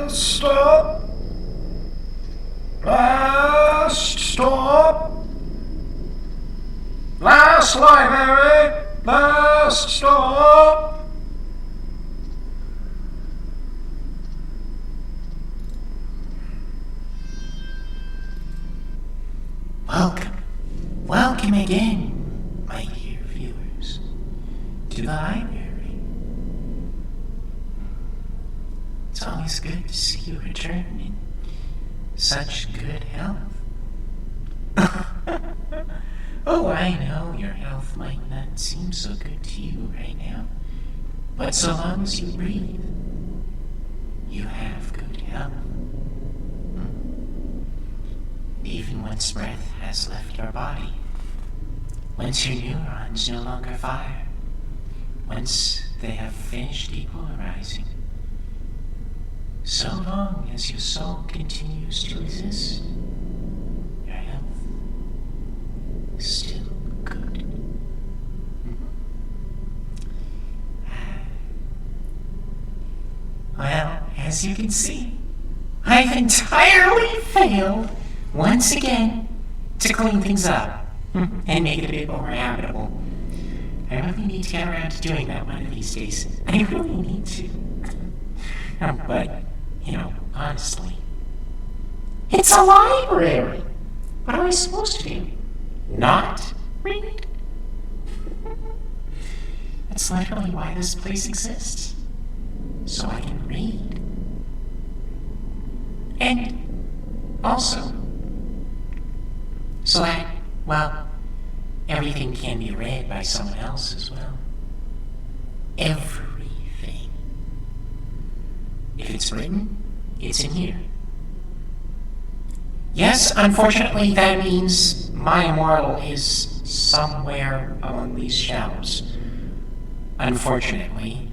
stop. Last stop. Last library. Last stop. Welcome again, my dear viewers, to the library. It's always good to see you return in such good health. Oh, I know your health might not seem so good to you right now, but so long as you breathe, you have good health. Even once breath has left your body, once your neurons no longer fire, once they have finished depolarizing, so long as your soul continues to exist, your health is still good. Well, as you can see, I've entirely failed once again to clean things up and make it a bit more habitable. I really need to get around to doing that one of these days. I really need to. But, honestly, it's a library. What am I supposed to do? Not read? That's literally why this place exists. So I can read. And also, so that, everything can be read by someone else as well. Everything. If it's written, it's in here. Yes, unfortunately, that means my immortal is somewhere among these shelves. Unfortunately.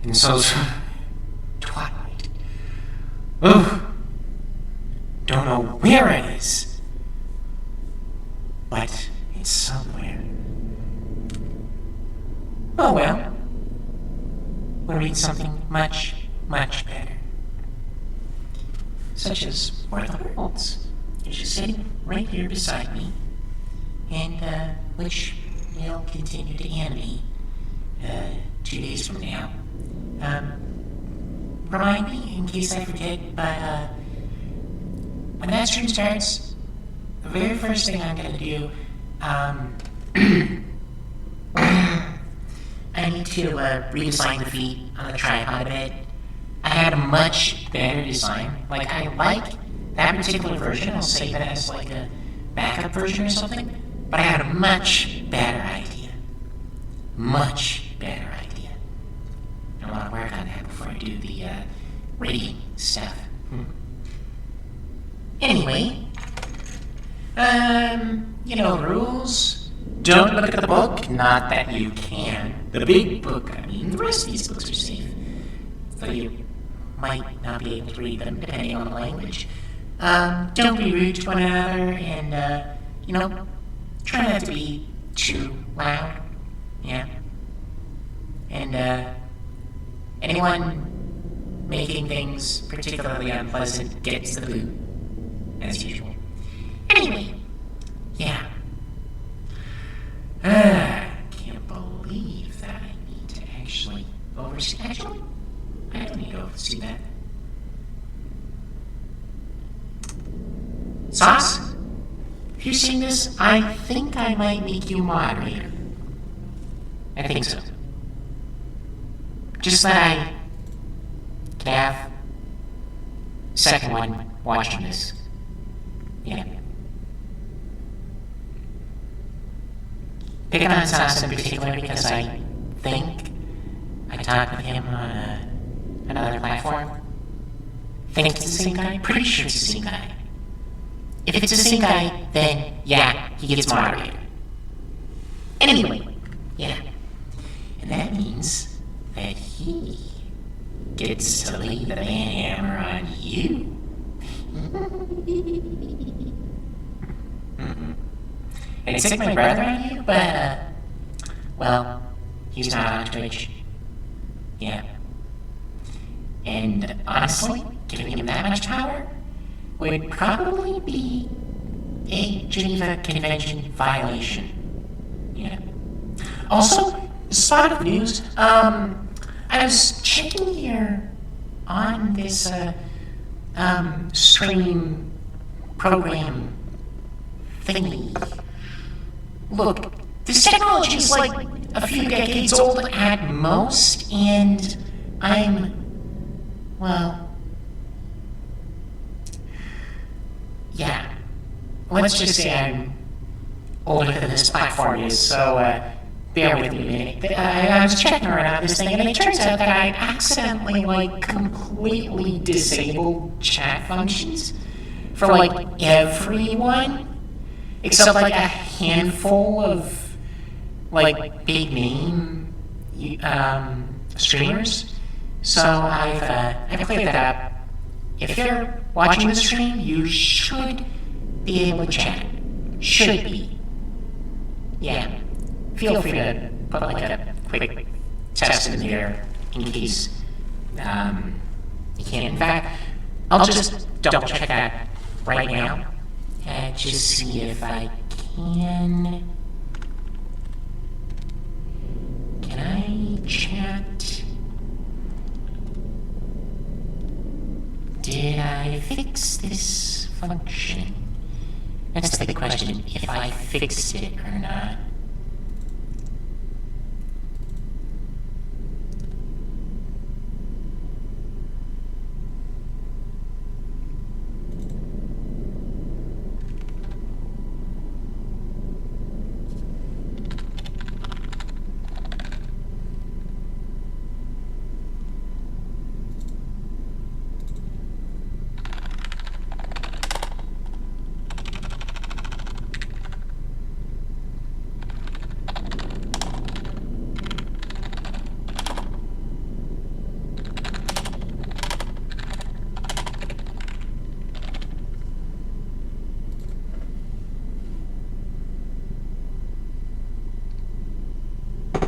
And so's Twilight. Ugh. Don't know where it is, but it's somewhere. Oh well, we'll read something much, much better, such as War of the Worlds, which is sitting right here beside me, and which we'll continue to animate 2 days from now. Remind me in case I forget, but when that stream starts, the very first thing I'm going to do, I need to redesign the feet on the tripod a bit. I had a much better design. I like that particular version. I'll save it as a backup version or something. But I had a much better idea. Much better idea. I want to work on that before I do the reading stuff. Anyway, the rules. Don't look at the book. Not that you can. The big book, the rest of these books are safe. Though you might not be able to read them, depending on the language. Don't be rude to one another, and, try not to be too loud. Yeah. And, anyone making things particularly unpleasant gets the boot. As usual. Anyway, yeah. Can't believe that I need to actually oversee. Actually, I don't need to oversee that. Sauce? If you've seen this, I think I might make you moderator. I think so. Just that I can have second one watching this. Yeah. Picking on Sauce in particular because I think I talked with him on another platform. Think it's the same guy? Pretty sure it's the same guy. If it's the same guy, then yeah, he gets moderator. Anyway, yeah. And that means that he gets to lay the banhammer on you. I'd stick my brother on you, but, he's not on Twitch. Yeah. And honestly, giving him that much power would probably be a Geneva Convention violation. Yeah. Also, spot of news. I was checking here on this stream program thingy. Look, this technology is like a few decades old at most, and yeah. Let's just say I'm older than this platform is, so bear with me a minute. I was checking around this thing, and it turns out that I accidentally, completely disabled chat functions for, everyone, except, a handful of, big name streamers. So I've cleared that up. If you're watching the stream, you should be able to chat. Should be. Yeah. Feel free to put a quick test in there in case you can't. In fact, I'll just double check that right now and just see if I can. Can I chat? Did I fix this function? That's the big question, if I fixed it or not.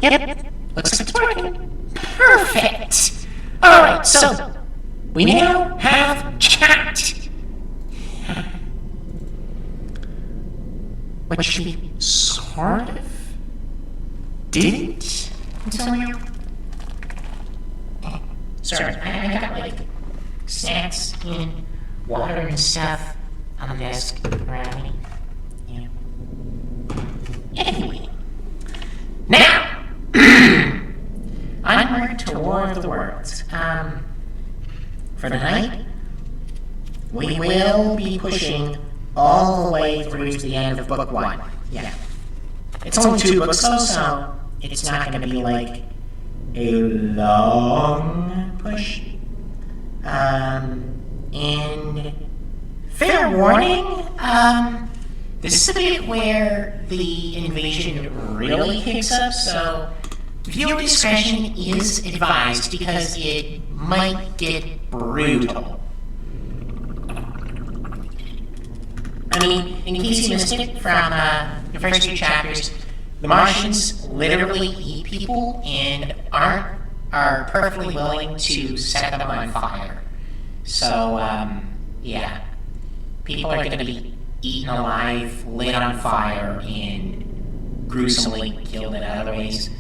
Yep, looks like it's working. Perfect! Alright, so we now have chat. Which we sort of didn't until now. Sorry, I got snacks and water and stuff on the desk around me. Yeah. Anyway, now onward to War of the Worlds. For tonight, we will be pushing all the way through to the end of book 1. Yeah. It's only 2 books though, so it's not going to be a long push. And fair warning, this is a bit where the invasion really kicks up, so viewer discretion is advised because it might get brutal. I mean, in case you missed it from the first 2 chapters, the Martians literally eat people and are perfectly willing to set them on fire. So, yeah. People are going to be eaten alive, lit on fire, and gruesomely killed in other ways.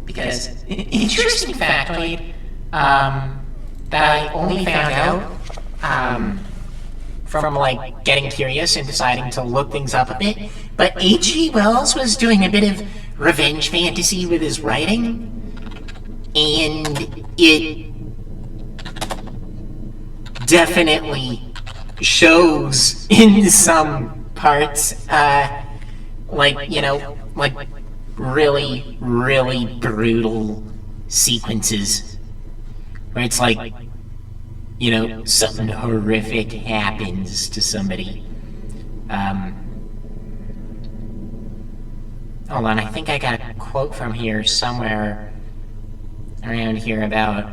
Because, interesting factoid, that I only found out, from getting curious and deciding to look things up a bit, but H.G. Wells was doing a bit of revenge fantasy with his writing, and it definitely shows in some parts, really, really brutal sequences where it's something horrific happens to somebody. Hold on, I think I got a quote from here somewhere around here about,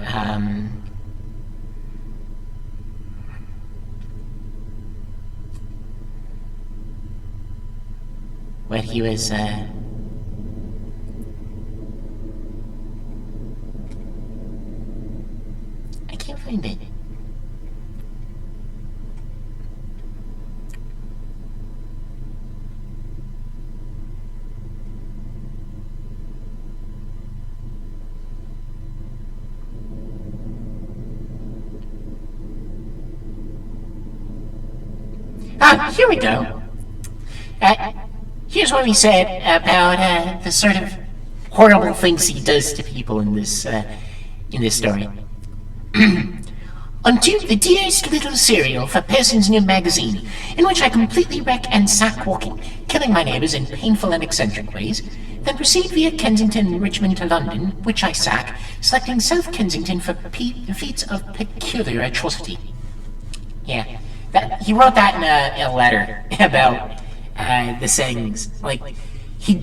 what he was, Here we go. Here's what he said about the sort of horrible things he does to people in this story. Unto the dearest little serial for persons new magazine, in which I completely wreck and sack walking, killing my neighbours in painful and eccentric ways, then proceed via Kensington, Richmond to London, which I sack, selecting South Kensington for feats of peculiar atrocity. Yeah, he wrote that in a letter about the sayings. Like, he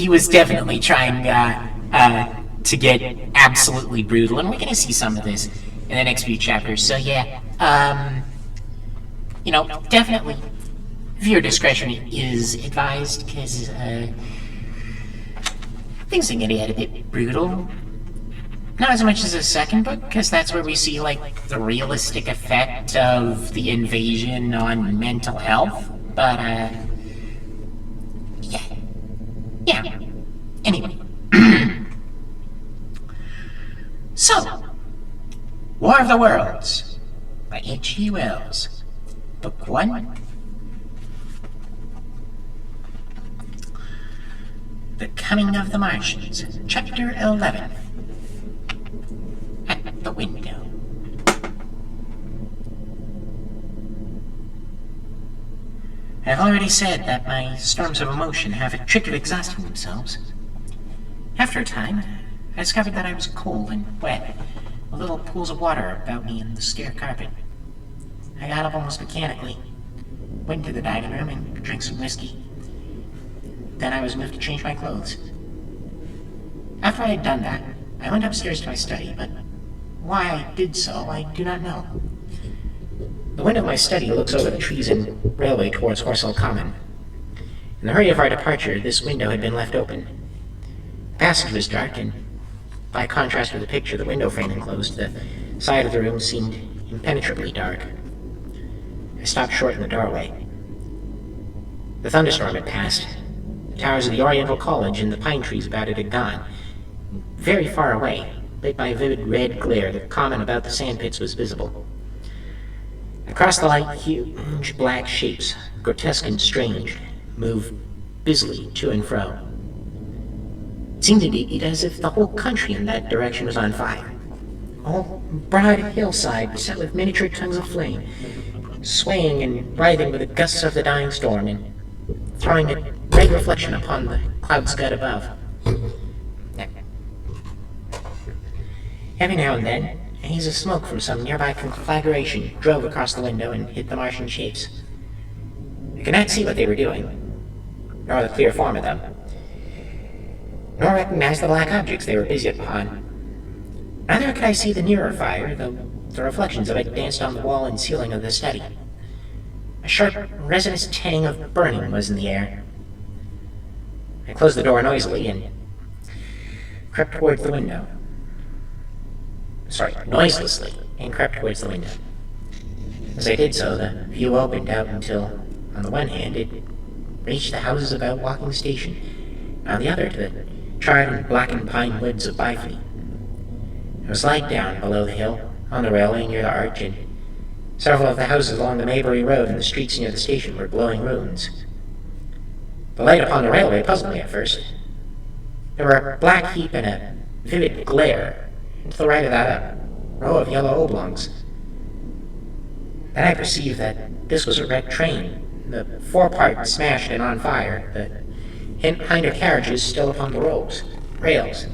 was definitely trying to get absolutely brutal, and we're going to see some of this in the next few chapters. So yeah, definitely viewer discretion is advised, because things are going to get a bit brutal. Not as much as the second book, because that's where we see like the realistic effect of the invasion on mental health. But yeah. Anyway, so War of the Worlds by H.G. Wells, Book 1. The Coming of the Martians, Chapter 11. At the Window. I've already said that my storms of emotion have a trick of exhausting themselves. After a time, I discovered that I was cold and wet, with little pools of water about me in the stair carpet. I got up almost mechanically, went to the dining room and drank some whiskey. Then I was moved to change my clothes. After I had done that, I went upstairs to my study, but why I did so, I do not know. The window of my study looks over the trees and railway towards Horsell Common. In the hurry of our departure, this window had been left open. The passage was dark, and by contrast with the picture the window frame enclosed, the side of the room seemed impenetrably dark. I stopped short in the doorway. The thunderstorm had passed. The towers of the Oriental College and the pine trees about it had gone. Very far away, lit by a vivid red glare, the common about the sandpits was visible. Across the light, huge black shapes, grotesque and strange, moved busily to and fro. It seemed indeed as if the whole country in that direction was on fire. A whole broad hillside set with miniature tongues of flame, swaying and writhing with the gusts of the dying storm, and throwing a red reflection upon the cloud scud above. Every now and then, a haze of smoke from some nearby conflagration drove across the window and hit the Martian shapes. I could not see what they were doing, nor the clear form of them, nor recognize the black objects they were busy upon. Neither could I see the nearer fire, though the reflections of it danced on the wall and ceiling of the study. A sharp, resinous tang of burning was in the air. I closed the door noiselessly and crept towards the window. Noiselessly, and crept towards the window. As I did so, the view opened out until, on the one hand, it reached the houses about Walking Station, and on the other to the charred and blackened pine woods of Byfleet. It was light down below the hill, on the railway near the arch, and several of the houses along the Maybury Road and the streets near the station were glowing ruins. The light upon the railway puzzled me at first. There were a black heap and a vivid glare, and to the right of that a row of yellow oblongs. Then I perceived that this was a wrecked train, the forepart smashed and on fire, the hinder carriages still upon the rails.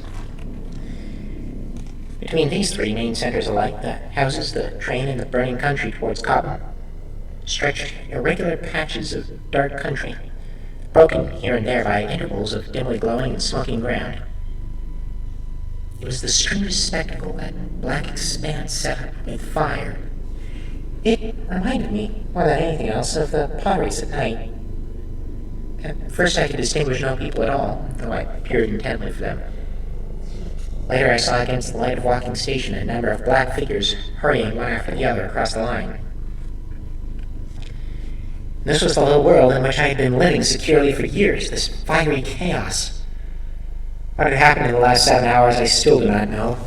Between these three main centers alike, the houses, the train, and the burning country towards Cobham, stretched irregular patches of dark country, broken here and there by intervals of dimly glowing and smoking ground. It was the strangest spectacle, that black expanse set up with fire. It reminded me, more than anything else, of the potteries at night. At first I could distinguish no people at all, though I peered intently for them. Later I saw against the light of Walking Station a number of black figures hurrying one after the other across the line. This was the little world in which I had been living securely for years, this fiery chaos. What had happened in the last 7 hours I still do not know,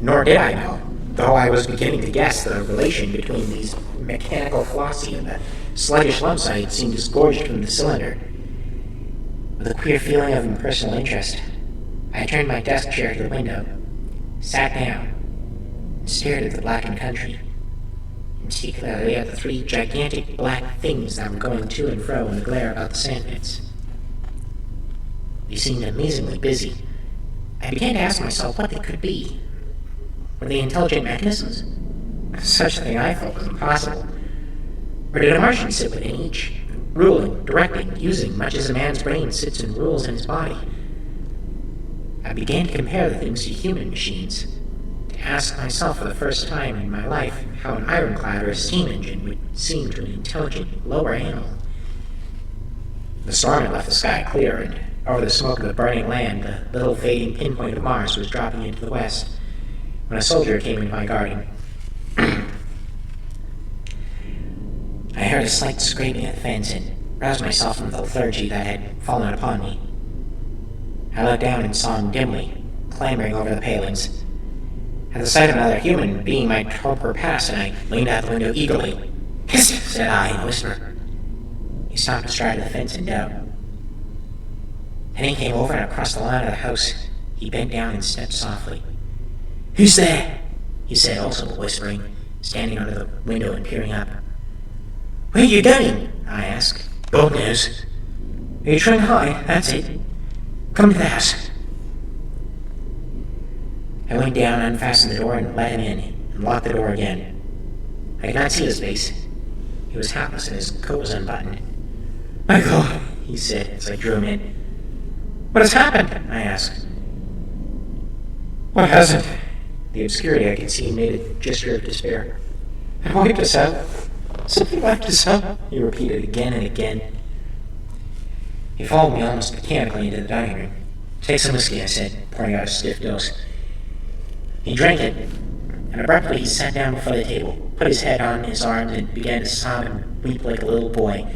nor did I know. though I was beginning to guess the relation between these mechanical flossie and the sluggish lumps I had seen disgorged from the cylinder. With a queer feeling of impersonal interest, I turned my desk chair to the window, sat down, and stared at the blackened country, particularly at the 3 gigantic black things that were going to and fro in the glare about the sandpits. They seemed amazingly busy. I began to ask myself what they could be. Were they intelligent mechanisms? Such a thing I thought was impossible. Or did a Martian sit within each, ruling, directing, using, much as a man's brain sits and rules in his body? I began to compare the things to human machines, to ask myself for the first time in my life how an ironclad or a steam engine would seem to an intelligent, lower animal. The storm had left the sky clear, and over the smoke of the burning land, the little fading pinpoint of Mars was dropping into the west, when a soldier came into my garden. I heard a slight scraping at the fence and roused myself from the lethargy that had fallen upon me. I looked down and saw him dimly, clambering over the palings. At the sight of another human being might torpor past, and I leaned out the window eagerly. "Hist!" said I in a whisper. He stopped astride of the fence in doubt. Then he came over and across the line of the house. He bent down and stepped softly. "Who's there?" he said, also whispering, standing under the window and peering up. "Where are you going?" I asked. "God knows." "Are you trying high? That's it. Come to the house." I went down, unfastened the door, and let him in, and locked the door again. I could not see his face. He was hatless, and his coat was unbuttoned. "My God," he said, as I drew him in. "What has happened?" I asked. "What hasn't?" The obscurity I could see made a gesture of despair. "It wiped us out. Simply wiped us out," he repeated again and again. He followed me almost mechanically into the dining room. "Take some whiskey," I said, pouring out a stiff dose. He drank it, and abruptly he sat down before the table, put his head on his arms, and began to sob and weep like a little boy,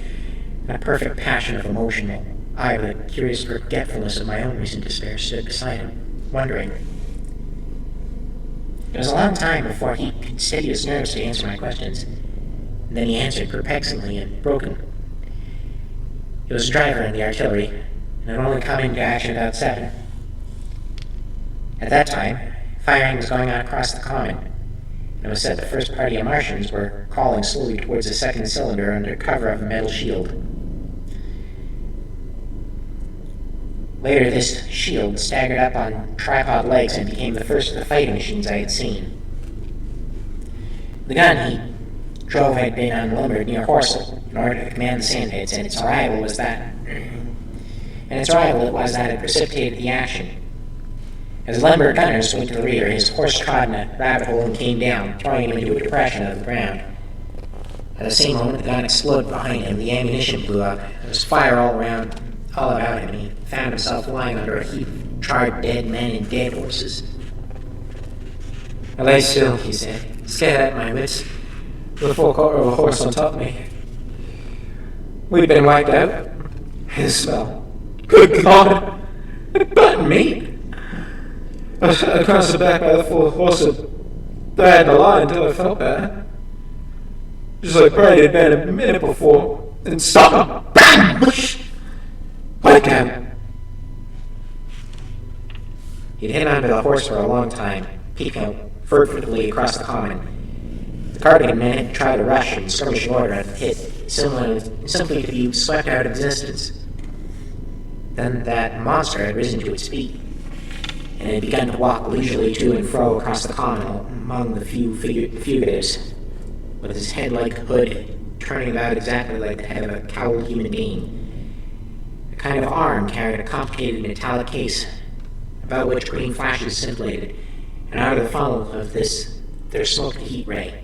in a perfect passion of emotion, while I, with a curious forgetfulness of my own recent despair, stood beside him, wondering. It was a long time before he could steady his nerves to answer my questions, and then he answered perplexingly and broken. He was a driver in the artillery, and had only come into action about 7. At that time, firing was going on across the common, and it was said the first party of Martians were crawling slowly towards the second cylinder under cover of a metal shield. Later, this shield staggered up on tripod legs and became the first of the fighting machines I had seen. The gun he drove had been unlimbered near Horsell in order to command the sandpits, and its arrival it was that had precipitated the action. As the lumber gunners went to the rear, his horse trod in a rabbit hole and came down, throwing him into a depression of the ground. At the same moment, the gun exploded behind him, the ammunition blew up, there was fire all about him, and he found himself lying under a heap of charred dead men and dead horses. "I lay still," he said, scared at my wits, with a full quarter of a horse on top of me. We'd been wiped out. His smell. Good God! It burned me! I sat across the back by the full horse and I had to lie until I felt better. Just like Brady had been a minute before. Then stop! Bang! Whoosh! White cab! He'd hit onto the horse for a long time, peeking out furtively across the common. The cardigan men had tried to rush in skirmishing order at the pit, simply to be swept out of existence. Then that monster had risen to its feet, and had begun to walk leisurely to and fro across the common among the few fugitives, with his head like a hood, turning about exactly like the head of a cowled human being. A kind of arm carried a complicated metallic case, about which green flashes scintillated, and out of the funnel of this there smoked a heat ray.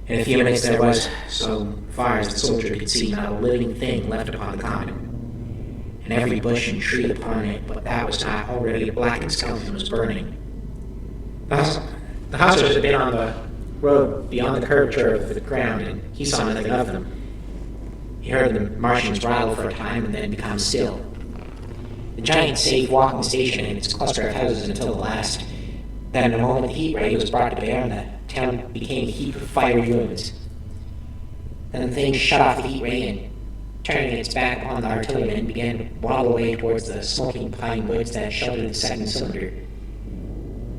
In a few minutes there was, so far as the soldier could see, not a living thing left upon the common, and every bush and tree upon it, but that was not already a blackened skeleton, was burning. The houses had been on the road beyond the curvature of the ground, and he saw nothing of them. He heard the Martians rattle for a time and then become still. The giant safe walking station and its cluster of houses until the last, Then in a moment the heat ray was brought to bear and the town became a heap of fiery ruins. Then the thing shut off the heat ray and, turning its back upon the artillerymen, began to waddle away towards the smoking pine woods that sheltered the second cylinder.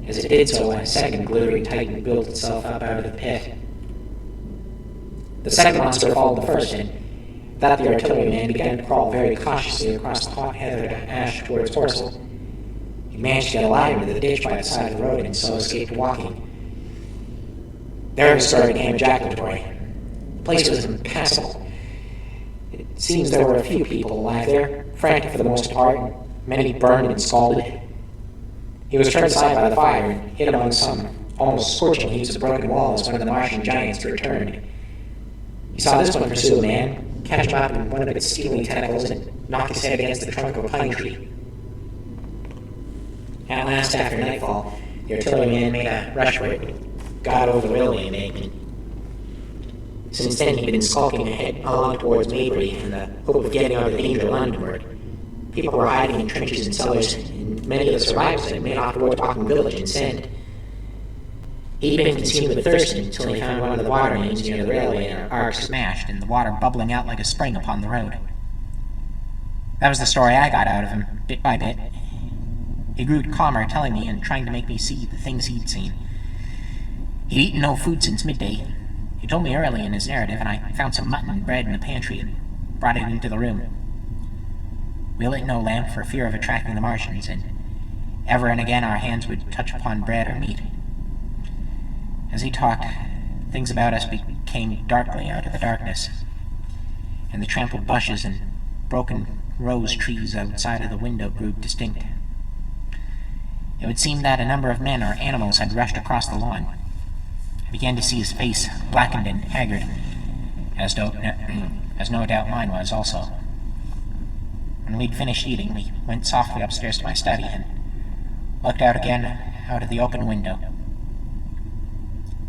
As it did so, a second glittering titan built itself up out of the pit. The second monster followed the first, and that the artilleryman began to crawl very cautiously across the hot heathered ash towards Horsel. He managed to get a ladder into the ditch by the side of the road and so escaped walking. There his story became ejaculatory. The place was impassable. It seems there were a few people alive there, frantic for the most part, and many burned and scalded. He was turned aside by the fire and hid among some almost scorching heaps of broken walls when the Martian giants returned. He saw this one pursue a man, catch him up in one of its steely tentacles, and knock his head against the trunk of a pine tree. At last, after nightfall, the artilleryman made a rush for it and got over the railway embankment. Since then, he'd been skulking ahead along towards Maybury in the hope of getting out of the danger landward. People were hiding in trenches and cellars, and many of the survivors had made off towards Bockham village and Send. He'd been consumed with thirst until he found one of the water mains near the railway and our arc smashed, and the water bubbling out like a spring upon the road. That was the story I got out of him, bit by bit. He grew calmer, telling me and trying to make me see the things he'd seen. He'd eaten no food since midday. He told me early in his narrative, and I found some mutton and bread in the pantry and brought it into the room. We lit no lamp for fear of attracting the Martians, and ever and again our hands would touch upon bread or meat. As he talked, things about us became darkly out of the darkness, and the trampled bushes and broken rose trees outside of the window grew distinct. It would seem that a number of men or animals had rushed across the lawn. I began to see his face, blackened and haggard, as no doubt mine was also. When we'd finished eating, we went softly upstairs to my study and looked out again out of the open window.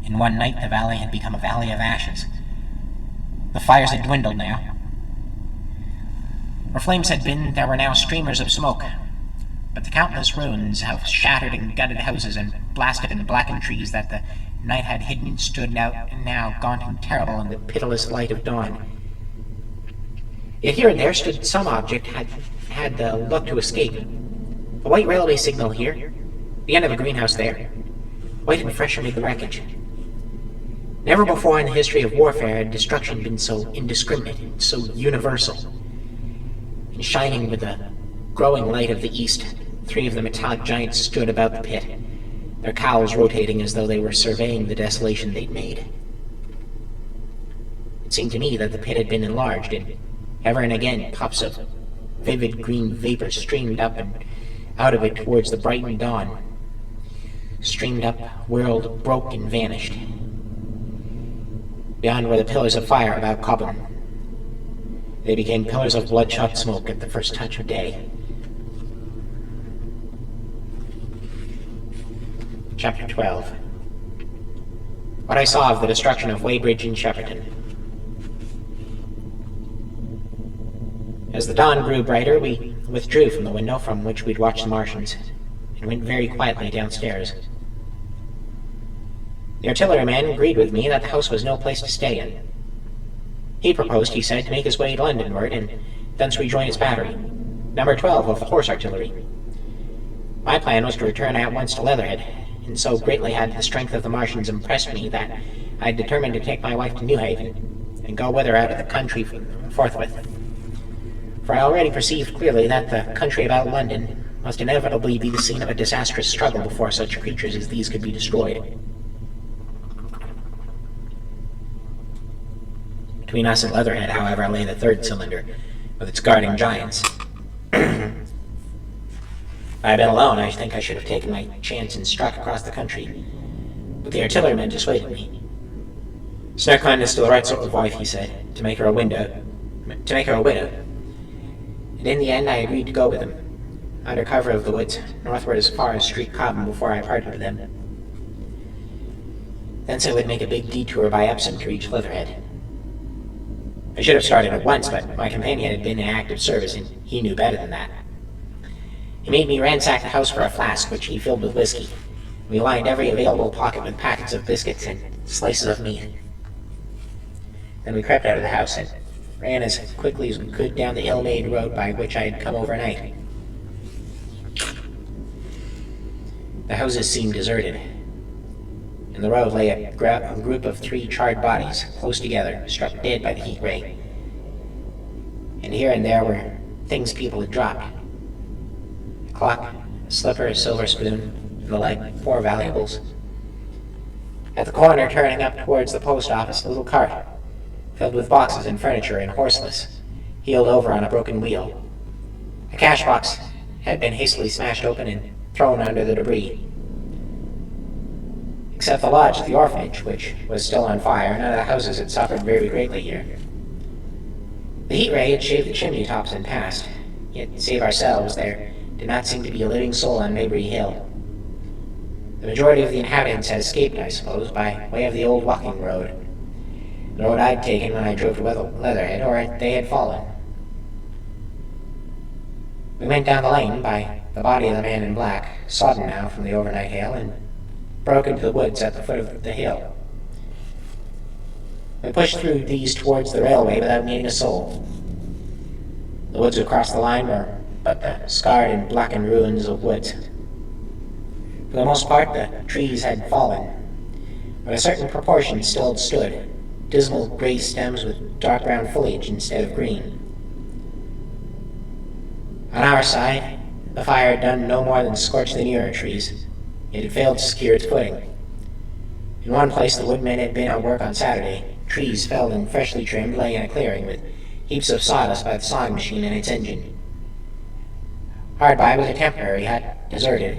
In one night, the valley had become a valley of ashes. The fires had dwindled now. Where flames had been, there were now streamers of smoke, but the countless ruins of shattered and gutted houses and blasted and blackened trees that the night had hidden stood out now gaunt and terrible in the pitiless light of dawn. Yet here and there stood some object had the luck to escape. A white railway signal here, the end of a greenhouse there, white and fresh amid the wreckage. Never before in the history of warfare had destruction been so indiscriminate and so universal. And shining with the growing light of the east, 3 of the metallic giants stood about the pit, their cowls rotating as though they were surveying the desolation they'd made. It seemed to me that the pit had been enlarged, and ever and again puffs of vivid green vapor streamed up and out of it towards the brightened dawn. Streamed up, whirled, broke, and vanished. Beyond were the pillars of fire about Cobham. They became pillars of bloodshot smoke at the first touch of day. Chapter 12. What I saw of the destruction of Weybridge and Shepperton. As the dawn grew brighter, we withdrew from the window from which we'd watched the Martians, and went very quietly downstairs. The artilleryman agreed with me that the house was no place to stay in. He proposed, he said, to make his way Londonward, and thence rejoin his battery, number 12 of the horse artillery. My plan was to return at once to Leatherhead, and so greatly had the strength of the Martians impressed me that I had determined to take my wife to Newhaven, and go with her out of the country forthwith. For I already perceived clearly that the country about London must inevitably be the scene of a disastrous struggle before such creatures as these could be destroyed. Between us and Leatherhead, however, lay the 3rd cylinder, with its guarding giants. If I had been alone, I think I should have taken my chance and struck across the country, but the artilleryman dissuaded me. Snurkland is still the right sort of wife, he said, to make her a widow. And in the end I agreed to go with him, under cover of the woods, northward as far as Street Cobham before I parted with them. Thence I would make a big detour by Epsom to reach Leatherhead. I should have started at once, but my companion had been in active service, and he knew better than that. He made me ransack the house for a flask, which he filled with whiskey, We lined every available pocket with packets of biscuits and slices of meat. Then we crept out of the house and ran as quickly as we could down the ill-made road by which I had come overnight. The houses seemed deserted. In the road lay a group of 3 charred bodies, close together, struck dead by the heat ray. And here and there were things people had dropped. A clock, a slipper, a silver spoon, and the like, poor valuables. At the corner, turning up towards the post office, a little cart, filled with boxes and furniture and horseless, heeled over on a broken wheel. A cash box had been hastily smashed open and thrown under the debris. Except the lodge at the orphanage, which was still on fire, none of the houses had suffered very greatly here. The heat ray had shaved the chimney tops and passed, yet save ourselves, there did not seem to be a living soul on Maybury Hill. The majority of the inhabitants had escaped, I suppose, by way of the old walking road, the road I'd taken when I drove to Leatherhead, or they had fallen. We went down the lane by the body of the man in black, sodden now from the overnight hail, and broke into the woods at the foot of the hill. We pushed through these towards the railway without meeting a soul. The woods across the line were but the scarred and blackened ruins of woods. For the most part, the trees had fallen, but a certain proportion still stood, dismal gray stems with dark brown foliage instead of green. On our side, the fire had done no more than scorch the nearer trees. It had failed to secure its footing. In one place the woodmen had been at work on Saturday. Trees felled and freshly trimmed lay in a clearing with heaps of sawdust by the sawing machine and its engine. Hard by was a temporary hut, deserted.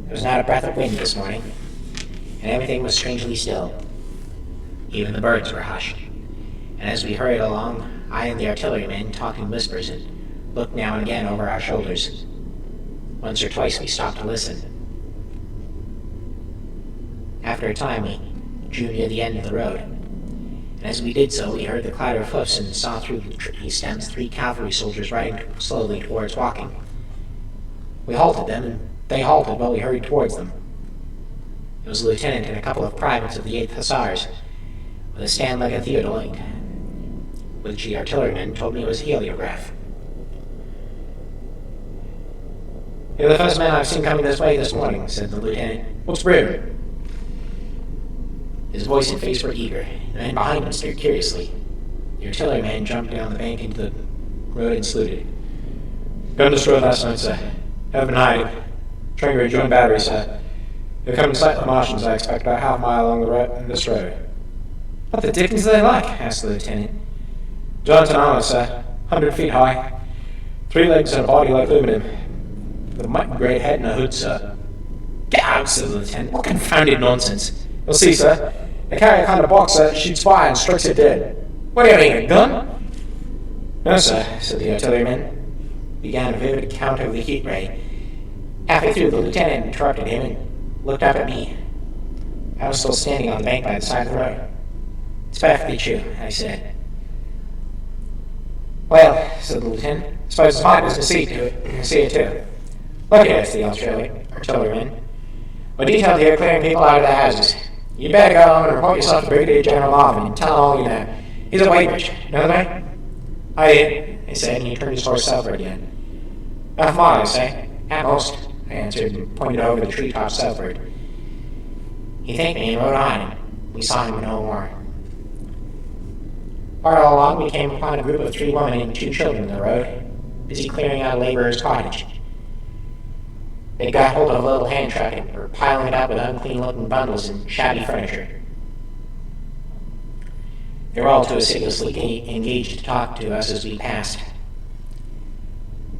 There was not a breath of wind this morning, and everything was strangely still. Even the birds were hushed, and as we hurried along, I and the artillerymen talked in whispers and looked now and again over our shoulders. Once or twice we stopped to listen. After a time, we drew near the end of the road, and as we did so, we heard the clatter of hoofs and saw through the tree stems 3 cavalry soldiers riding slowly towards walking. We halted them, and they halted while we hurried towards them. It was a lieutenant and a couple of privates of the 8th Hussars, with a stand like a theodolite, which the artilleryman told me was a heliograph. "You're the first man I've seen coming this way this morning," said the lieutenant. "What's brewing?" His voice and face were eager. The men behind him stared curiously. The artilleryman jumped down the bank into the road and saluted. "Gun destroyed last night, sir. Haven't been hiding. Trying to rejoin battery, sir. They're coming sight the Martians, I expect, about half a mile along this road." "What the dickens are they like?" asked the lieutenant. "Giant armor, sir. 100 feet high. 3 legs and a body like aluminum. With a mighty great head and a hood, sir." "Get out," said the lieutenant. "What confounded nonsense." "You'll see, sir. They carry a kind of box that shoots fire and strikes it dead." "What do you mean, a gun?" "No, sir," said the artilleryman. Began a vivid account of the heat ray. Halfway through, the lieutenant interrupted him and looked up at me. I was still standing on the bank by the side of the road. "It's perfectly true," I said. "Well," said the lieutenant, "I suppose it's my business to see it too. Look here," said the artilleryman. "We're detailed here clearing people out of their houses. You'd better go home and report yourself to Brigadier General Marvin and tell him all you know. He's at Weybridge. Know the man?" "I did," he said, and he turned his horse southward again. "Half a mile, I say." "At most," I answered, and pointed over the treetops southward. He thanked me and rode on, and we saw him no more. Far along, we came upon a group of 3 women and 2 children in the road, busy clearing out a laborer's cottage. They got hold of a little hand truck and were piling it up with unclean-looking bundles and shabby furniture. They were all too assiduously engaged to talk to us as we passed.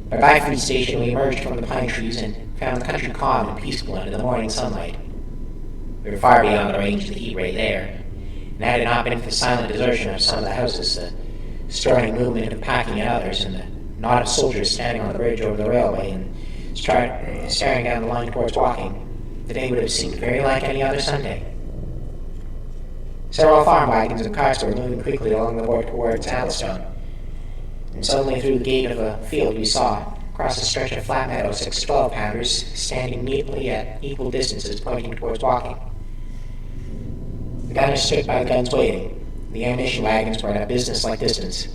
By Byfleet Station, we emerged from the pine trees and found the country calm and peaceful under the morning sunlight. We were far beyond the range of the heat ray there, and had it not been for the silent desertion of some of the houses, the stirring movement of packing in others, and the knot of soldiers standing on the bridge over the railway and staring down the line towards walking, the day would have seemed very like any other Sunday. Several farm wagons and carts were moving quickly along the road towards Athelstone, and suddenly through the gate of a field we saw, across a stretch of flat meadow 6 12-pounders standing neatly at equal distances pointing towards walking. The gunners stood by the guns waiting. The ammunition wagons were at a business-like distance.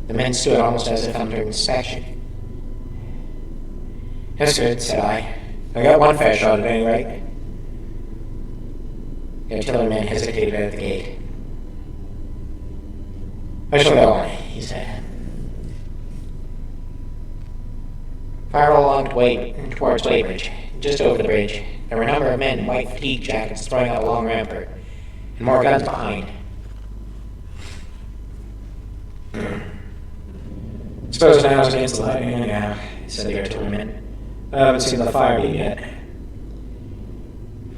The men stood almost as if under inspection. "That's good," said I. "I got one fair shot at any rate." The artilleryman hesitated at the gate. "I shall go," he said. Fire along towards Weybridge. Just over the bridge, there were a number of men in white fatigue jackets throwing out a long rampart, and more guns behind. Suppose now's against the lightning anyhow," said the artilleryman. "I haven't seen the fire beat yet."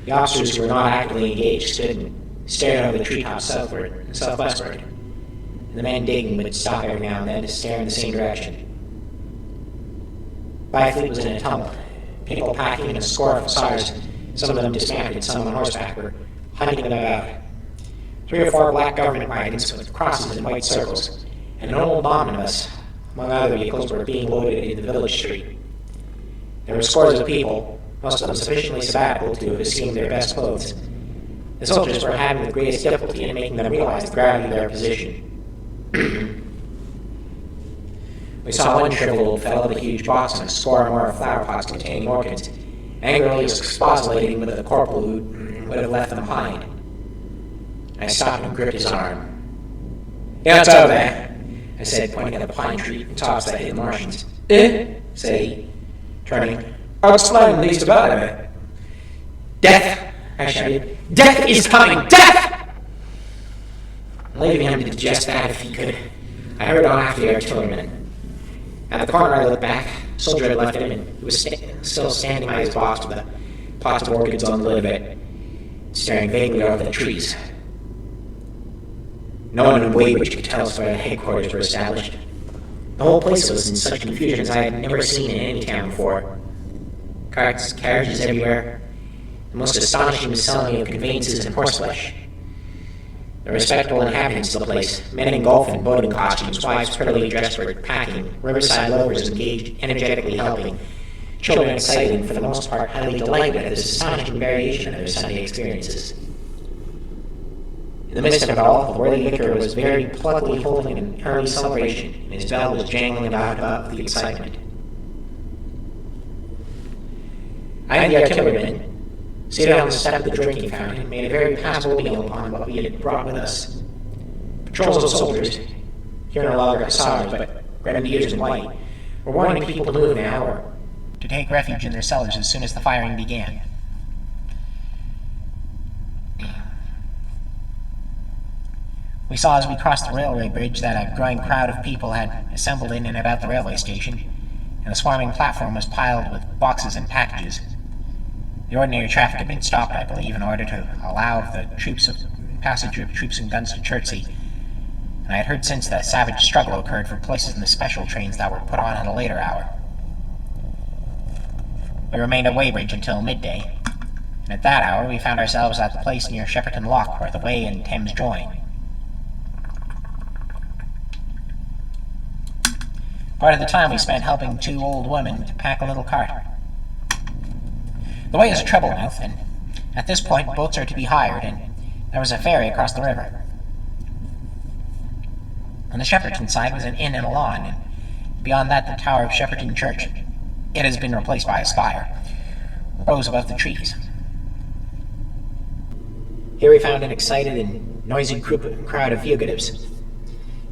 The officers who were not actively engaged stood and stared over the treetops southward and southwestward, and the men digging would stop every now and then to stare in the same direction. Byfleet was in a tumult. People packing in a score of hussars, some of them dismounted, some on horseback, were hunting them about. 3 or 4 black government wagons with crosses in white circles, and an old omnibus, among other vehicles, were being loaded into the village street. There were scores of people, most of them sufficiently sabbatical to have assumed their best clothes. The soldiers were having the greatest difficulty in making them realize the gravity of their position. We saw one shriveled old fellow with a huge box and a score or more of flower pots containing orchids, angrily expostulating with the corporal who would have left them behind. I stopped and gripped his arm. "Yeah, it's over there," I said, pointing at the pine tree tops that hid the Martians. Said he, turning. "I'll explain the least about it." "Death!" I shouted. "Death is coming! Death!" Leaving him to digest that if he could, I hurried on after the artilleryman. At the corner I looked back. A soldier had left him, and he was still standing by his box with the pots of orchids on the lid of it, staring vaguely over the trees. No one in Weybridge could tell us where the headquarters were established. The whole place was in such confusion as I had never seen in any town before. Carts, carriages everywhere, the most astonishing miscellany of conveyances and horseflesh. The respectable inhabitants of the place, men in golf and boating costumes, wives prettily dressed for packing, riverside lovers engaged, energetically helping, children excited and for the most part highly delighted at this astonishing variation of their Sunday experiences. In the midst of it all, the worthy vicar was very pluckily holding an early celebration, and his bell was jangling about with the excitement. I and the artilleryman, seated on the step of the drinking fountain, made a very passable meal upon what we had brought with us. Patrols of soldiers, here no longer hussars, but grenadiers in white, were warning people to move now or to take refuge in their cellars as soon as the firing began. We saw as we crossed the railway bridge that a growing crowd of people had assembled in and about the railway station, and the swarming platform was piled with boxes and packages. The ordinary traffic had been stopped, I believe, in order to allow the passage of troops and guns to Chertsey, and I had heard since that a savage struggle occurred for places in the special trains that were put on at a later hour. We remained at Weybridge until midday, and at that hour we found ourselves at the place near Shepperton Lock where the Wey and Thames join. Part of the time we spent helping 2 old women to pack a little cart. The Wey is a treble mouth, and at this point boats are to be hired, and there was a ferry across the river. On the Shepperton side was an inn and a lawn, and beyond that the tower of Shepperton Church. It has been replaced by a spire, rose above the trees. Here we found an excited and noisy crowd of fugitives.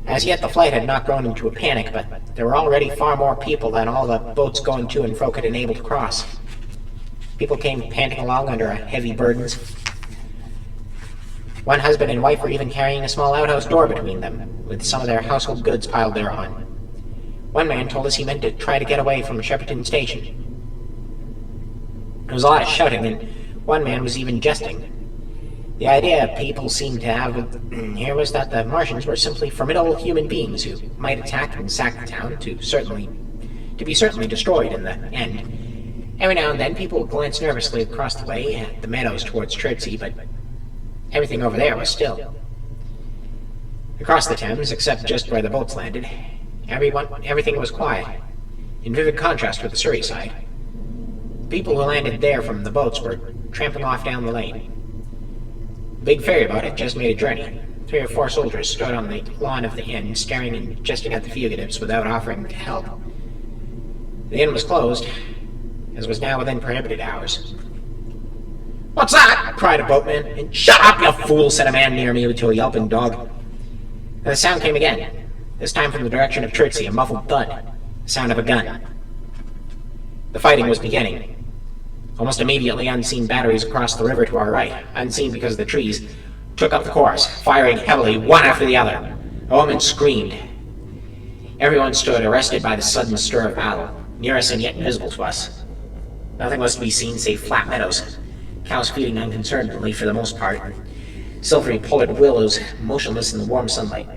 As yet the flight had not grown into a panic, but there were already far more people than all the boats going to and fro could enable to cross. People came panting along under heavy burdens. One husband and wife were even carrying a small outhouse door between them, with some of their household goods piled thereon. One man told us he meant to try to get away from Shepperton Station. There was a lot of shouting, and one man was even jesting. The idea people seemed to have here was that the Martians were simply formidable human beings who might attack and sack the town to be certainly destroyed in the end. Every now and then people would glance nervously across the way at the meadows towards Chertsey, but everything over there was still. Across the Thames, except just where the boats landed, everything was quiet. in vivid contrast with the Surrey side. People who landed there from the boats were tramping off down the lane. The big ferryboat had just made a journey. 3 or 4 soldiers stood on the lawn of the inn, staring and gesturing at the fugitives without offering to help. The inn was closed, as was now within prohibited hours. "What's that?" cried a boatman. "And shut up, you fool!" said a man near me to a yelping dog. And the sound came again, this time from the direction of Chertsey, a muffled thud, the sound of a gun. The fighting was beginning. Almost immediately, unseen batteries across the river to our right, unseen because of the trees, took up the chorus, firing heavily, one after the other. A woman screamed. Everyone stood, arrested by the sudden stir of battle, near us and yet invisible to us. Nothing was to be seen save flat meadows, cows feeding unconcernedly for the most part, silvery pollard willows motionless in the warm sunlight.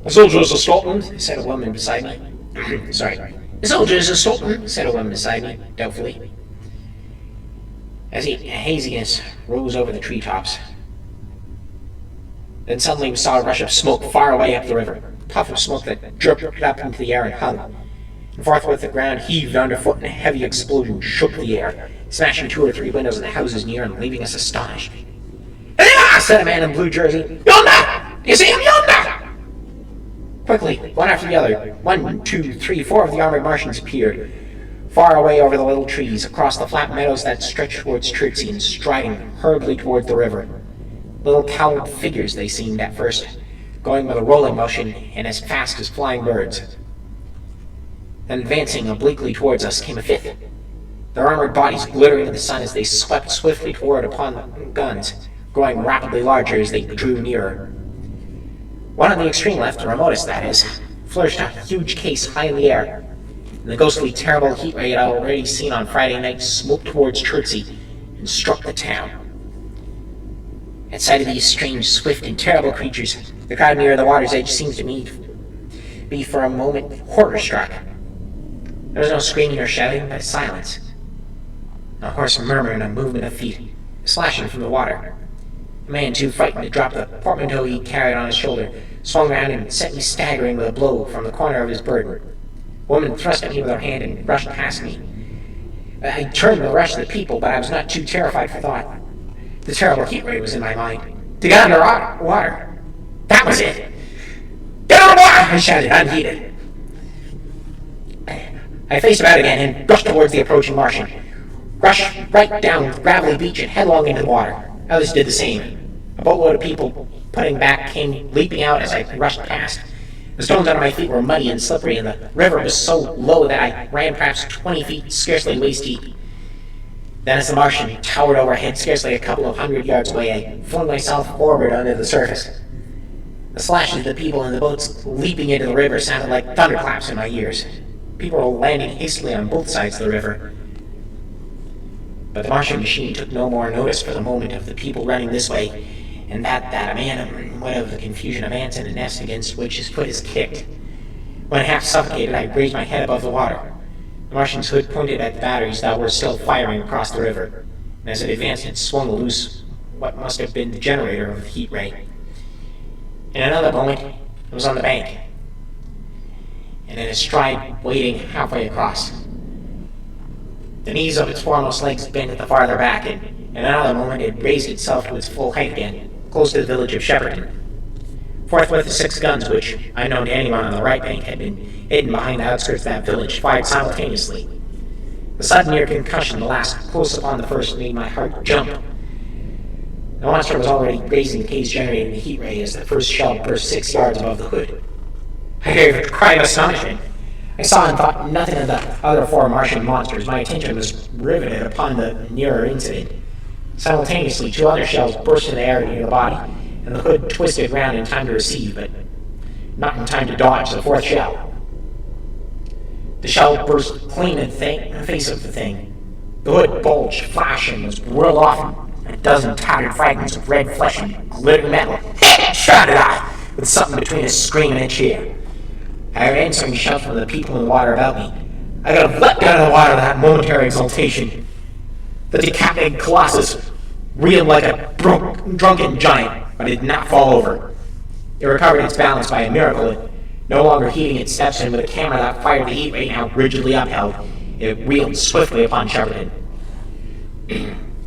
"The soldiers of Scotland," said a woman beside me. "Sorry. The soldiers of Scotland," said a woman beside me, doubtfully. As a haziness rose over the treetops. Then suddenly we saw a rush of smoke far away up the river, a puff of smoke that jerked up into the air and hung. And forthwith the ground heaved underfoot and a heavy explosion shook the air, smashing 2 or 3 windows in the houses near and leaving us astonished. "Ah!" said a man in blue jersey. "Yonder! Do you see him yonder?" Quickly, one after the other, 1, 2, 3, 4 of the armored Martians appeared, far away over the little trees, across the flat meadows that stretched towards Chertsey and striding hurriedly toward the river. Little cowled figures they seemed at first, going with a rolling motion and as fast as flying birds. Then advancing obliquely towards us came a 5th, their armored bodies glittering in the sun as they swept swiftly toward upon the guns, growing rapidly larger as they drew nearer. One on the extreme left, the remotest that is, flourished a huge case high in the air, and the ghostly, terrible heat ray I'd already seen on Friday night smoked towards Chertsey and struck the town. At sight of these strange, swift, and terrible creatures, the crowd near the water's edge seemed to me to be for a moment horror-struck. There was no screaming or shouting, but silence. A hoarse murmur and a movement of feet, slashing from the water. A man, too frightened to drop the portmanteau he carried on his shoulder, swung round and sent me staggering with a blow from the corner of his burden. A woman thrust at me with her hand and rushed past me. I turned to rush the people, but I was not too terrified for thought. The terrible heat ray was in my mind. To get under water. That was it. "Get under water!" I shouted, unheeded. I faced about again and rushed towards the approaching Martian. Rushed right down the gravelly beach and headlong into the water. Others did the same. A boatload of people putting back came leaping out as I rushed past. The stones under my feet were muddy and slippery, and the river was so low that I ran perhaps 20 feet, scarcely waist deep. Then as the Martian towered overhead, scarcely a couple of 100 yards away, I flung myself forward under the surface. The slashes of the people in the boats leaping into the river sounded like thunderclaps in my ears. People were landing hastily on both sides of the river. But the Martian machine took no more notice for the moment of the people running this way, and that a man what of the confusion of ants in a nest against which his foot is kicked. When half suffocated, I raised my head above the water. The Martian's hood pointed at the batteries that were still firing across the river, and as it advanced, it swung loose what must have been the generator of the heat ray. In another moment, it was on the bank, and in a stride wading halfway across. The knees of its foremost legs bent at the farther back, and in another moment it raised itself to its full height again, close to the village of Shepperton. Forthwith the 6 guns, which, unknown to anyone on the right bank, had been hidden behind the outskirts of that village, fired simultaneously. The sudden near concussion, the last close upon the first, made my heart jump. The monster was already raising the cage generating the heat ray as the first shell burst 6 yards above the hood. I gave a cry of astonishment. I saw and thought nothing of the other 4 Martian monsters. My attention was riveted upon the nearer incident. Simultaneously, 2 other shells burst in the air near the body, and the hood twisted round in time to receive, but not in time to dodge the 4th shell. The shell burst clean in the face of the thing. The hood bulged, flashed, and was whirled off in a dozen tattered fragments of red flesh and glittering metal. Shouted I, with something between a scream and a cheer. I heard answering shouts from the people in the water about me. I could have leapt out of the water with that momentary exultation. The decapitated colossus reeled like a drunken giant, but it did not fall over. It recovered its balance by a miracle, No longer heeding its steps, and with a camera that fired the heat ray now rigidly upheld, it wheeled swiftly upon Shepperton.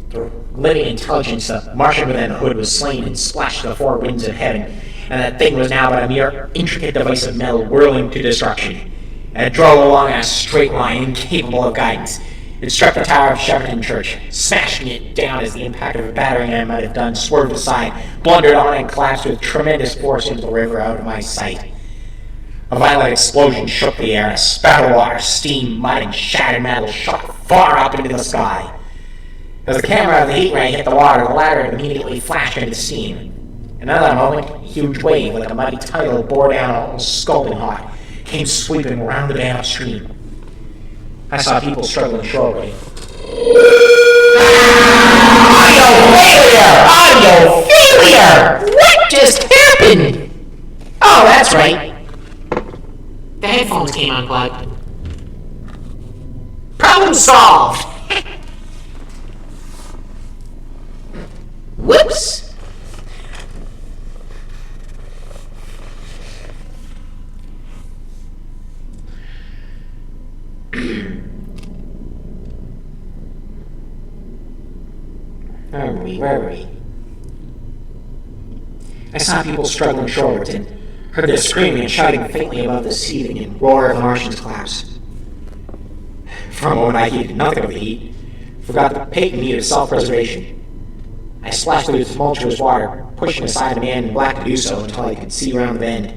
The living intelligence, the Martian within the hood, was slain and splashed to the four winds of heaven, and that thing was now but a mere intricate device of metal whirling to destruction. And it drove along in a straight line, incapable of guidance. It struck the tower of Shepperton Church, smashing it down as the impact of a battering ram might have done, swerved aside, blundered on, and collapsed with tremendous force into the river out of my sight. A violent explosion shook the air, and a spout of water, steam, mud, and shattered metal shot far up into the sky. As the camera of the heat ray hit the water, the latter immediately flashed into steam. In another moment, a huge wave, like a mighty tidal, bore down almost scalding hot, came sweeping round the bay upstream. I saw people struggling shoreway. Audio failure! What just happened? Oh, that's right. The headphones came unplugged. Problem solved! Whoops! Where were we? I saw people struggling shorewards and heard their screaming and shouting faintly above the seething and roar of the Martian's collapse. For a moment I heeded nothing of the heat, forgot the patent need of self-preservation. I splashed through the tumultuous water, pushing aside a man in black to do so until I could see round the bend.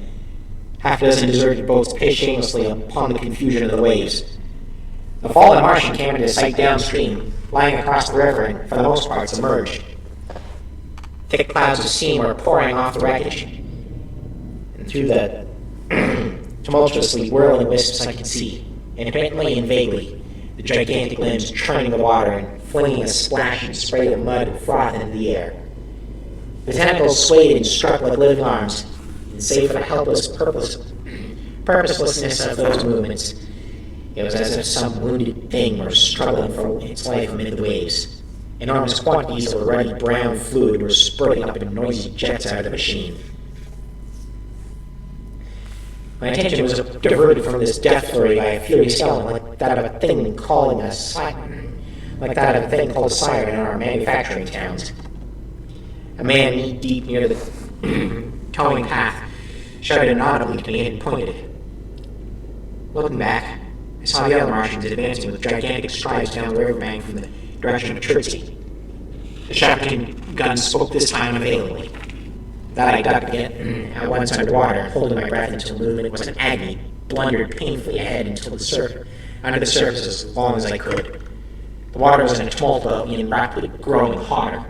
Half a dozen deserted boats pitched aimlessly upon the confusion of the waves. The fallen Martian came into sight downstream, lying across the river and, for the most part, submerged. Thick clouds of steam were pouring off the wreckage, and through the tumultuously whirling wisps I could see, intermittently and vaguely, the gigantic limbs churning the water and flinging a splash and spray of mud and froth into the air. The tentacles swayed and struck like living arms, and save for the helpless purposelessness of those movements, it was as if some wounded thing were struggling for its life amid the waves. Enormous quantities of ruddy brown fluid were spurting up in noisy jets out of the machine. My attention was diverted from this death flurry by a furious yell, like that of a thing called a siren in our manufacturing towns. A man knee-deep near the towing path shouted inaudibly to me and pointed. Looking back, I saw the other Martians advancing with gigantic strides down the riverbank from the direction of Chertsey. The Shepperton gun spoke this time unavailingly. That I ducked again, at once underwater, holding my breath until movement was an agony, blundered painfully ahead until under the surface as long as I could. The water was in a tumult about me and rapidly growing hotter.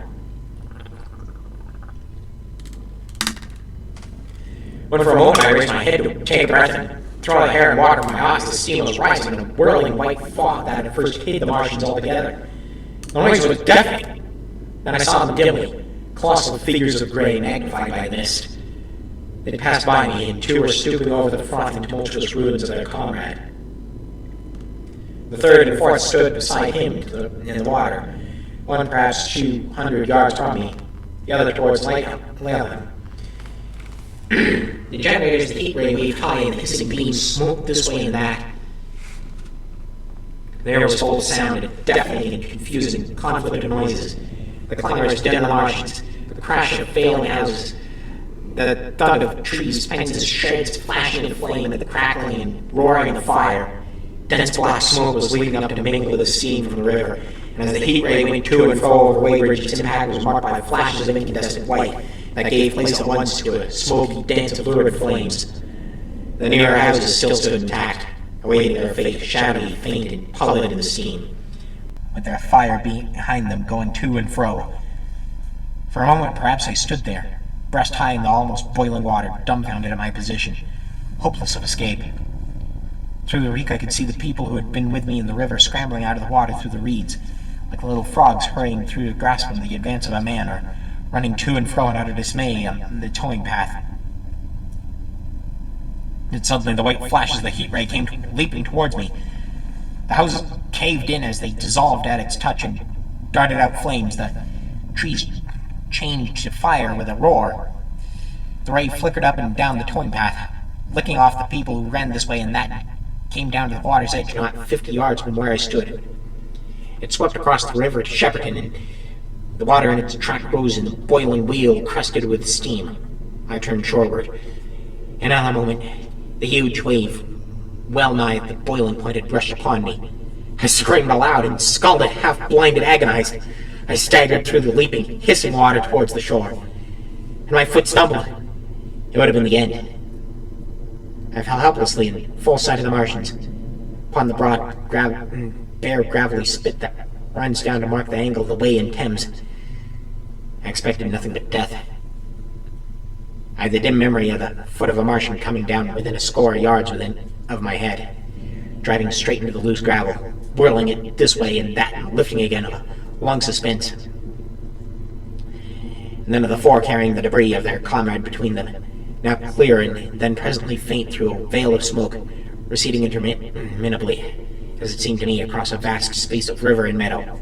When for a moment I raised my head to take a breath and throw the hair and water from my eyes, the steam was rising in a whirling white fog that had first hid the Martians altogether. The noise was deafening. Then I saw them dimly, colossal figures of gray magnified by the mist. They passed by me, and two were stooping over the frothing, tumultuous ruins of their comrade. The third and fourth stood beside him in the water, one perhaps 200 yards from me, the other towards Leatherham. The generators of the heat ray waved high, and the hissing beams smoked this way and that. There was full sound of deafening and confusing conflict of noises. The clangorous din of the Martians, the crash of failing houses, the thud of trees, fences, sheds flashing into flame, and the crackling and roaring of the fire. Dense black smoke was leaping up to mingle with the steam from the river, and as the heat ray went to and fro over Weybridge, its impact was marked by flashes of incandescent white that gave place at once to a smoky dance of lurid flames. The nearer houses still stood intact, awaiting their fate, shadowy, faint, and pallid in the steam, with their fire behind them going to and fro. For a moment, perhaps I stood there, breast high in the almost boiling water, dumbfounded at my position, hopeless of escape. Through the reek I could see the people who had been with me in the river scrambling out of the water through the reeds, like little frogs hurrying through to grasp them the advance of a man, or running to and fro in utter dismay on the towing path. Then suddenly the white flashes of the heat ray came leaping towards me. The houses caved in as they dissolved at its touch and darted out flames. The trees changed to fire with a roar. The ray flickered up and down the towing path, licking off the people who ran this way and that, came down to the water's edge not 50 yards from where I stood. It swept across the river to Shepperton, and the water in its track rose in the boiling wheel crusted with steam. I turned shoreward. In another moment, the huge wave, well nigh at the boiling point, had rushed upon me. I screamed aloud and, scalded, half-blinded, agonized. I staggered through the leaping, hissing water towards the shore. And my foot stumbled. It would have been the end. I fell helplessly in full sight of the Martians, upon the broad, bare, gravelly spit that runs down to mark the angle of the way in Thames. I expected nothing but death. I had the dim memory of the foot of a Martian coming down within a score of yards of my head, driving straight into the loose gravel, whirling it this way and that, and lifting again of a long suspense. And then of the four carrying the debris of their comrade between them, now clear and then presently faint through a veil of smoke, receding interminably, as it seemed to me, across a vast space of river and meadow.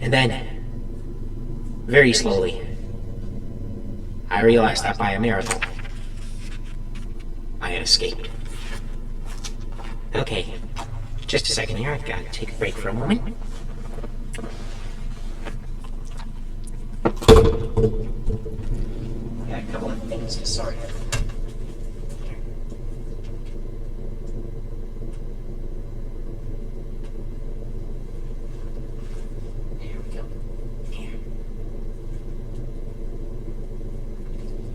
And then, very slowly, I realized that by a miracle, I had escaped. Okay, just a second here, I've got to take a break for a moment. Got a couple of things to sort out. There we go. Here.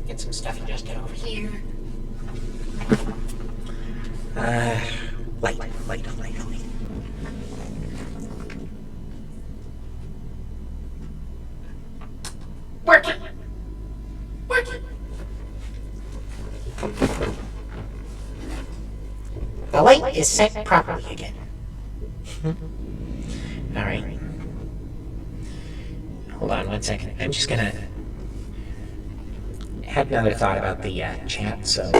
Get some stuff adjusted over here. Light. Working. The light is set properly again. Alright. Hold on 1 second. I'm just gonna have another thought about the chat, so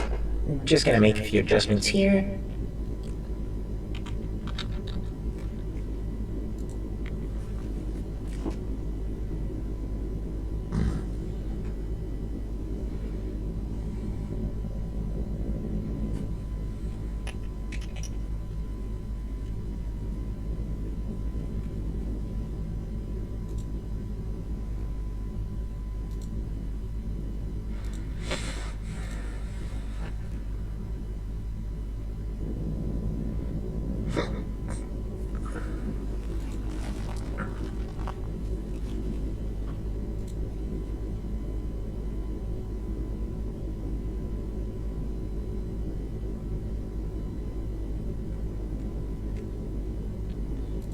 I'm just gonna make a few adjustments here.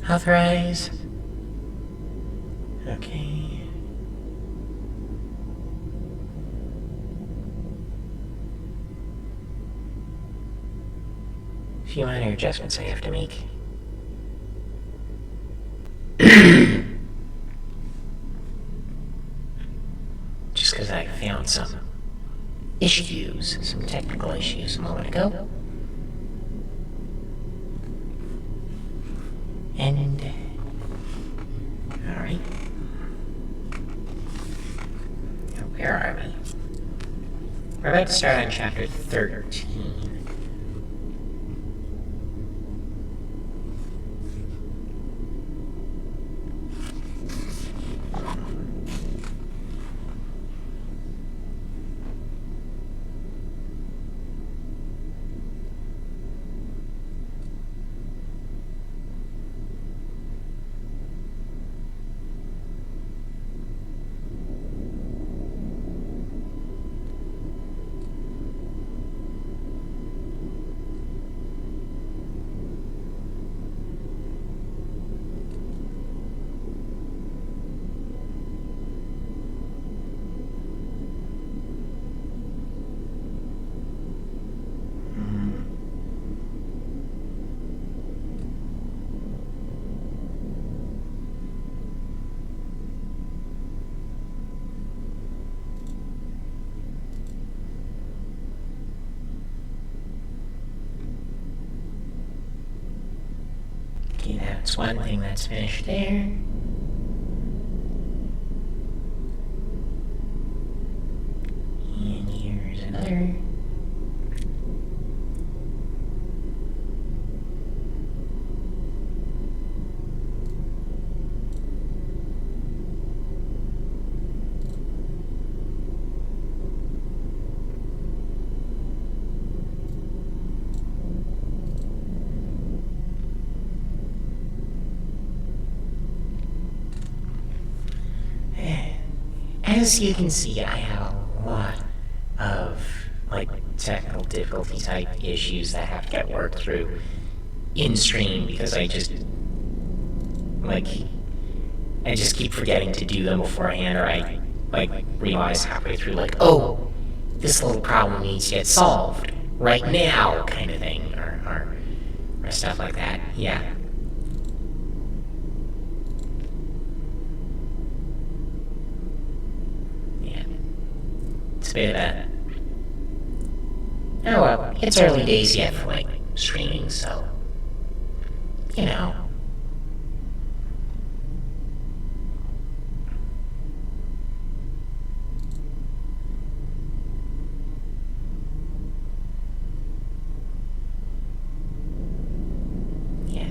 Authorize. Okay. A few minor adjustments I have to make. Just because I found some technical issues a moment ago. And, alright. Now, where are we? We're about to start on chapter 13. Okay, that's one thing that's finished there. And here's another. As you can see, I have a lot of, technical difficulty type issues that have to get worked through in stream because I just keep forgetting to do them beforehand, or I, realize halfway through, oh, this little problem needs to get solved right now, kind of thing, or stuff like that, yeah. It's a bit of a... Oh well, it's early days yet for, streaming, so... You know. Yeah.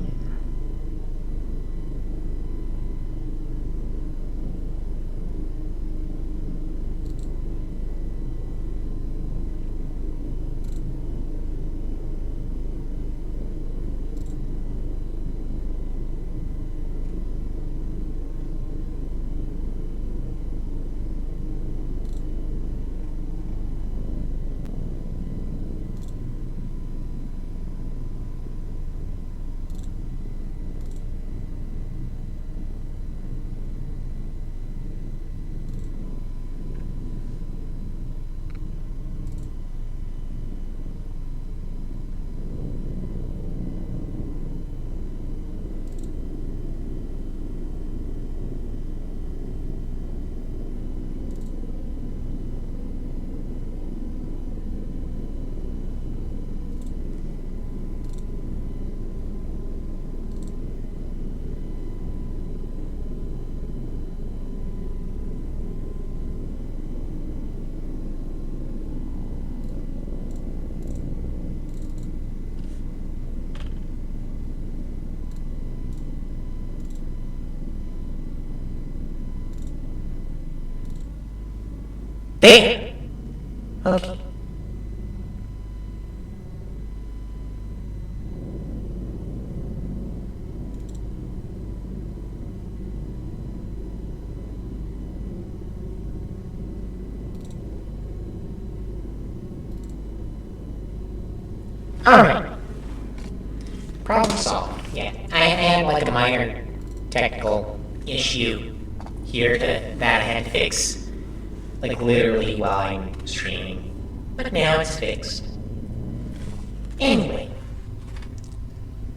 There! Okay. Alright. Problem solved. Yeah. I had a minor technical issue here that I had to fix. Literally while I'm streaming. But now it's fixed. Anyway.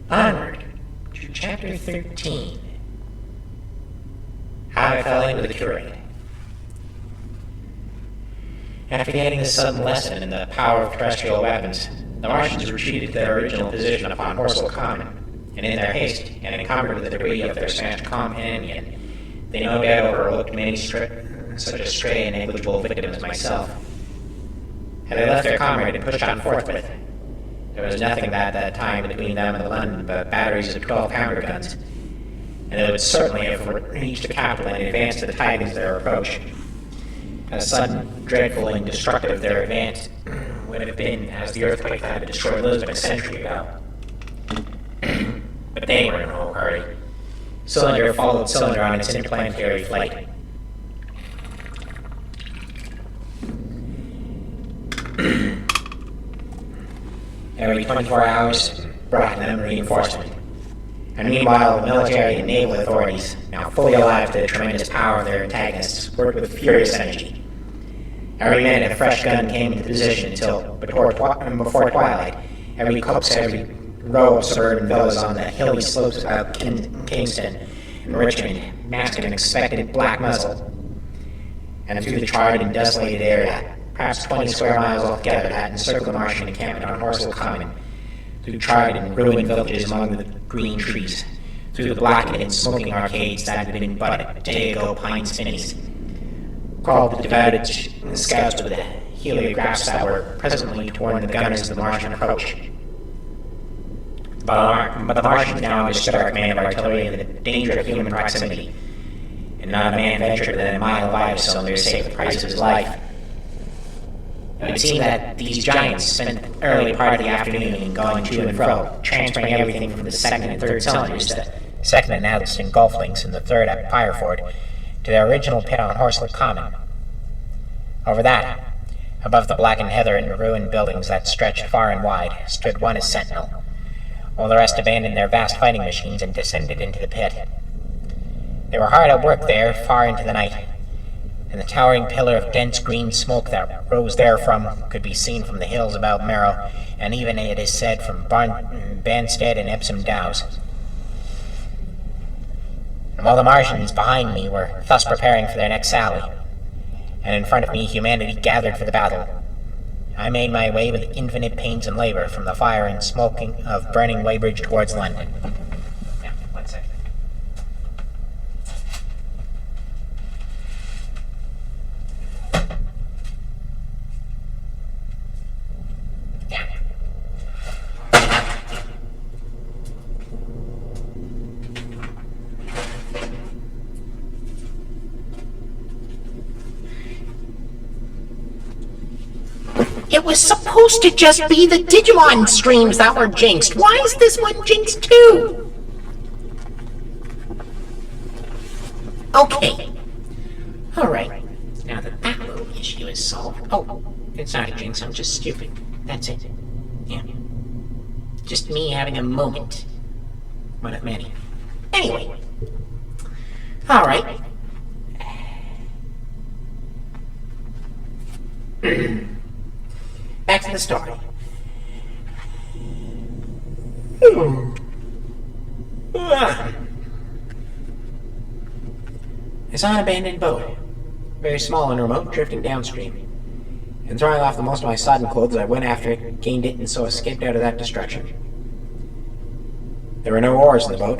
Onward to Chapter 13. How I fell into the curate. After getting a sudden lesson in the power of terrestrial weapons, the Martians retreated to their original position upon Horsel Common, and in their haste, and encumbered with the debris of their smashed companion, they no doubt overlooked such a stray and negligible victim as myself. Had they left their comrade and pushed on forthwith, there was nothing at that time between them and the London but batteries of 12-pounder guns, and they would certainly have reached the capital in advance of the tidings of their approach. As sudden, dreadful, and destructive their advance would have been as the earthquake that had destroyed Lisbon a century ago. But they were in no hurry. Cylinder followed cylinder on its interplanetary flight. Every 24 hours brought them reinforcement. And meanwhile, the military and naval authorities, now fully alive to the tremendous power of their antagonists, worked with furious energy. Every minute a fresh gun came into position until, before twilight, every copse, every row of suburban villas on the hilly slopes of Kingston and Richmond masked an expected black muzzle. And through the charred and desolated area, perhaps 20 square miles altogether, that encircled the Martian encampment on Horsel Common, through charred and ruined villages among the green trees, through the blackened and smoking arcades that had been but a day ago pine spinneys, crawled the devoted scouts with the heliographs that were presently to warn the gunners of the Martian approach. But the Martians now understood our command of artillery and the danger of human proximity, and not a man ventured within a mile of either cylinder to save the price of his life. It would seem that these giants spent the early part of the afternoon going to and fro, transferring everything from the second and third cylinders, the second at Adelston Golf Links and the third at Fireford, to their original pit on Horslet Common, Over that, above the blackened heather and ruined buildings that stretched far and wide, stood one as sentinel, while the rest abandoned their vast fighting machines and descended into the pit. They were hard at work there far into the night, and the towering pillar of dense green smoke that rose therefrom could be seen from the hills about Merrow, and even, it is said, from Banstead and Epsom Downs. And while the Martians behind me were thus preparing for their next sally, and in front of me humanity gathered for the battle, I made my way with infinite pains and labor from the fire and smoking of burning Weybridge towards London. Now, 1 second. It was supposed to just be the Digimon streams that were jinxed. Why is this one jinxed too? Okay. Alright. Now that that little issue is solved. Oh, it's not a jinx, I'm just stupid. That's it. Yeah. Just me having a moment. One of many. Anyway. Alright. Back to the story. I saw an abandoned boat, very small and remote, drifting downstream. And throwing off the most of my sodden clothes, I went after it, gained it, and so escaped out of that destruction. There were no oars in the boat,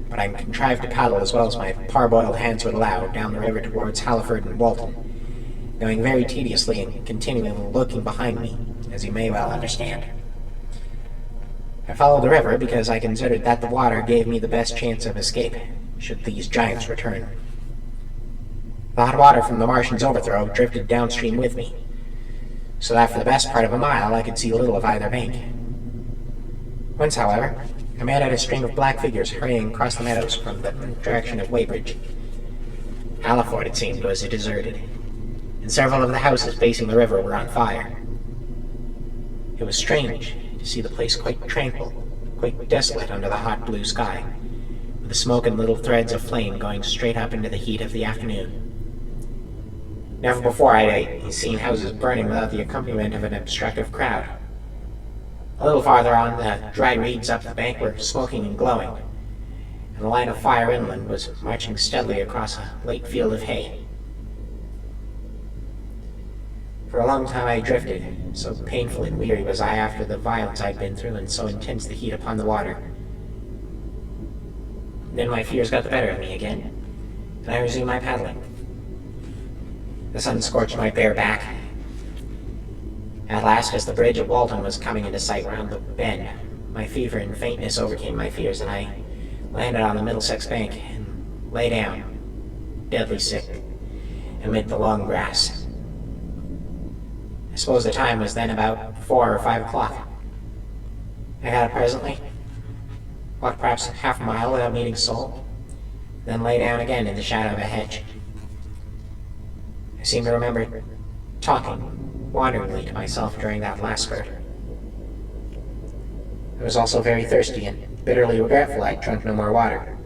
but I contrived to paddle as well as my parboiled hands would allow down the river towards Halliford and Walton, going very tediously and continually looking behind me, as you may well understand. I followed the river because I considered that the water gave me the best chance of escape, should these giants return. The hot water from the Martian's overthrow drifted downstream with me, so that for the best part of a mile I could see little of either bank. Once, however, I made out a string of black figures hurrying across the meadows from the direction of Weybridge. Halliford, it seemed, was deserted, and several of the houses facing the river were on fire. It was strange to see the place quite tranquil, quite desolate under the hot blue sky, with the smoke and little threads of flame going straight up into the heat of the afternoon. Never before had I seen houses burning without the accompaniment of an obstructive crowd. A little farther on, the dry reeds up the bank were smoking and glowing, and the line of fire inland was marching steadily across a late field of hay. For a long time I drifted, so painful and weary was I after the violence I'd been through and so intense the heat upon the water. Then my fears got the better of me again, and I resumed my paddling. The sun scorched my bare back. At last, as the bridge at Walton was coming into sight round the bend, my fever and faintness overcame my fears, and I landed on the Middlesex bank and lay down, deadly sick, amid the long grass. I suppose the time was then about 4 or 5 o'clock. I got up presently, walked perhaps half a mile without meeting a soul, then lay down again in the shadow of a hedge. I seem to remember talking wanderingly to myself during that last spurt. I was also very thirsty and bitterly regretful I'd drunk no more water.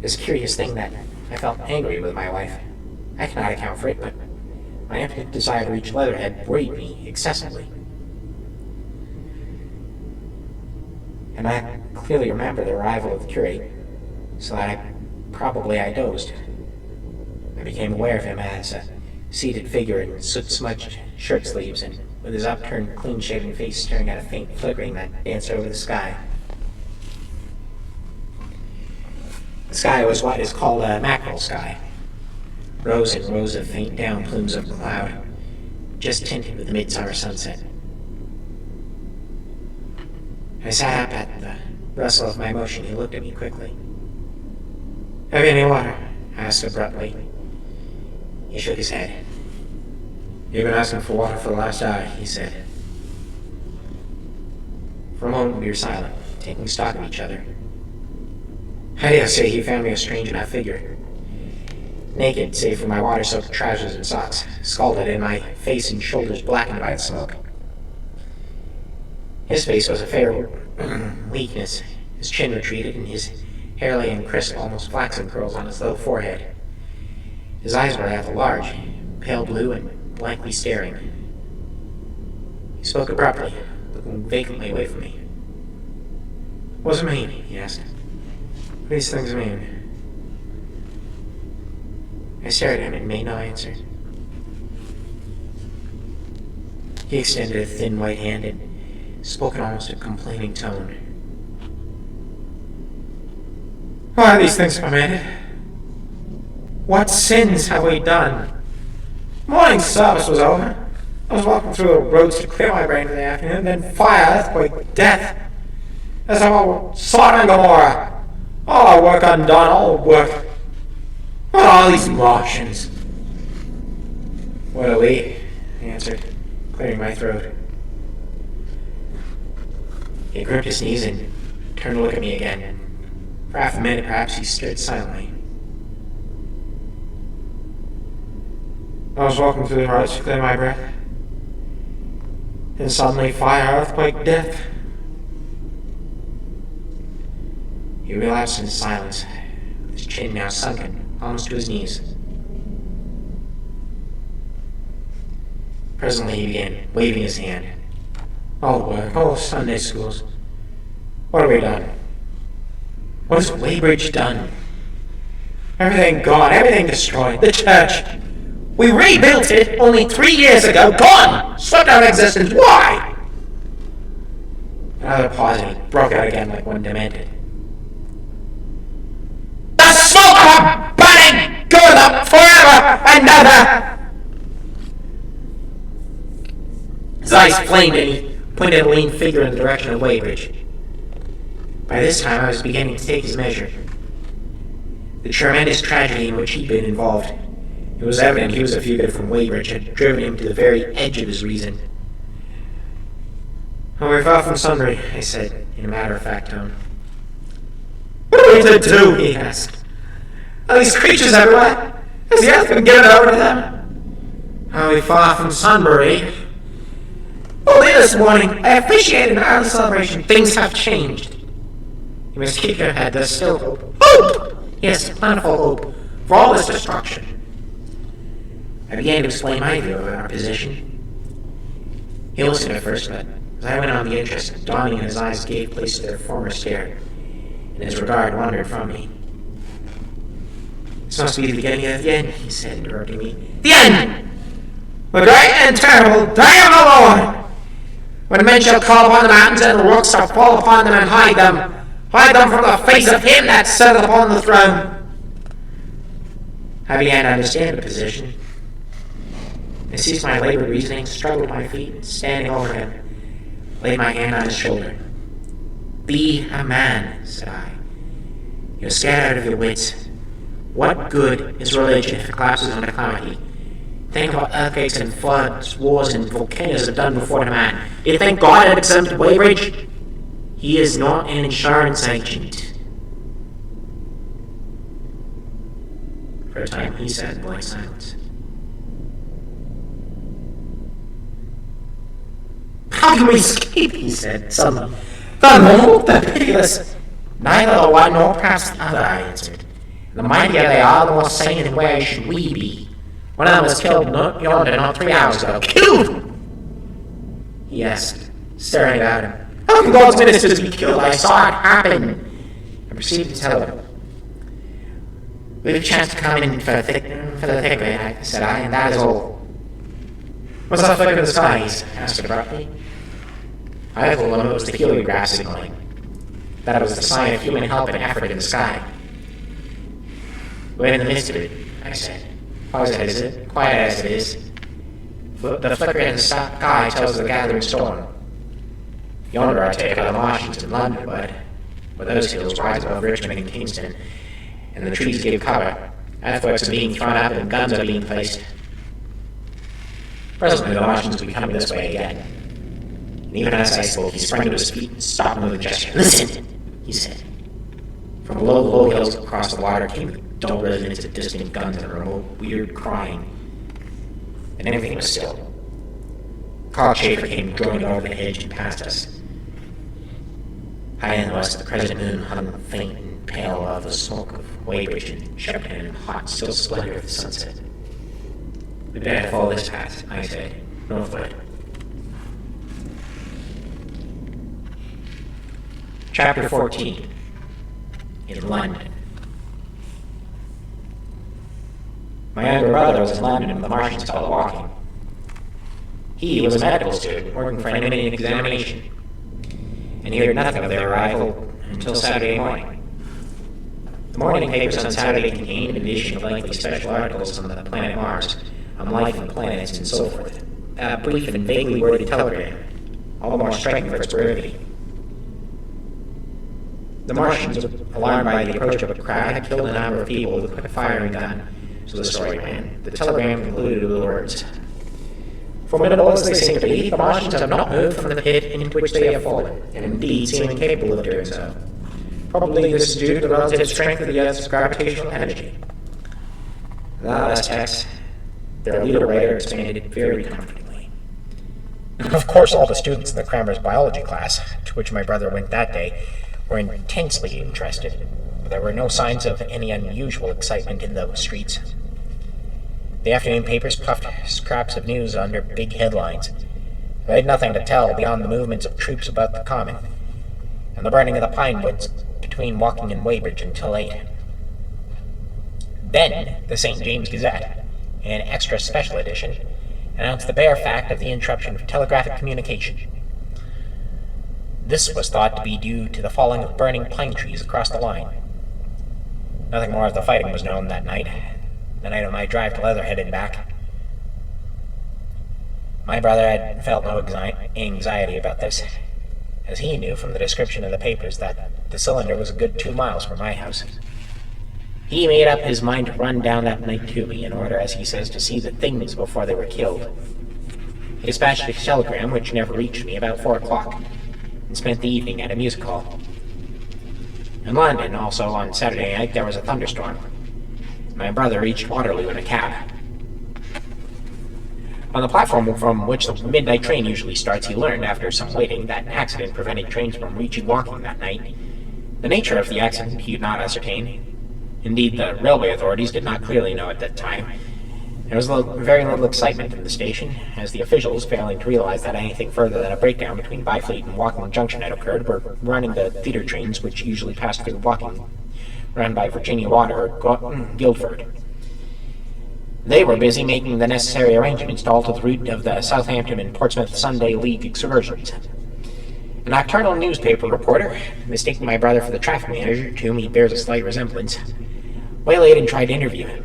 It's a curious thing that I felt angry with my wife. I cannot account for it, but my impotent desire to reach Leatherhead worried me excessively. And I clearly remember the arrival of the curate, so that I dozed. I became aware of him as a seated figure in soot-smudged shirt sleeves and with his upturned, clean-shaven face staring at a faint flickering that danced over the sky. The sky was what is called a mackerel sky. Rows and rows of faint down plumes of cloud, just tinted with the midsummer sunset. I sat up at the rustle of my motion. He looked at me quickly. "Have you any water?" I asked abruptly. He shook his head. "You've been asking for water for the last hour," he said. For a moment we were silent, taking stock of each other. I dare say he found me a strange enough figure. naked save for my water-soaked trousers and socks, scalded and my face and shoulders blackened by the smoke. His face was a fair weakness. His chin retreated, and his hair lay in crisp, almost flaxen curls on his low forehead. His eyes were rather large, pale blue and blankly staring. He spoke abruptly, looking vacantly away from me. "What does it mean?" he asked. "What do these things mean?" I stared at him and made no answer. He extended a thin white hand and spoke in almost a complaining tone. "Why are these things permitted? What sins have we done? Morning service was over. I was walking through the roads to clear my brain for the afternoon, then fire, earthquake, death. As if I were Sodom and Gomorrah. All our work undone, all work. What are all these Martians?" "What are we?" I answered, clearing my throat. He gripped his knees and turned to look at me again. For half a minute, perhaps, he stood silently. I was walking through the roads to clear my breath. And suddenly fire, earthquake, death. He relapsed into silence, his chin now sunken, almost to his knees. Presently he began waving his hand. "All the work, all the Sunday schools. What have we done? What has Weybridge done? Everything gone, everything destroyed. The church. We rebuilt it only 3 years ago. Gone! Swept out of existence. Why?" Another pause, and he broke out again like one demented. "The smoke of a burning goeth up forever and ever!" His eyes flamed, and he pointed a lean figure in the direction of Weybridge. By this time, I was beginning to take his measure. The tremendous tragedy in which he'd been involved. It was evident he was a fugitive from Weybridge, had driven him to the very edge of his reason. "Oh, we're far from Sunbury," I said, in a matter-of-fact tone. "What are we to do?" he asked. "Are these creatures everywhere? Has the earth been given over to them?" "Are we far from Sunbury?" "Only this morning, I officiated an early celebration. Things have changed." "You must keep your head. There's still hope." "Hope! Yes, plentiful hope, for all this destruction." I began to explain my view of our position. He listened at first, but as I went on, the interest dawning in his eyes gave place to their former stare, and his regard wandered from me. "This must be the beginning of the end," he said, interrupting me. "The end! The great and terrible day of the Lord! When men shall call upon the mountains and the rocks shall fall upon them and hide them from the face of him that sitteth upon the throne." I began to understand the position. I ceased my labored reasoning, struggled to my feet, and standing over him, laid my hand on his shoulder. "Be a man," said I. "You're scared out of your wits. What good is religion if it collapses under calamity? Think of what earthquakes and floods, wars, and volcanoes have done before to man. Do you think God had exempted Weybridge? He is not an insurance agent." For a time he sat in blank silence. "How can we escape?" he said suddenly. "The noble, the pitiless." "Neither the one nor perhaps the other," I answered. "The mightier they are, the more sane and wary should we be. One of them was killed yonder not 3 hours ago." "Killed?" he asked, staring about him. "How can God's ministers be killed? I saw it happen." I proceeded to tell him. "We've chanced to come in for the thick of it," said I, "and that is all." "What's that flicker in the sky?" he asked abruptly. I told him it was the heliograph signaling, that it was the sign of human help and effort in the sky. "We're in the midst of it," I said. "Quiet as it is. The flicker in the sky tells of the gathering storm. Yonder I take it are the Martians in London, but where those hills rise above Richmond and Kingston, and the trees give cover, earthworks are being thrown up and guns are being placed. Presently the Martians will be coming this way again." And even as I spoke, he sprang to his feet and stopped me with a gesture. "Listen," he said. From below the low hills across the water came the dull resonance of distant guns and remote, weird crying. And everything was still. Cockchafer came droning over the hedge and past us. High in the west, the crescent moon hung faint and pale above the smoke of Weybridge and Shepton and hot, still splendor of the sunset. "We better follow this path," I said, "northward." Chapter 14. In London. My younger brother was in London when the Martians fell walking. He was a medical student working for an imminent examination, and he heard nothing of their arrival until Saturday morning. The morning papers on Saturday contained an edition of lengthy special articles on the planet Mars, on life on the planets, and so forth. A brief and vaguely worded telegram, all the more striking for its brevity. The Martians, alarmed by the approach of a crowd, had killed a number of people with a quick firing gun, so the story ran. The telegram concluded with the words, "Formidable as they seem to be, the Martians have not moved from the pit into which they have fallen, and indeed seem incapable of doing so. Probably this is due to the relative strength of the Earth's gravitational energy." The last text, their leader writer expanded very comfortably. Of course, all the students in the Crammers biology class, to which my brother went that day, were intensely interested, but there were no signs of any unusual excitement in those streets. The afternoon papers puffed scraps of news under big headlines. They had nothing to tell beyond the movements of troops about the common, and the burning of the pine woods between Woking and Weybridge until 8. Then the St. James Gazette, in an extra special edition, announced the bare fact of the interruption of telegraphic communication. This was thought to be due to the falling of burning pine trees across the line. Nothing more of the fighting was known that night, the night of my drive to Leatherhead and back. My brother had felt no anxiety about this, as he knew from the description in the papers that the cylinder was a good 2 miles from my house. He made up his mind to run down that night to me in order, as he says, to see the things before they were killed. He dispatched a telegram, which never reached me, about 4 o'clock, and spent the evening at a music hall. In London, also, on Saturday night, there was a thunderstorm. My brother reached Waterloo in a cab. On the platform from which the midnight train usually starts, he learned, after some waiting, that an accident prevented trains from reaching Woking that night. The nature of the accident he could not ascertain. Indeed, the railway authorities did not clearly know at that time. There was very little excitement in the station, as the officials, failing to realize that anything further than a breakdown between Byfleet and Woking Junction had occurred, were running the theatre trains which usually passed through Woking, run by Virginia Water or Guildford. They were busy making the necessary arrangements to alter the route of the Southampton and Portsmouth Sunday League excursions. A nocturnal newspaper reporter, mistaking my brother for the traffic manager, to whom he bears a slight resemblance, waylaid and tried to interview him.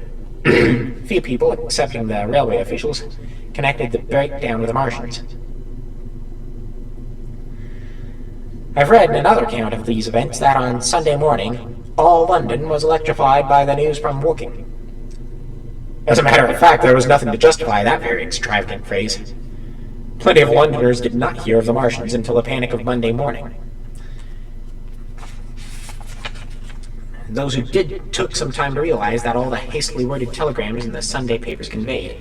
Few people, excepting the railway officials, connected the breakdown with the Martians. I've read in another account of these events that on Sunday morning, all London was electrified by the news from Woking. As a matter of fact, there was nothing to justify that very extravagant phrase. Plenty of Londoners did not hear of the Martians until the panic of Monday morning. Those who did took some time to realize that all the hastily worded telegrams in the Sunday papers conveyed.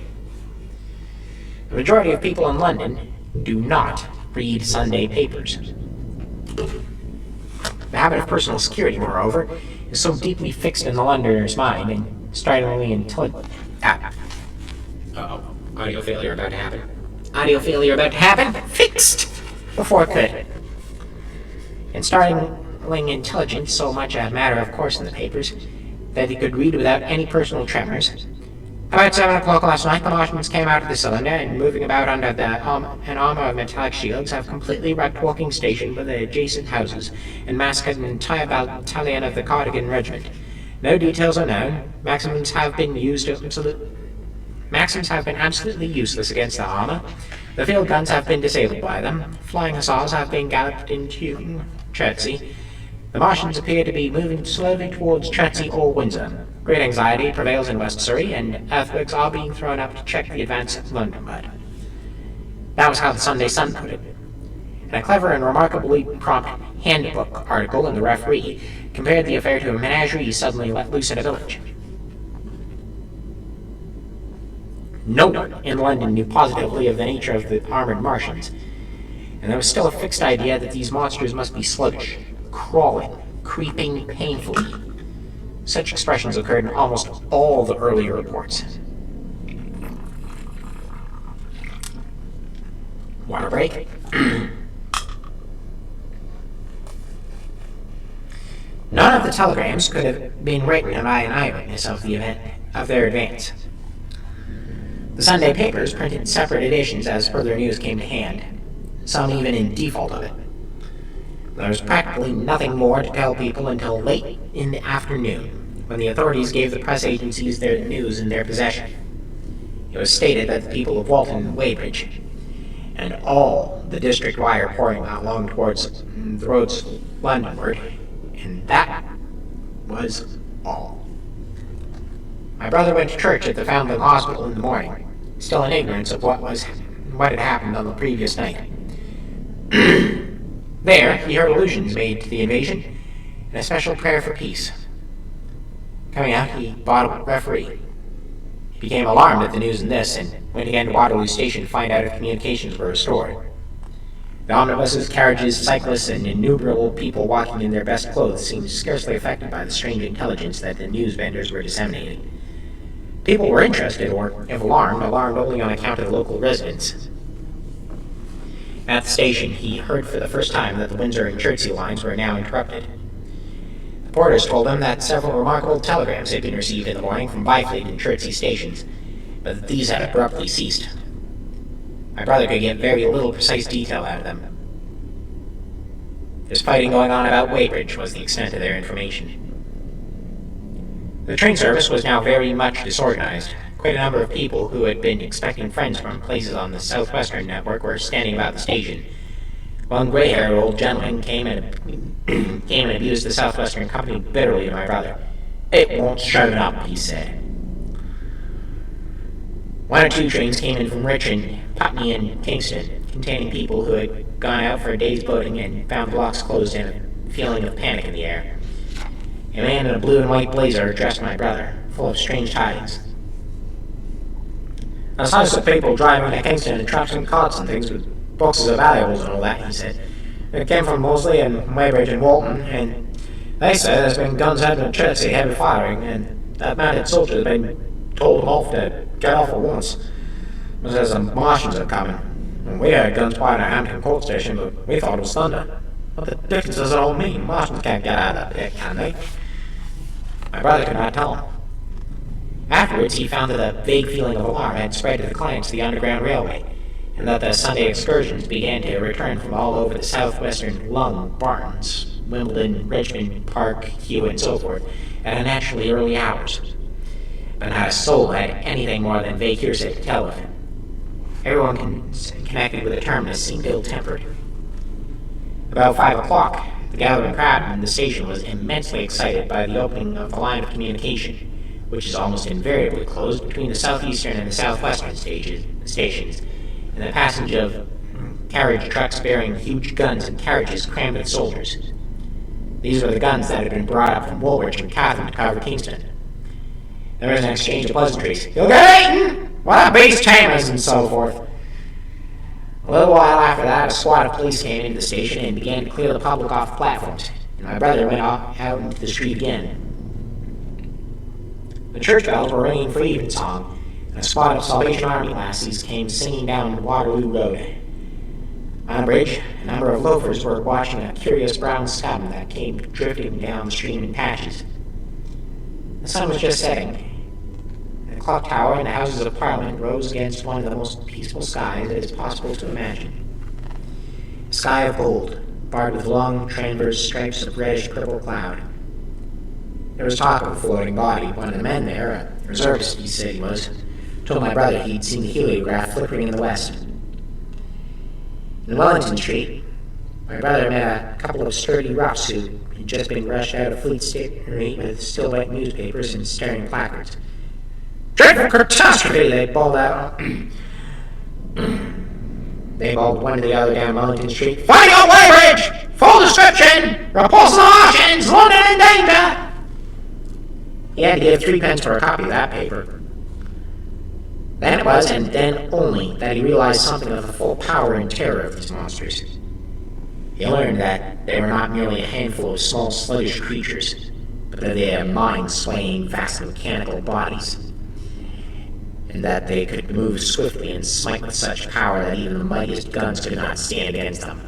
The majority of people in London do not read Sunday papers. The habit of personal security, moreover, is so deeply fixed in the Londoner's mind and startlingly intelligent. Audio failure about to happen. Audio failure about to happen? Fixed! Before it could. And startling intelligence, so much a matter of course in the papers, that he could read without any personal tremors. About 7 o'clock last night, the Martians came out of the cylinder and, moving about under an armor of metallic shields, have completely wrecked Woking Station with the adjacent houses and massacred an entire battalion of the Cardigan Regiment. No details are known. Maxims have been absolutely useless against the armor. The field guns have been disabled by them. Flying hussars have been galloped into Chertsey. The Martians appear to be moving slowly towards Chertsey or Windsor. Great anxiety prevails in West Surrey, and earthworks are being thrown up to check the advance of Londonward. That was how the Sunday Sun put it. In a clever and remarkably prompt handbook article in the Referee, compared the affair to a menagerie suddenly let loose in a village. No one in London knew positively of the nature of the armored Martians, and there was still a fixed idea that these monsters must be sluggish, crawling, creeping painfully. Such expressions occurred in almost all the earlier reports. Water break? None of the telegrams could have been written by an eyewitness of the event of their advance. The Sunday papers printed separate editions as further news came to hand, some even in default of it. There was practically nothing more to tell people until late in the afternoon, when the authorities gave the press agencies their news in their possession. It was stated that the people of Walton and Weybridge, and all the district wire pouring along towards the roads Londonward, and that was all. My brother went to church at the Foundling Hospital in the morning, still in ignorance of what had happened on the previous night. There, he heard allusions made to the invasion and a special prayer for peace. Coming out, he bought a referee. He became alarmed at the news in this and went again to Waterloo Station to find out if communications were restored. The omnibuses, carriages, cyclists, and innumerable people walking in their best clothes seemed scarcely affected by the strange intelligence that the news vendors were disseminating. People were interested, or, if alarmed only on account of the local residents. At the station, he heard for the first time that the Windsor and Chertsey lines were now interrupted. The porters told him that several remarkable telegrams had been received in the morning from Byfleet and Chertsey stations, but that these had abruptly ceased. My brother could get very little precise detail out of them. There's fighting going on about Weybridge was the extent of their information. The train service was now very much disorganized. Quite a number of people who had been expecting friends from places on the southwestern network were standing about the station. One gray-haired old gentleman came and abused the southwestern company bitterly to my brother. "It won't shut up," he said. One or two trains came in from Richmond, Putney, and Kingston, containing people who had gone out for a day's boating and found blocks closed and a feeling of panic in the air. A man in a blue and white blazer addressed my brother, full of strange tidings. "I saw some people driving to Kingston in trucks and carts and things with boxes of valuables and all that," he said. "It came from Moseley and Weybridge and Walton, and they say there's been guns heading at Chertsey, heavy firing, and that mounted soldiers have been told off to get off at once. It says the Martians are coming, and we heard guns fired at Hampton Court Station, but we thought it was thunder. What the dickens does it all mean? Martians can't get out of that pit, can they?" My brother could not tell him. Afterwards, he found that a vague feeling of alarm had spread to the clients of the Underground Railway, and that the Sunday excursions began to return from all over the southwestern Lung, Barnes, Wimbledon, Richmond, Park, Kew, and so forth, at unnaturally early hours. But not a soul had anything more than vague hearsay to tell of him. Everyone connected with the terminus seemed ill-tempered. About 5 o'clock, the gathering crowd in the station was immensely excited by the opening of the line of communication, which is almost invariably closed between the southeastern and the southwestern stations, and the passage of carriage trucks bearing huge guns and carriages crammed with soldiers. These were the guns that had been brought up from Woolwich and Catherine to cover Kingston. There was an exchange of pleasantries. "You'll get eaten! What a beast tamers!" and so forth. A little while after that, a squad of police came into the station and began to clear the public off the platforms, and my brother went out into the street again. The church bells were ringing for evensong, and a squad of Salvation Army lassies came singing down Waterloo Road. On a bridge, a number of loafers were watching a curious brown scum that came drifting down the stream in patches. The sun was just setting. The clock tower and the Houses of Parliament rose against one of the most peaceful skies it is possible to imagine. A sky of gold, barred with long, transverse stripes of reddish-purple cloud. There was talk of a floating body. One of the men there, a reservist he said he was, told my brother he'd seen the heliograph flickering in the west. In Wellington Street, my brother met a couple of sturdy roughs who had just been rushed out of Fleet Street with still wet newspapers and staring placards. "Dreadful catastrophe!" they bawled out. They bawled one to the other down Wellington Street. "Fighting on Weybridge! Full description! Reports of the Martians! London in danger!" He had to give 3 pence for a copy of that paper. Then it was, and then only, that he realized something of the full power and terror of these monsters. He learned that they were not merely a handful of small, sluggish creatures, but that they had mind-swaying, vast mechanical bodies, and that they could move swiftly and smite with such power that even the mightiest guns could not stand against them.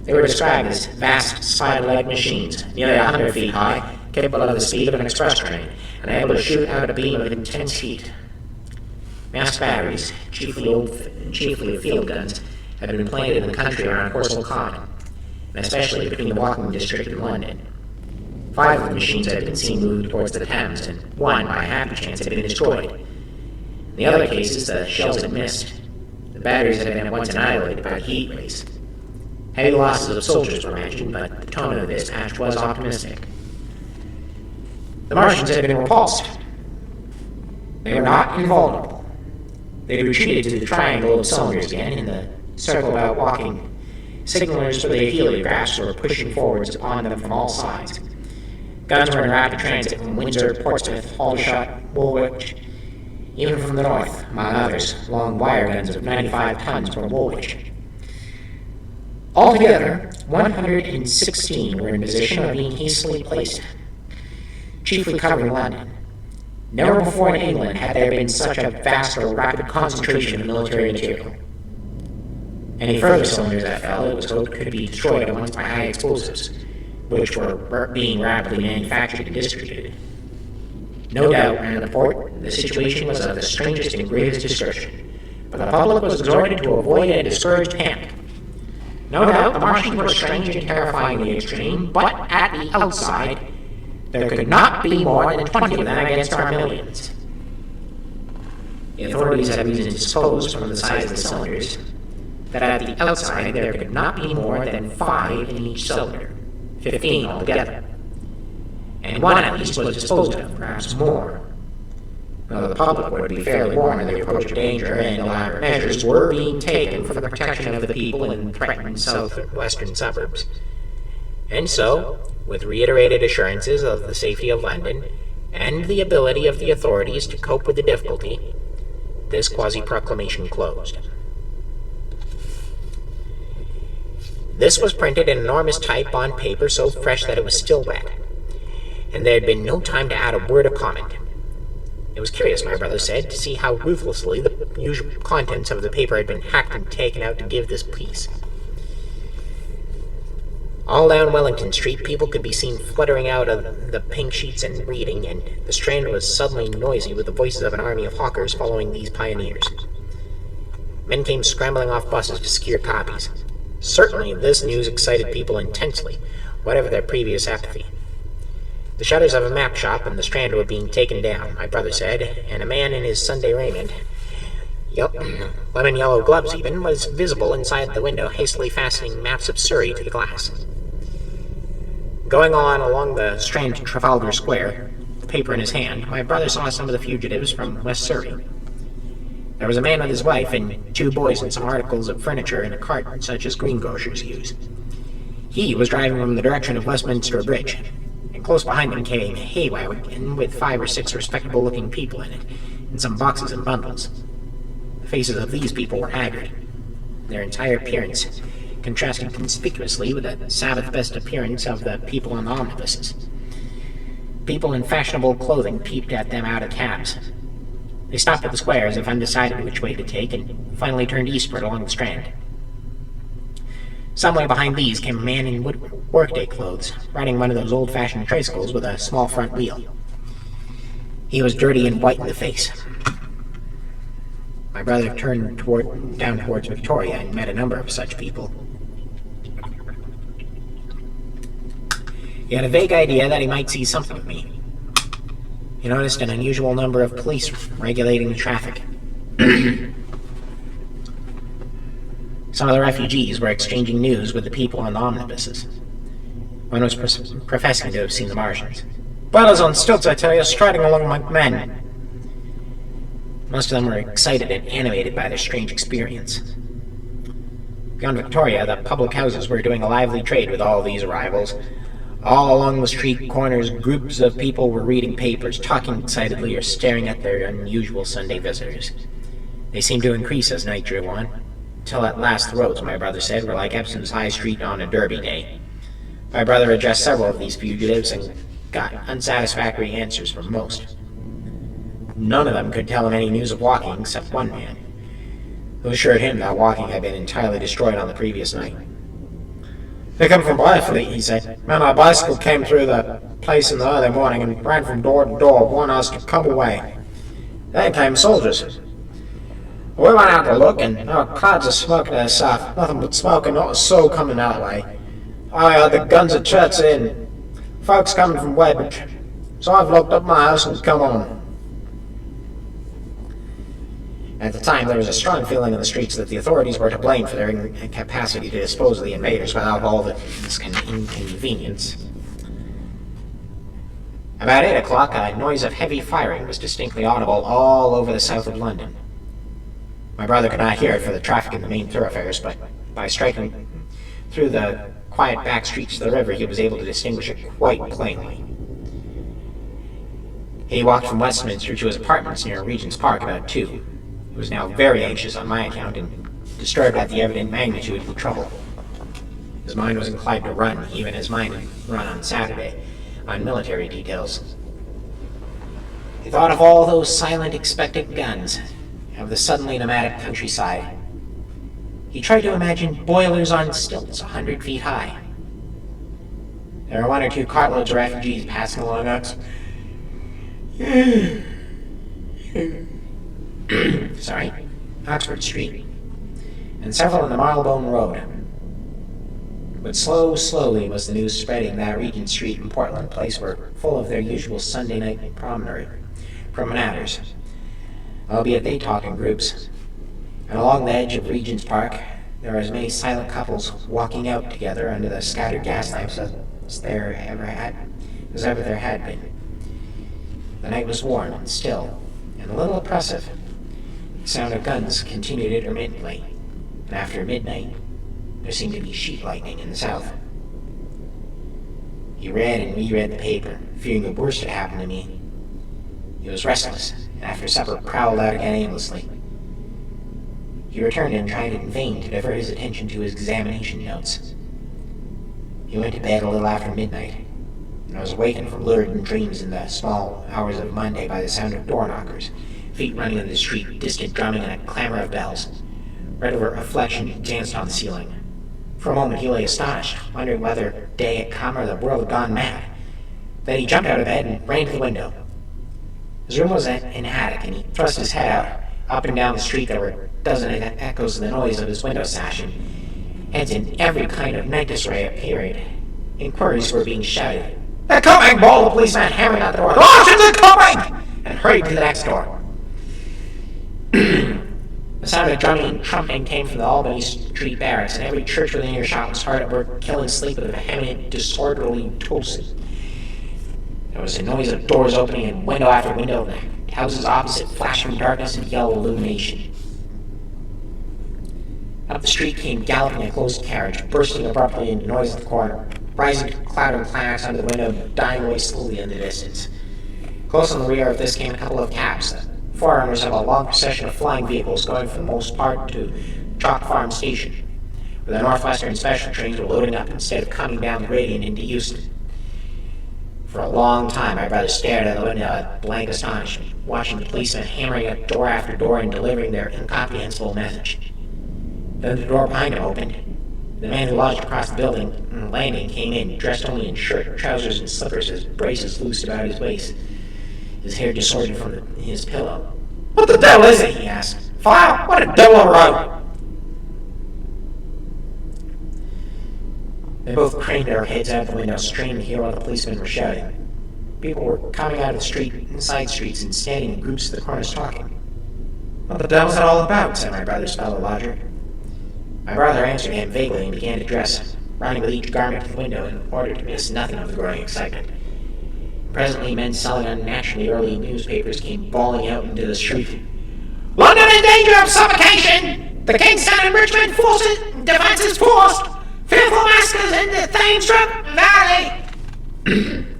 They were described as vast, spider-like machines, nearly 100 feet high, capable of the speed of an express train, and able to shoot out a beam of intense heat. Mass batteries, chiefly field guns, had been planted in the country around Horsell Common, and especially between the Walking District and London. 5 of the machines had been seen moving towards the Thames, and 1, by happy chance, had been destroyed. In the other cases, the shells had missed. The batteries had been at once annihilated by the heat rays. Heavy losses of soldiers were mentioned, but the tone of the dispatch was optimistic. The Martians had been repulsed. They were not invulnerable. They had retreated to the triangle of cylinders again in the circle about walking. Signalers for the heliographs were pushing forwards upon them from all sides. Guns were in rapid transit from Windsor, Portsmouth, Aldershot, Woolwich, even from the north, among others, long wire guns of 95 tons from Woolwich. Altogether, 116 were in position of being hastily placed, chiefly covering London. Never before in England had there been such a vast or rapid concentration of military material. Any further cylinders that fell, it was hoped, could be destroyed at once by high explosives, which were being rapidly manufactured and distributed. No doubt, in the port, the situation was of the strangest and greatest destruction, but the public was exhorted to avoid a discouraged panic. No doubt, the Martians were strange and terrifying in the extreme, but at the outside, there could not be more than 20 of them against our millions. The authorities had reason to suppose, from the size of the cylinders, that at the outside there could not be more than 5 in each cylinder, 15 altogether. And 1 at least was disposed of, perhaps more. Though the public would be fairly warned of the approach of danger, and elaborate measures were being taken for the protection of the people in threatened south and western suburbs. And so, with reiterated assurances of the safety of London, and the ability of the authorities to cope with the difficulty, this quasi-proclamation closed. This was printed in enormous type on paper so fresh that it was still wet, and there had been no time to add a word of comment. It was curious, my brother said, to see how ruthlessly the usual contents of the paper had been hacked and taken out to give this piece. All down Wellington Street, people could be seen fluttering out of the pink sheets and reading, and the Strand was suddenly noisy with the voices of an army of hawkers following these pioneers. Men came scrambling off buses to secure copies. Certainly, this news excited people intensely, whatever their previous apathy. The shutters of a map shop in the Strand were being taken down, my brother said, and a man in his Sunday raiment, lemon yellow gloves even, was visible inside the window, hastily fastening maps of Surrey to the glass. Going on along the Strand to Trafalgar Square, the paper in his hand, my brother saw some of the fugitives from West Surrey. There was a man with his wife and 2 boys and some articles of furniture in a cart such as greengrocers use. He was driving from the direction of Westminster Bridge, and close behind him came a hay wagon with 5 or 6 respectable-looking people in it, and some boxes and bundles. The faces of these people were haggard. Their entire appearance contrasted conspicuously with the Sabbath-best appearance of the people on the omnibuses. People in fashionable clothing peeped at them out of cabs. They stopped at the square as if undecided which way to take, and finally turned eastward along the Strand. Some way behind these came a man in workday clothes, riding one of those old-fashioned tricycles with a small front wheel. He was dirty and white in the face. My brother turned down towards Victoria and met a number of such people. He had a vague idea that he might see something of me. He noticed an unusual number of police regulating the traffic. Some of the refugees were exchanging news with the people on the omnibuses. One was professing to have seen the Martians. "Ballers on stilts, I tell you, striding along like men." Most of them were excited and animated by their strange experience. Beyond Victoria, the public houses were doing a lively trade with all these arrivals, All along the street corners, groups of people were reading papers, talking excitedly, or staring at their unusual Sunday visitors. They seemed to increase as night drew on, until at last the roads, my brother said, were like Epsom's High Street on a Derby day. My brother addressed several of these fugitives and got unsatisfactory answers from most. None of them could tell him any news of walking except one man, who assured him that walking had been entirely destroyed on the previous night. They come from Blythefleet, he said. Men on a bicycle came through the place in the early morning and ran from door to door, warning us to come away. Then came soldiers. We went out to look, and there were clouds of smoke to the south. Nothing but smoke and not a soul coming that way. I heard the guns at Church Inn. Folks coming from Weybridge. So I've locked up my house and come on. At the time, there was a strong feeling in the streets that the authorities were to blame for their incapacity to dispose of the invaders without all this inconvenience. About 8 o'clock, a noise of heavy firing was distinctly audible all over the south of London. My brother could not hear it for the traffic in the main thoroughfares, but by striking through the quiet back streets to the river, he was able to distinguish it quite plainly. He walked from Westminster to his apartments near Regent's Park about 2. He was now very anxious on my account and disturbed at the evident magnitude of the trouble. His mind was inclined to run, even as mine had run on Saturday, on military details. He thought of all those silent, expectant guns, of the suddenly nomadic countryside. He tried to imagine boilers on stilts 100 feet high. There were 1 or 2 cartloads of refugees passing along Oxford Street, and several on the Marylebone Road. But slowly was the news spreading that Regent Street and Portland Place were full of their usual Sunday night promenaders, albeit they talked in groups. And along the edge of Regent's Park, there were as many silent couples walking out together under the scattered gas lamps as there ever had been. The night was warm and still, and a little oppressive. The sound of guns continued intermittently, and after midnight, there seemed to be sheet lightning in the south. He read and reread the paper, fearing the worst had happened to me. He was restless, and after supper prowled out again aimlessly. He returned and tried in vain to divert his attention to his examination notes. He went to bed a little after midnight, and was awakened from lurid dreams in the small hours of Monday by the sound of door knockers, feet running in the street, distant drumming, and a clamor of bells. Red reflection danced on the ceiling. For a moment he lay astonished, wondering whether day had come or the world had gone mad. Then he jumped out of bed and ran to the window. His room was in an attic, and he thrust his head out. Up and down the street there were a dozen echoes of the noise of his window sash, and heads in every kind of night disarray appeared. Inquiries were being shouted. "They're coming!" bawled the policeman, hammering at the door. "The Russians are coming!" and hurried to the next door. The sound of drumming and trumpeting came from the Albany Street barracks, and every church within earshot was hard at work killing sleep with a vehement, disorderly toasting. There was a noise of doors opening and window after window, and the houses opposite flashed from darkness into yellow illumination. Up the street came galloping a closed carriage, bursting abruptly into noise at the corner, rising to a cloud of climax under the window, and dying away slowly in the distance. Close on the rear of this came a couple of cabs, the forerunners of a long procession of flying vehicles going for the most part to Chalk Farm Station, where the Northwestern special trains were loading up instead of coming down the gradient into Euston. For a long time my brother stared out the window at blank astonishment, watching the policemen hammering at door after door and delivering their incomprehensible message. Then the door behind him opened. The man who lodged across the building on the landing came in, dressed only in shirt, trousers, and slippers, his braces loosed about his waist, his hair disordered from his pillow. "What the devil is it?" he asked. "Fire! What a devil row!" They both craned their heads out the window, straining to hear what the policemen were shouting. People were coming out of the street and side streets and standing in groups at the corners talking. "What the devil's it all about?" said my brother's fellow lodger. My brother answered him vaguely and began to dress, running with each garment to the window in order to miss nothing of the growing excitement. Presently, men selling unnaturally early newspapers came bawling out into the street. "London in danger of suffocation! The Kingston and Richmond forces defenses forced! Fearful massacres in the Thames Valley! And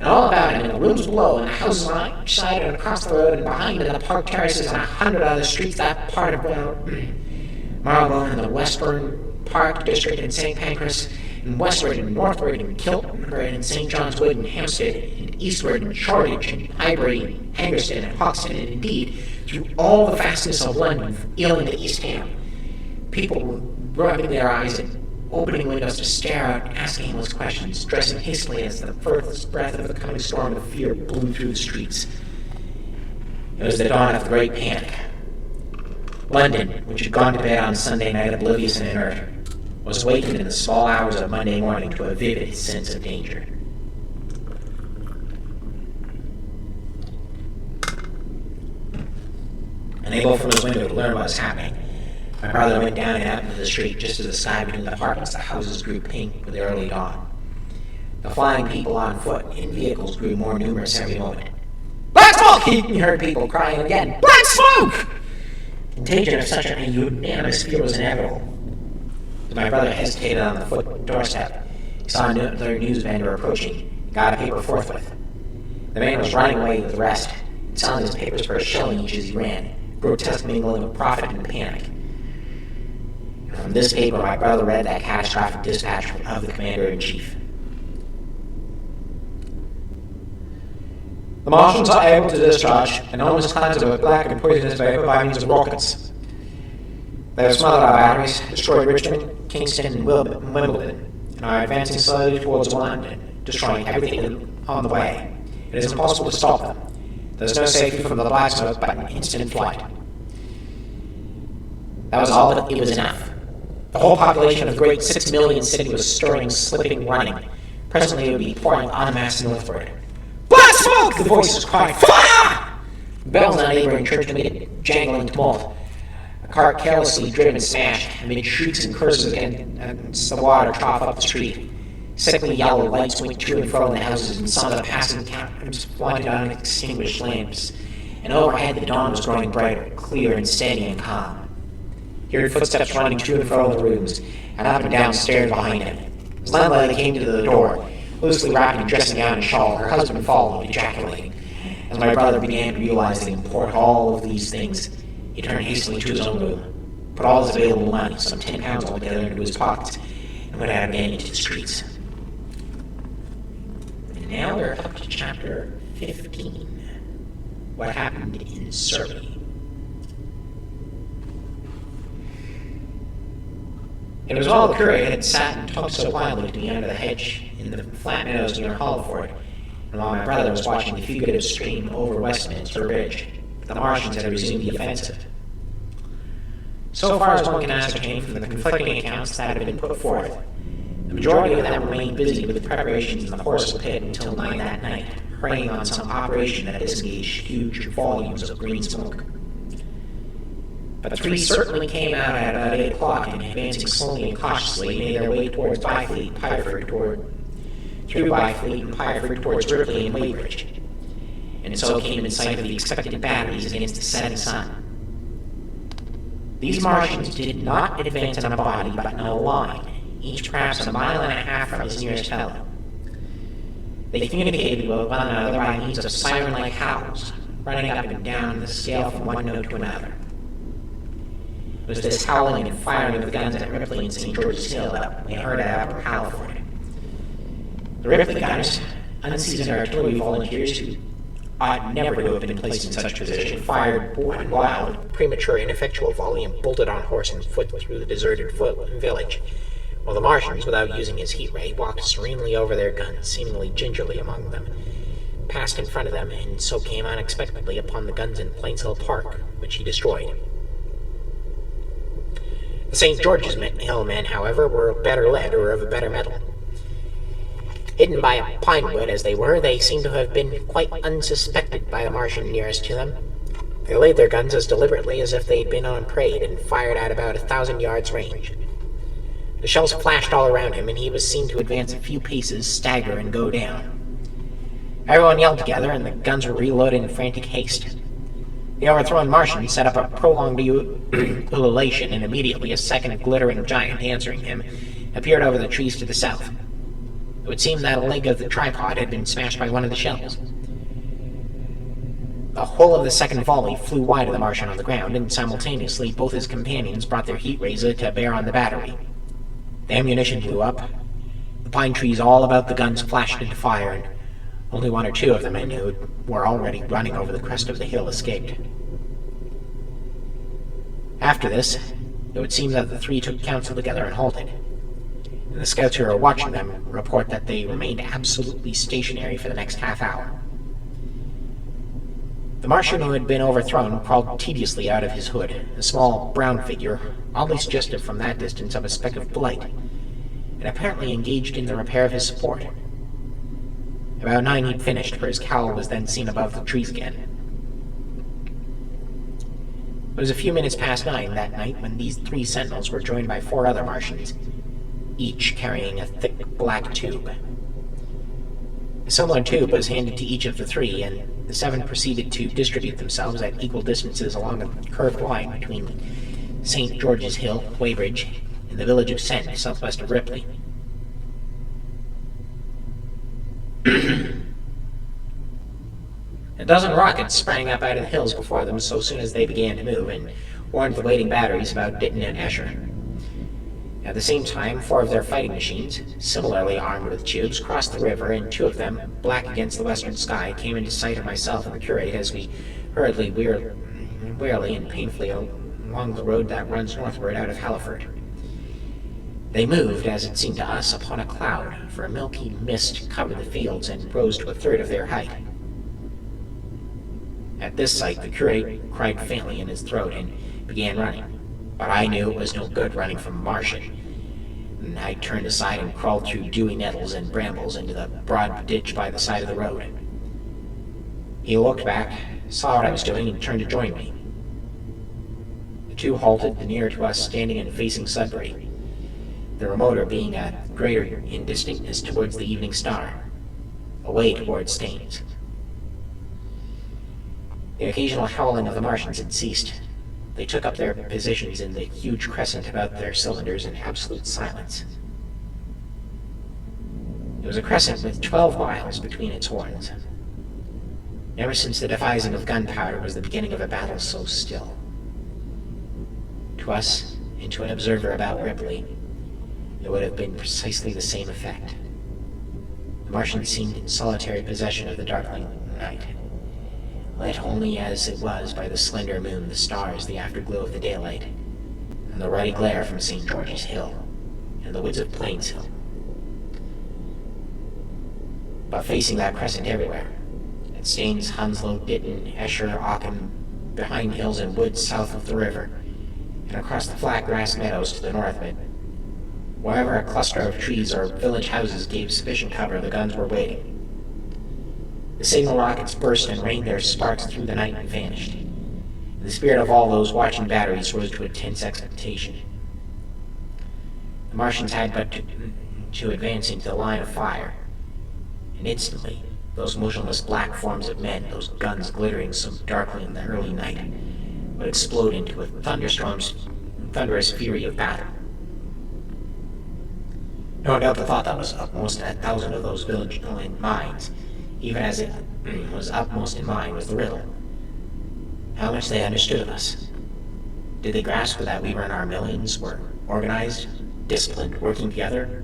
all about him, in the rooms below, and the houses on each side and across the road, and behind in the park terraces, and 100 other streets, that part of Marylebone, and the Westbourne Park District in St. Pancras, and westward and northward in Kilburn and St. John's Wood and Hampstead, and eastward in Shoreditch and Highbury and Angerston and Hoxton, and indeed, through all the fastness of London, from Ealing to East Ham. People were rubbing their eyes and opening windows to stare out, asking aimless questions, dressing hastily as the furthest breath of the coming storm of fear blew through the streets. It was the dawn of the Great Panic. London, which had gone to bed on Sunday night oblivious and inert, was awakened in the small hours of Monday morning to a vivid sense of danger. Unable from his window to learn what was happening, my brother went down and out into the street just as the sky between the apartments, the houses grew pink with the early dawn. The flying people on foot in vehicles grew more numerous every moment. "Black smoke!" he heard people crying again. "Black smoke!" Contagion of such a unanimous fear was inevitable. As my brother hesitated on the foot doorstep, he saw another news vendor approaching and got a paper forthwith. The man was running away with the rest, selling his papers for a shilling each as he ran, grotesque mingling of profit and panic. From this paper, my brother read that catastrophic dispatch of the Commander-in-Chief. The Martians are able to discharge enormous quantities of black and poisonous vapor by means of rockets. They have smothered our batteries, destroyed Richmond, Kingston, and Wimbledon, and are advancing slowly towards London, destroying everything on the way. It is impossible to stop them. There is no safety from the black smoke but an instant flight. That was all, but it was enough. The whole population of the great 6 million city was stirring, slipping, running. Presently it would be pouring en masse northward. "Black smoke!" the voices cried. "Fire!" Bells in a neighboring church made a jangling tumult. A cart carelessly driven smashed, amid shrieks and curses against the water trough up the street. Sickly yellow lights went to and fro in the houses, and some of the passing cabs wanted unextinguished lamps. And overhead the dawn was growing brighter, clear and steady and calm. He heard footsteps running to and fro in the rooms, and up and down stairs behind him. His landlady came to the door, loosely wrapped in dressing gown and shawl. Her husband followed, ejaculating. As my brother began to realize the import of all of these things, he turned hastily to his own room, put all his available money, some £10 altogether, into his pockets, and went out again into the streets. And now we're up to chapter 15. What happened in Surrey. It was while the curate had sat and talked so wildly to me under the hedge in the flat meadows near Hollowford, and while my brother was watching the fugitive stream over Westminster Bridge, the Martians had resumed the offensive. So far as one can ascertain from the conflicting accounts that have been put forth, the majority of them remained busy with preparations in the horse pit until 9 that night, hurrying on some operation that disengaged huge volumes of green smoke. But 3 certainly came out at about 8 o'clock, and advancing slowly and cautiously, made their way towards Byfleet, through Byfleet and Pireford towards Ripley and Weybridge, and so came in sight of the expected batteries against the setting sun. These Martians did not advance in a body, but in a line, each perhaps a mile and a half from his nearest fellow. They communicated with one another by means of siren-like howls, running up and down the scale from one note to another. It was this howling and firing of the guns at Ripley and St. George's Hill that we heard at Upper Halliford. The Ripley gunners, unseasoned artillery volunteers who ought never to have been placed in such position, fired one wild, premature, ineffectual volley and bolted on horse and foot through the deserted village, while the Martians, without using his heat ray, walked serenely over their guns, seemingly gingerly among them, passed in front of them, and so came unexpectedly upon the guns in Plainshill Park, which he destroyed. The St. George's Hill men, however, were better led, or of a better mettle. Hidden by a pine wood as they were, they seemed to have been quite unsuspected by the Martian nearest to them. They laid their guns as deliberately as if they'd been on parade, and fired at about 1,000 yards range. The shells flashed all around him, and he was seen to advance a few paces, stagger, and go down. Everyone yelled together, and the guns were reloaded in frantic haste. The overthrown Martian set up a prolonged ululation, and immediately a second glittering giant answering him appeared over the trees to the south. It would seem that a leg of the tripod had been smashed by one of the shells. The whole of the second volley flew wide of the Martian on the ground, and simultaneously both his companions brought their heat razor to bear on the battery. The ammunition blew up. The pine trees all about the guns flashed into fire, and only one or two of the men who were already running over the crest of the hill escaped. After this, it would seem that the three took counsel together and halted. And the scouts who were watching them report that they remained absolutely stationary for the next half hour. The Martian who had been overthrown crawled tediously out of his hood, a small brown figure, oddly suggestive from that distance of a speck of blight, and apparently engaged in the repair of his support. About 9 he'd finished, for his cowl was then seen above the trees again. It was a few minutes past 9 that night when these 3 sentinels were joined by 4 other Martians, each carrying a thick black tube. A similar tube was handed to each of the 3, and the 7 proceeded to distribute themselves at equal distances along a curved line between St. George's Hill, Weybridge, and the village of Send, southwest of Ripley. A dozen rockets sprang up out of the hills before them so soon as they began to move, and warned the waiting batteries about Ditton and Escher. At the same time, 4 of their fighting machines, similarly armed with tubes, crossed the river, and 2 of them, black against the western sky, came into sight of myself and the curate as we hurriedly, wearily, and painfully along the road that runs northward out of Halliford. They moved, as it seemed to us, upon a cloud, for a milky mist covered the fields and rose to a third of their height. At this sight, the curate cried faintly in his throat and began running. But I knew it was no good running from a Martian, and I turned aside and crawled through dewy nettles and brambles into the broad ditch by the side of the road. He looked back, saw what I was doing, and turned to join me. The 2 halted, the nearer to us standing and facing Sudbury, the remoter being at greater indistinctness towards the evening star, away towards Staines. The occasional howling of the Martians had ceased. They took up their positions in the huge crescent about their cylinders in absolute silence. It was a crescent with 12 miles between its horns. Never since the devising of gunpowder was the beginning of a battle so still. To us, and to an observer about Ripley, it would have been precisely the same effect. The Martians seemed in solitary possession of the darkling night, lit only as it was by the slender moon, the stars, the afterglow of the daylight, and the ruddy glare from St. George's Hill and the woods of Plains Hill. But facing that crescent everywhere, at Staines, Hounslow, Ditton, Escher, Ockham, behind hills and woods south of the river, and across the flat grass meadows to the north of it, wherever a cluster of trees or village houses gave sufficient cover, the guns were waiting. The signal rockets burst and rained their sparks through the night and vanished. The spirit of all those watching batteries rose to a tense expectation. The Martians had but to advance into the line of fire, and instantly those motionless black forms of men, those guns glittering so darkly in the early night, would explode into a thunderous fury of battle. No doubt the thought that was upmost in 1,000 of those vigilant minds, even as it was upmost in mine, was the riddle. How much they understood of us. Did they grasp that we were in our millions, were organized, disciplined, working together?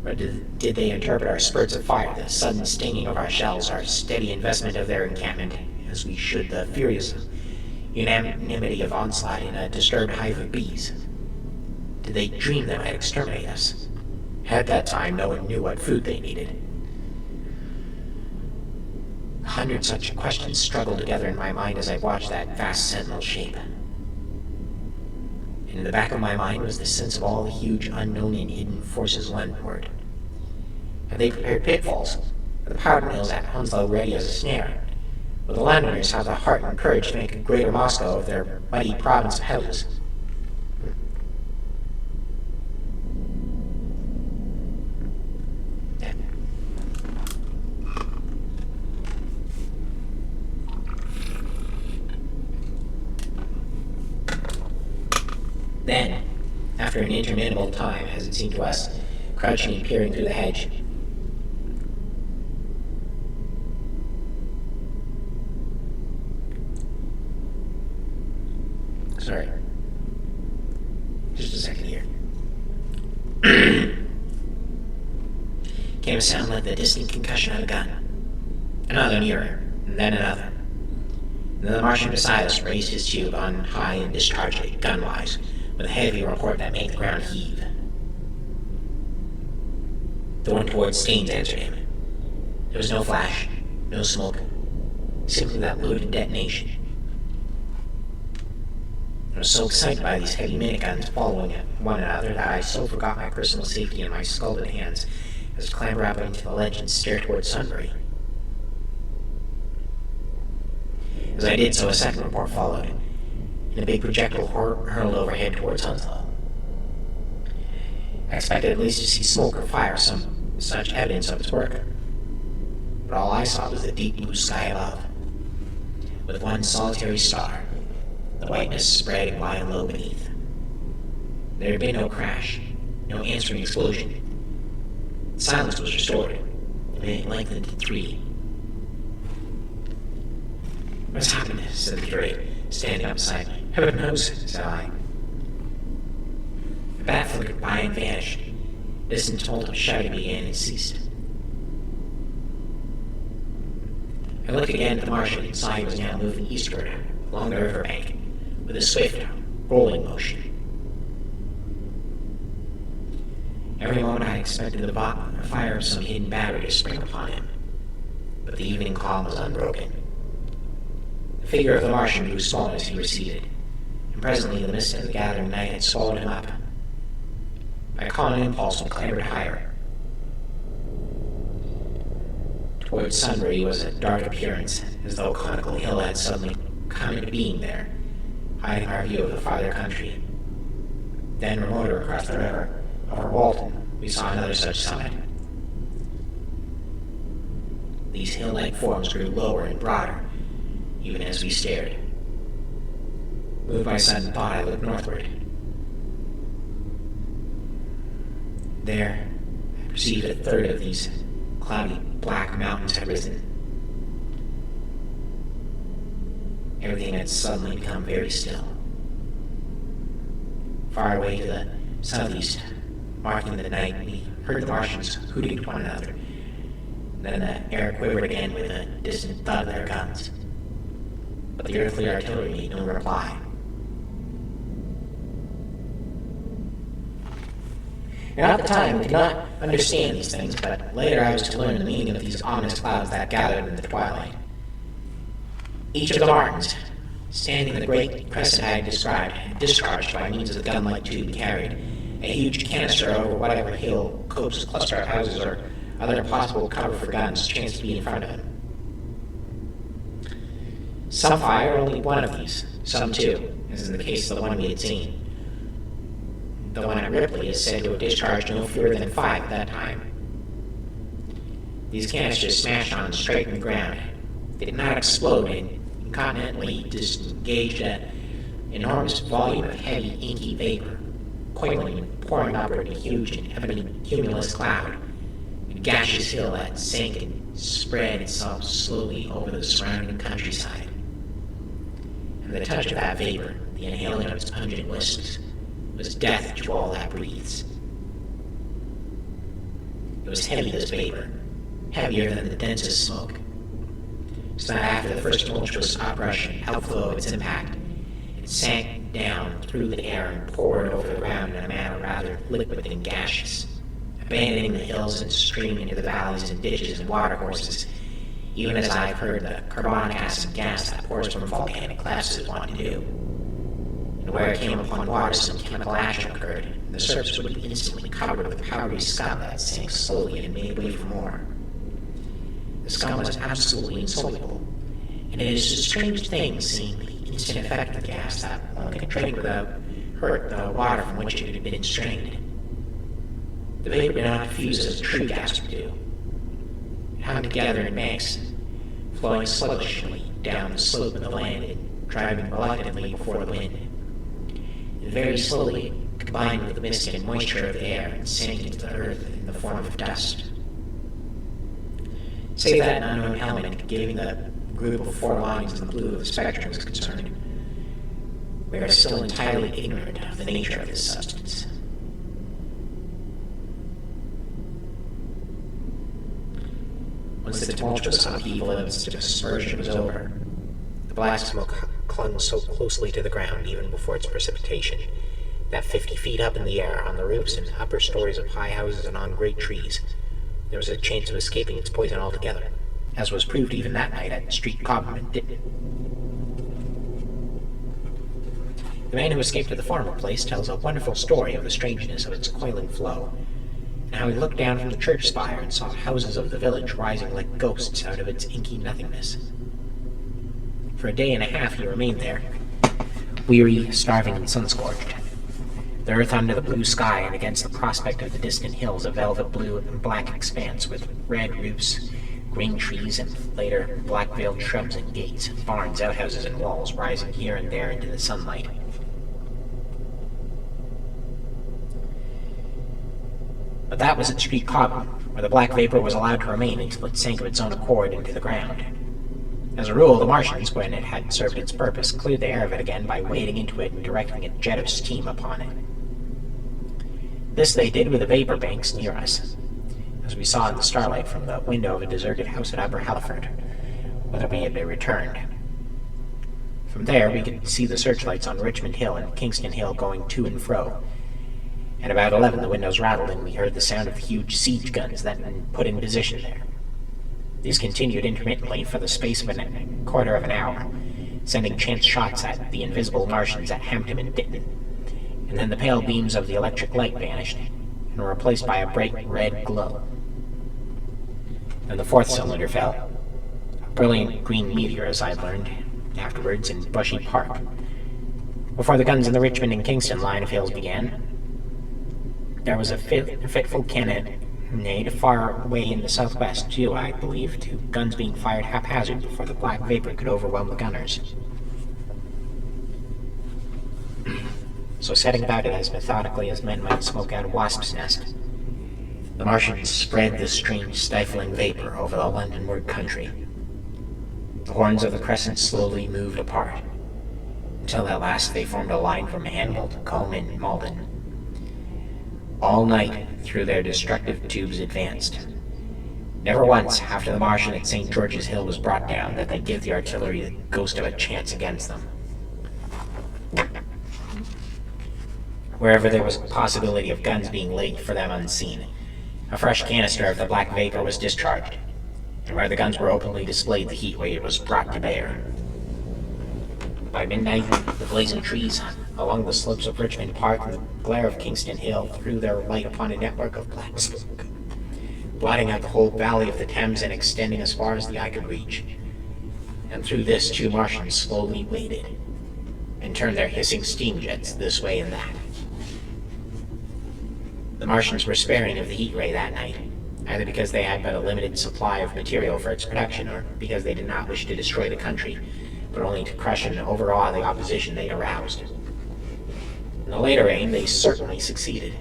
Or did they interpret our spurts of fire, the sudden stinging of our shells, our steady investment of their encampment, as we should the furious unanimity of onslaught in a disturbed hive of bees? Did they dream they might exterminate us? At that time, no one knew what food they needed. 100 such questions struggled together in my mind as I watched that vast sentinel shape. And in the back of my mind was the sense of all the huge unknown and hidden forces landward. Had they prepared pitfalls? Were the powder mills at Hounslow ready as a snare? Would the landowners have the heart and courage to make a greater Moscow of their mighty province of houses? Then, after an interminable time, as it seemed to us, crouching and peering through the hedge. Sorry. Just a second here. Came a sound like the distant concussion of a gun. Another nearer, and then another. And then the Martian beside us raised his tube on high and discharged it, gun-wise, with a heavy report that made the ground heave. The one towards Staines answered him. There was no flash, no smoke, simply that loaded detonation. I was so excited by these heavy miniguns following one another that I so forgot my personal safety in my scalded hands as to clamber up into the ledge and stare toward Sunbury. As I did so, a second report followed, and a big projectile hurled overhead towards Hounslow. I expected at least to see smoke or fire, some such evidence of its work. But all I saw was the deep blue sky above, with one solitary star, the whiteness spreading wide and low beneath. There had been no crash, no answering explosion. Silence was restored, and it lengthened to 3. What's happened? Said the curate, standing up beside me. Heaven knows, said I. The bat flickered by and vanished. Distant tumult of shouting began and ceased. I looked again at the Martian and saw he was now moving eastward along the riverbank with a swift, rolling motion. Every moment I expected the fire of some hidden battery to spring upon him, but the evening calm was unbroken. The figure of the Martian grew smaller as he receded, and presently the mist of the gathering night had swallowed him up. I caught an impulse and clambered higher. Towards Sunbury was a dark appearance, as though a conical hill had suddenly come into being there, hiding our view of the farther country. Then remoter across the river, over Walton, we saw another such summit. These hill-like forms grew lower and broader, even as we stared. Moved by sudden thought, I looked northward. There, I perceived a third of these cloudy black mountains had risen. Everything had suddenly become very still. Far away to the southeast, marking the night, we heard the Martians hooting to one another. Then the air quivered again with a distant thud of their guns. But the earthly artillery made no reply. Now, at the time, I could not understand these things, but later I was to learn the meaning of these ominous clouds that gathered in the twilight. Each of the Martins, standing in the great crescent I had described, had discharged by means of the gun-like tube carried a huge canister over whatever hill, copse, cluster of houses, or other possible cover for guns chanced to be in front of him. Some fired only one of these, some two, as in the case of the one we had seen. The one at Ripley is said to have discharged no fewer than 5 at that time. These canisters smashed on and straightened the ground. They did not explode and incontinently disengaged an enormous volume of heavy, inky vapor, coiling and pouring upward in a huge and evidently cumulus cloud, a gaseous hill that sank and spread itself slowly over the surrounding countryside. And the touch of that vapor, the inhaling of its pungent wisps, was death to all that breathes. It was heavy, this vapor, heavier than the densest smoke, so that after the first tumultuous uprush and outflow of its impact, it sank down through the air and poured over the ground in a manner rather liquid than gaseous, abandoning the hills and streaming into the valleys and ditches and watercourses, even as I've heard the carbonic acid gas that pours from volcanic clefts is wont to do. And where it came upon water, some chemical action occurred, and the surface would be instantly covered with powdery scum that sank slowly and made way for more. The scum was absolutely insoluble, and it is a strange thing seeing the instant effect of the gas that one can drink without hurt the water from which it had been strained. The vapor did not diffuse as a true gas would do. It hung together in banks, flowing sluggishly down the slope of the land and driving reluctantly before the wind. And very slowly combined with the mist and moisture of the air and sank into the earth in the form of dust. Save that unknown element giving the group of four lines in the blue of the spectrum is concerned, we are still entirely ignorant of the nature of this substance. Once the tumultuous upheaval of its dispersion was over, the black smoke clung so closely to the ground even before its precipitation that 50 feet up in the air, on the roofs and upper stories of high houses and on great trees, there was a chance of escaping its poison altogether, as was proved even that night at Street Cobham in Ditton. The man who escaped to the former place tells a wonderful story of the strangeness of its coiling flow, and how he looked down from the church spire and saw houses of the village rising like ghosts out of its inky nothingness. For a day and a half he remained there, weary, starving, and sun-scorched. The earth under the blue sky and against the prospect of the distant hills, a velvet blue and black expanse with red roofs, green trees, and later black-veiled shrubs and gates, barns, outhouses, and walls rising here and there into the sunlight. But that was at Street Cobham, where the black vapor was allowed to remain until it sank of its own accord into the ground. As a rule, the Martians, when it had served its purpose, cleared the air of it again by wading into it and directing a jet of steam upon it. This they did with the vapor banks near us, as we saw in the starlight from the window of a deserted house at Upper Halliford, whither we had returned. From there we could see the searchlights on Richmond Hill and Kingston Hill going to and fro. At about 11 the windows rattled and we heard the sound of huge siege guns that had been put in position there. These continued intermittently for the space of a quarter of an hour, sending chance shots at the invisible Martians at Hampton and Ditton, and then the pale beams of the electric light vanished and were replaced by a bright red glow. Then the fourth cylinder fell, a brilliant green meteor, as I learned afterwards in Bushy Park. Before the guns in the Richmond and Kingston line of hills began, there was a fitful cannonade far away in the southwest, due, I believe, to guns being fired haphazard before the black vapor could overwhelm the gunners. So setting about it as methodically as men might smoke out a wasp's nest, the Martians spread this strange stifling vapor over the Londonward country. The horns of the crescent slowly moved apart, until at last they formed a line from Anvil to Combe and Malden. All night through their destructive tubes advanced. Never once, after the Martian at St. George's Hill was brought down, did they give the artillery the ghost of a chance against them. Wherever there was a possibility of guns being laid for them unseen, a fresh canister of the black vapor was discharged, and where the guns were openly displayed, the heat wave was brought to bear. By midnight, the blazing trees along the slopes of Richmond Park and the glare of Kingston Hill threw their light upon a network of black smoke, blotting out the whole valley of the Thames and extending as far as the eye could reach. And through this, two Martians slowly waded, and turned their hissing steam jets this way and that. The Martians were sparing of the heat ray that night, either because they had but a limited supply of material for its production, or because they did not wish to destroy the country, but only to crush and overawe the opposition they aroused. In the later aim, they certainly succeeded.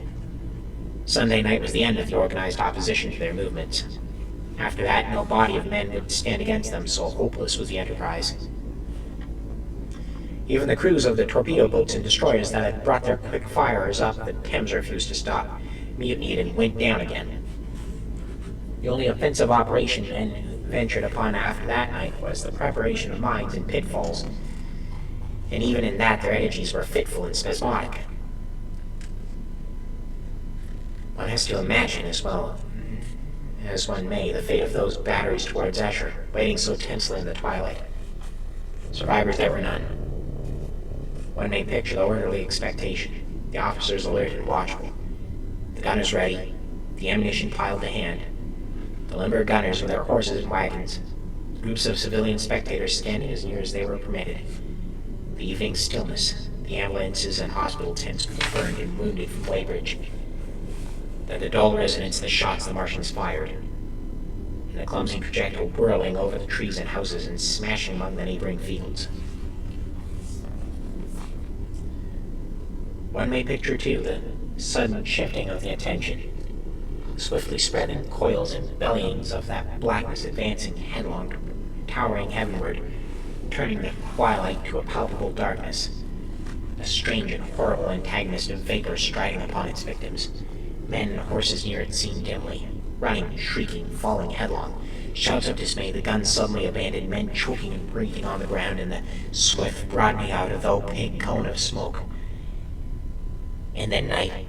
Sunday night was the end of the organized opposition to their movements. After that, no body of men would stand against them, so hopeless was the enterprise. Even the crews of the torpedo boats and destroyers that had brought their quick firers up the Thames refused to stop, mutinied, and went down again. The only offensive operation men ventured upon after that night was the preparation of mines and pitfalls, and even in that their energies were fitful and spasmodic. One has to imagine, as well as one may, the fate of those batteries towards Esher, waiting so tensely in the twilight. Survivors there were none. One may picture the orderly expectation, the officers alert and watchful, the gunners ready, the ammunition piled to hand, the limber gunners with their horses and wagons, groups of civilian spectators standing as near as they were permitted, the evening stillness, the ambulances and hospital tents for the burned and wounded from Weybridge, then the dull resonance of the shots the Martians fired, and the clumsy projectile whirling over the trees and houses and smashing among the neighboring fields. One may picture, too, the sudden shifting of the attention, swiftly spreading coils and bellyings of that blackness advancing headlong, towering heavenward, turning the twilight to a palpable darkness. A strange and horrible antagonist of vapor striding upon its victims. Men and horses near it seen dimly, running, shrieking, falling headlong. Shouts of dismay, the guns suddenly abandoned, men choking and breathing on the ground, and the swift broadening out of the opaque cone of smoke. And then night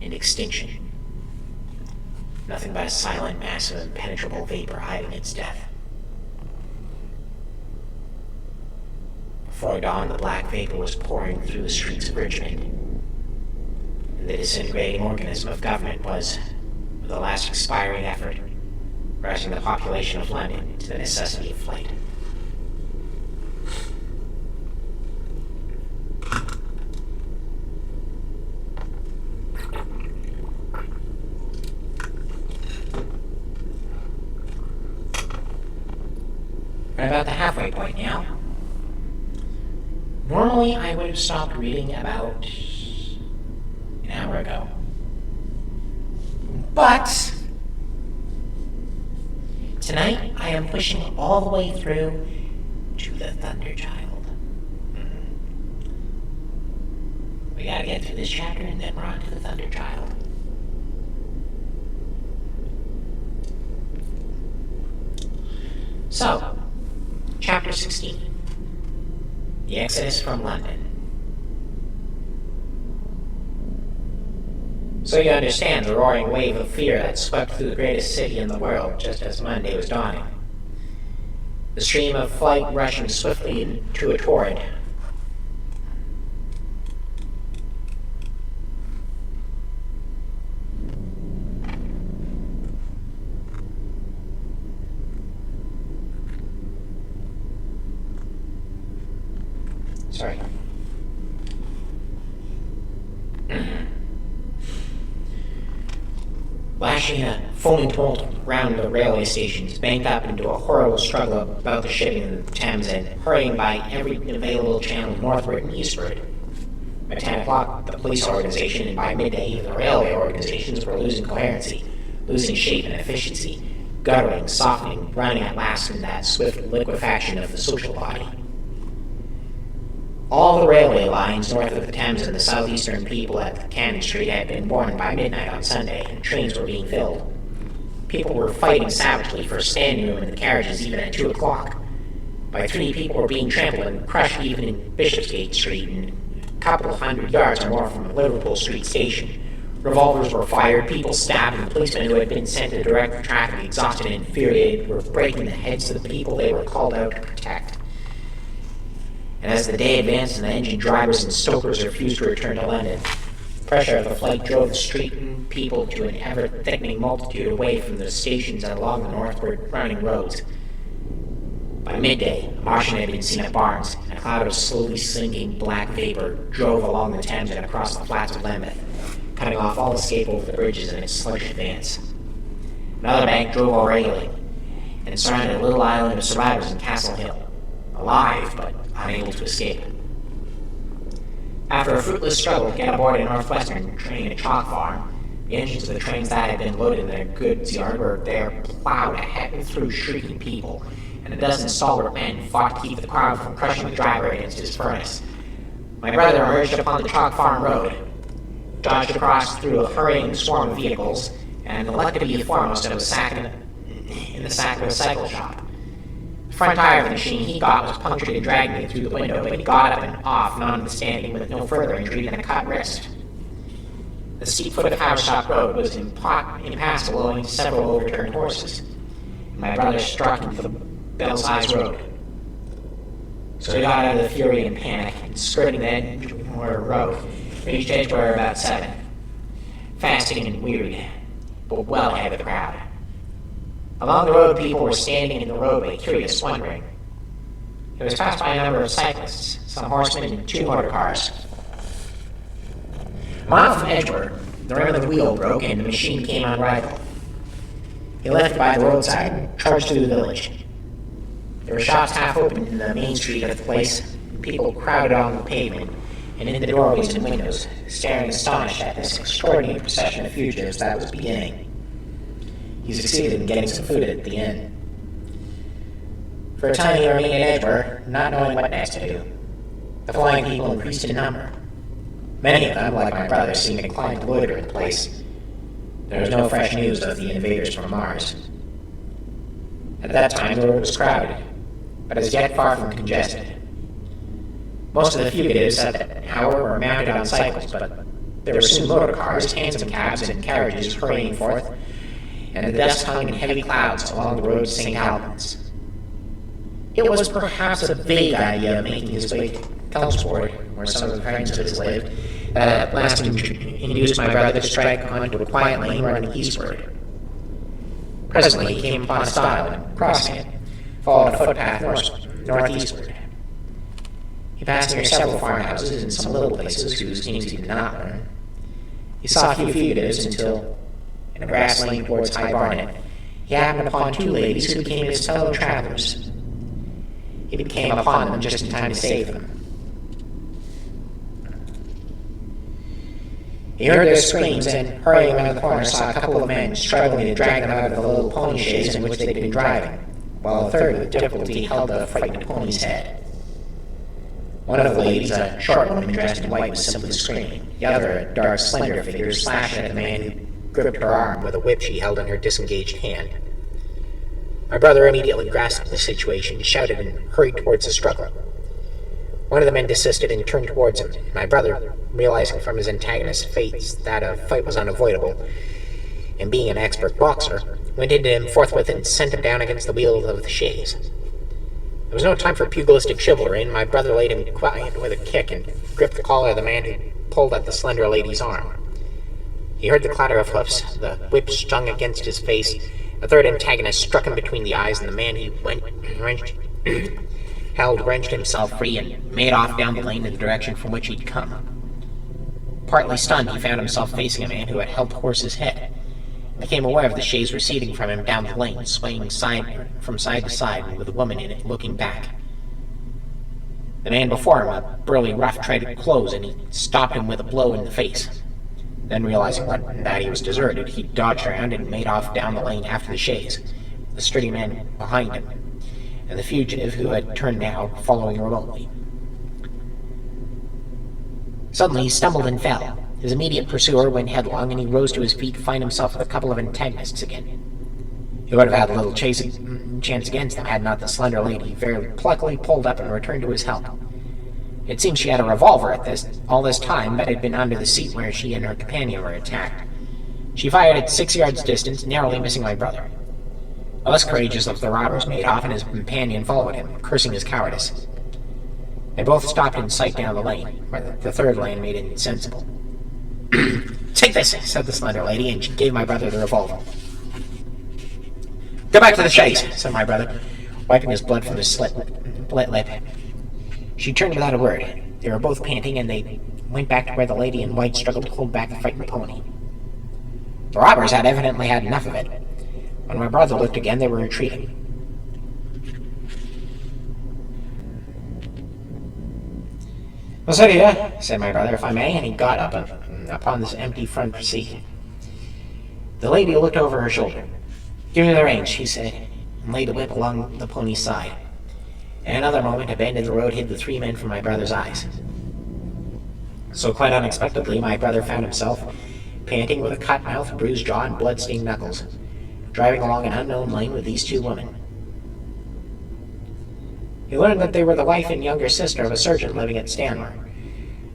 and extinction. Nothing but a silent mass of impenetrable vapor hiding its death. Before dawn, the black vapor was pouring through the streets of Richmond, and the disintegrating organism of government was, with a last expiring effort, rousing the population of London to the necessity of flight. We're about the halfway point now. Normally, I would have stopped reading about an hour ago. But tonight, I am pushing all the way through to the Thunderchild. We gotta get through this chapter and then we're on to the Thunderchild. So, Chapter 16. The Exodus from London. So you understand the roaring wave of fear that swept through the greatest city in the world just as Monday was dawning. The stream of flight rushing swiftly into a torrent. Sorry. Lashing a foaming tumult round the railway stations, banked up into a horrible struggle about the shipping in the Thames and hurrying by every available channel northward and eastward. By 10 o'clock, the police organization, and by midday, even the railway organizations were losing coherency, losing shape and efficiency, guttering, softening, running at last in that swift liquefaction of the social body. All the railway lines north of the Thames and the southeastern people at Cannon Street had been born by midnight on Sunday, and trains were being filled. People were fighting savagely for standing room in the carriages even at 2 o'clock. By 3, people were being trampled and crushed even in Bishopsgate Street, and a couple of 100 yards or more from Liverpool Street Station. Revolvers were fired, people stabbed, and policemen who had been sent to direct the traffic, exhausted and infuriated, were breaking the heads of the people they were called out to protect. And as the day advanced and the engine drivers and stokers refused to return to London, the pressure of the flight drove the street and people to an ever-thickening multitude away from the stations and along the northward running roads. By midday, a Martian had been seen at Barnes, and a cloud of slowly sinking black vapor drove along the Thames and across the flats of Lambeth, cutting off all escape over the bridges in its sluggish advance. Another bank drove all regularly, and surrounded a little island of survivors in Castle Hill, alive but unable to escape. After a fruitless struggle to get aboard a Northwestern train at Chalk Farm, the engines of the trains that had been loaded in their goods yard were there plowed ahead through shrieking people, and a dozen stalwart men fought to keep the crowd from crushing the driver against his furnace. My brother emerged upon the Chalk Farm road, dodged across through a hurrying swarm of vehicles, and elected to be foremost in the sack of a cycle shop. The front tire of the machine he got was punctured and dragged me through the window, but he got up and off, notwithstanding, with no further injury than a cut wrist. The steep foot of Haverstock Road was impassable owing to several overturned horses, and my brother struck into the Belsize Road. So he got out of the fury and panic, and skirting the Edgewater Road, reached Edgewater about 7, fasting and wearied, but well ahead of the crowd. Along the road, people were standing in the roadway, curious, wondering. It was passed by a number of cyclists, some horsemen, and 2 motor cars. A mile from Edgewater, the rim of the wheel broke and the machine came unrivaled. He left it by the roadside and trudged through the village. There were shops half open in the main street of the place, and people crowded on the pavement, and in the doorways and windows, staring astonished at this extraordinary procession of fugitives that was beginning. He succeeded in getting some food at the inn. For a time he remained in Edinburgh, not knowing what next to do. The flying people increased in number. Many of them, like my brother, seemed inclined to loiter in the place. There was no fresh news of the invaders from Mars. At that time, the road was crowded, but as yet far from congested. Most of the fugitives at that hour were mounted on cycles, but there were soon motor cars, hansom cabs, and carriages hurrying forth, and the dust hung in heavy clouds along the road to St. Albans. It was perhaps a vague idea of making his way to Kelmsport, where some of the friends of his lived, that at last induced my brother to strike onto a quiet lane running eastward. Presently he came upon a stile, and crossing it, followed a footpath northeastward. He passed near several farmhouses and some little places whose names he did not learn. He saw a few fugitives until, in a grass lane towards High Barnet, he happened upon two ladies who became his fellow travelers. He came upon them just in time to save them. He heard their screams and, hurrying around the corner, saw a couple of men struggling to drag them out of the little pony chaise in which they'd been driving, while a third with difficulty held the frightened pony's head. One of the ladies, a short woman dressed in white, was simply screaming. The other, a dark, slender figure, slashed at the man who gripped her arm with a whip she held in her disengaged hand. My brother immediately grasped the situation, shouted, and hurried towards the struggle. One of the men desisted and turned towards him. My brother, realizing from his antagonist's face that a fight was unavoidable, and being an expert boxer, went into him forthwith and sent him down against the wheels of the chaise. There was no time for pugilistic chivalry, and my brother laid him quiet with a kick and gripped the collar of the man who pulled at the slender lady's arm. He heard the clatter of hoofs, the whip stung against his face. A third antagonist struck him between the eyes, and the man he wrenched himself free and made off down the lane in the direction from which he'd come. Partly stunned, he found himself facing a man who had held the horse's head. He became aware of the chaise receding from him down the lane, swaying from side to side, with a woman in it looking back. The man before him, a burly rough, tried to close, and he stopped him with a blow in the face. Then, realizing that he was deserted, he dodged around and made off down the lane after the chaise, the sturdy man behind him, and the fugitive, who had turned now, following remotely. Suddenly he stumbled and fell. His immediate pursuer went headlong, and he rose to his feet to find himself with a couple of antagonists again. He would have had little chance against them had not the slender lady very pluckily pulled up and returned to his help. It seemed she had a revolver all this time, but had been under the seat where she and her companion were attacked. She fired at 6 yards distance, narrowly missing my brother. The less courageous of the robbers made off, and his companion followed him, cursing his cowardice. They both stopped in sight down the lane, where the third lane made insensible. "Take this," said the slender lady, and she gave my brother the revolver. "Go back to the chaise," said my brother, wiping his blood from his split lip. She turned without a word. They were both panting, and they went back to where the lady in white struggled to hold back the frightened pony. The robbers had evidently had enough of it. When my brother looked again, they were retreating. "Well, so do you," said my brother, "if I may," and he got up upon this empty front seat. The lady looked over her shoulder. "Give me the reins," she said, and laid the whip along the pony's side. In another moment, a bend in the road hid the three men from my brother's eyes. So quite unexpectedly, my brother found himself, panting with a cut mouth, bruised jaw, and blood-stained knuckles, driving along an unknown lane with these two women. He learned that they were the wife and younger sister of a surgeon living at Stanmore,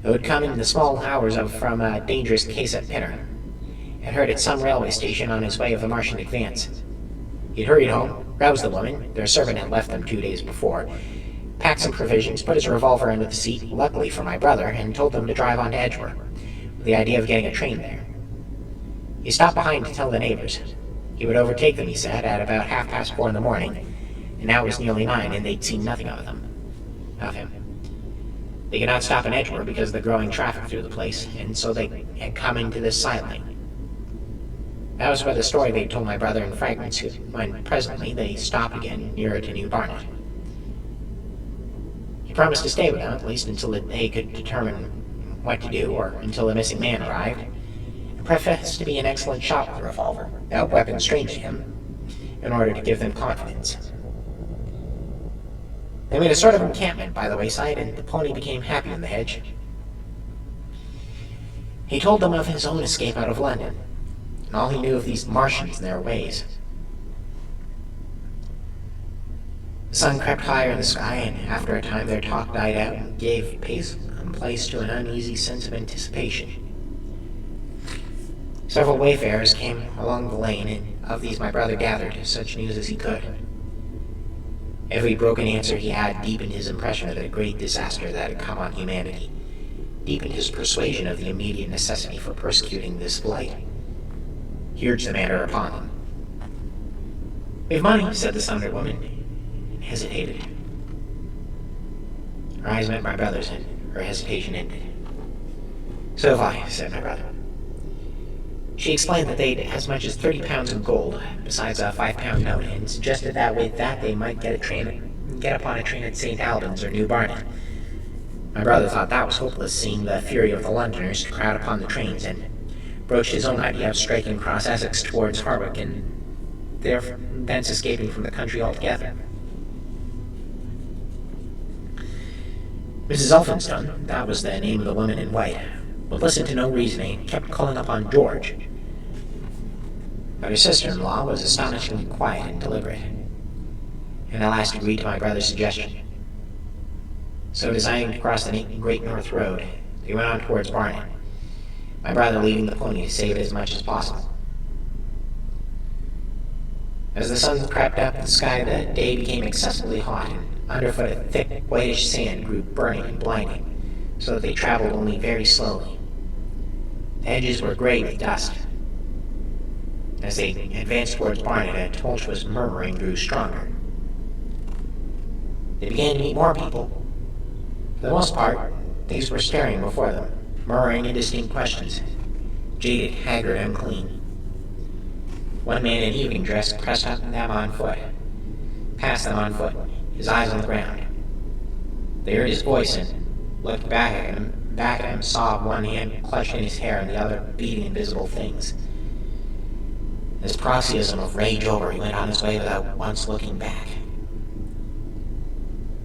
who had come in the small hours from a dangerous case at Pinner, and heard at some railway station on his way of the Martian advance. He'd hurried home, roused the woman, their servant had left them 2 days before, packed some provisions, put his revolver under the seat, luckily for my brother, and told them to drive on to Edgware, with the idea of getting a train there. He stopped behind to tell the neighbors. He would overtake them, he said, at about 4:30 in the morning, and now it was nearly 9, and they'd seen nothing of him. They could not stop in Edgware because of the growing traffic through the place, and so they had come into this side lane. That was where the story they told my brother in fragments, when presently they stopped again nearer to New Barnet. He promised to stay with them, at least until they could determine what to do or until the missing man arrived, and professed to be an excellent shot with a revolver, a weapon strange to him, in order to give them confidence. They made a sort of encampment by the wayside, and the pony became happy in the hedge. He told them of his own escape out of London, and all he knew of these Martians and their ways. The sun crept higher in the sky, and after a time their talk died out and gave place to an uneasy sense of anticipation. Several wayfarers came along the lane, and of these my brother gathered such news as he could. Every broken answer he had deepened his impression of the great disaster that had come on humanity, deepened his persuasion of the immediate necessity for persecuting this blight. He urged the matter upon them. "We have money," said the sundered woman, and hesitated. Her eyes met my brother's, and her hesitation ended. "So have I," said my brother. She explained that they'd as much as 30 pounds in gold, besides a 5-pound note, and suggested that with that they might get upon a train at St. Albans or New Barnet. My brother thought that was hopeless, seeing the fury of the Londoners crowd upon the trains, and broached his own idea of striking across Essex towards Harwich, and thence escaping from the country altogether. Mrs. Elphinstone, that was the name of the woman in white, would listen to no reasoning and kept calling upon George. But her sister-in-law was astonishingly quiet and deliberate, and at last agreed to my brother's suggestion. So designing to cross the Great North Road, they went on towards Barnet, my brother leaving the pony to save it as much as possible. As the sun crept up the sky, the day became excessively hot, and underfoot a thick, whitish sand grew burning and blinding, so that they traveled only very slowly. The hedges were gray with dust. As they advanced towards Barnet, a tumultuous murmuring grew stronger. They began to meet more people. For the most part, these were staring before them, murmuring indistinct questions, jaded, haggard, unclean. One man in evening dress pressed up them on foot, past them on foot, his eyes on the ground. They heard his voice and looked back at him, saw one hand clutched in his hair and the other beating invisible things. This paroxysm of rage over, he went on his way without once looking back.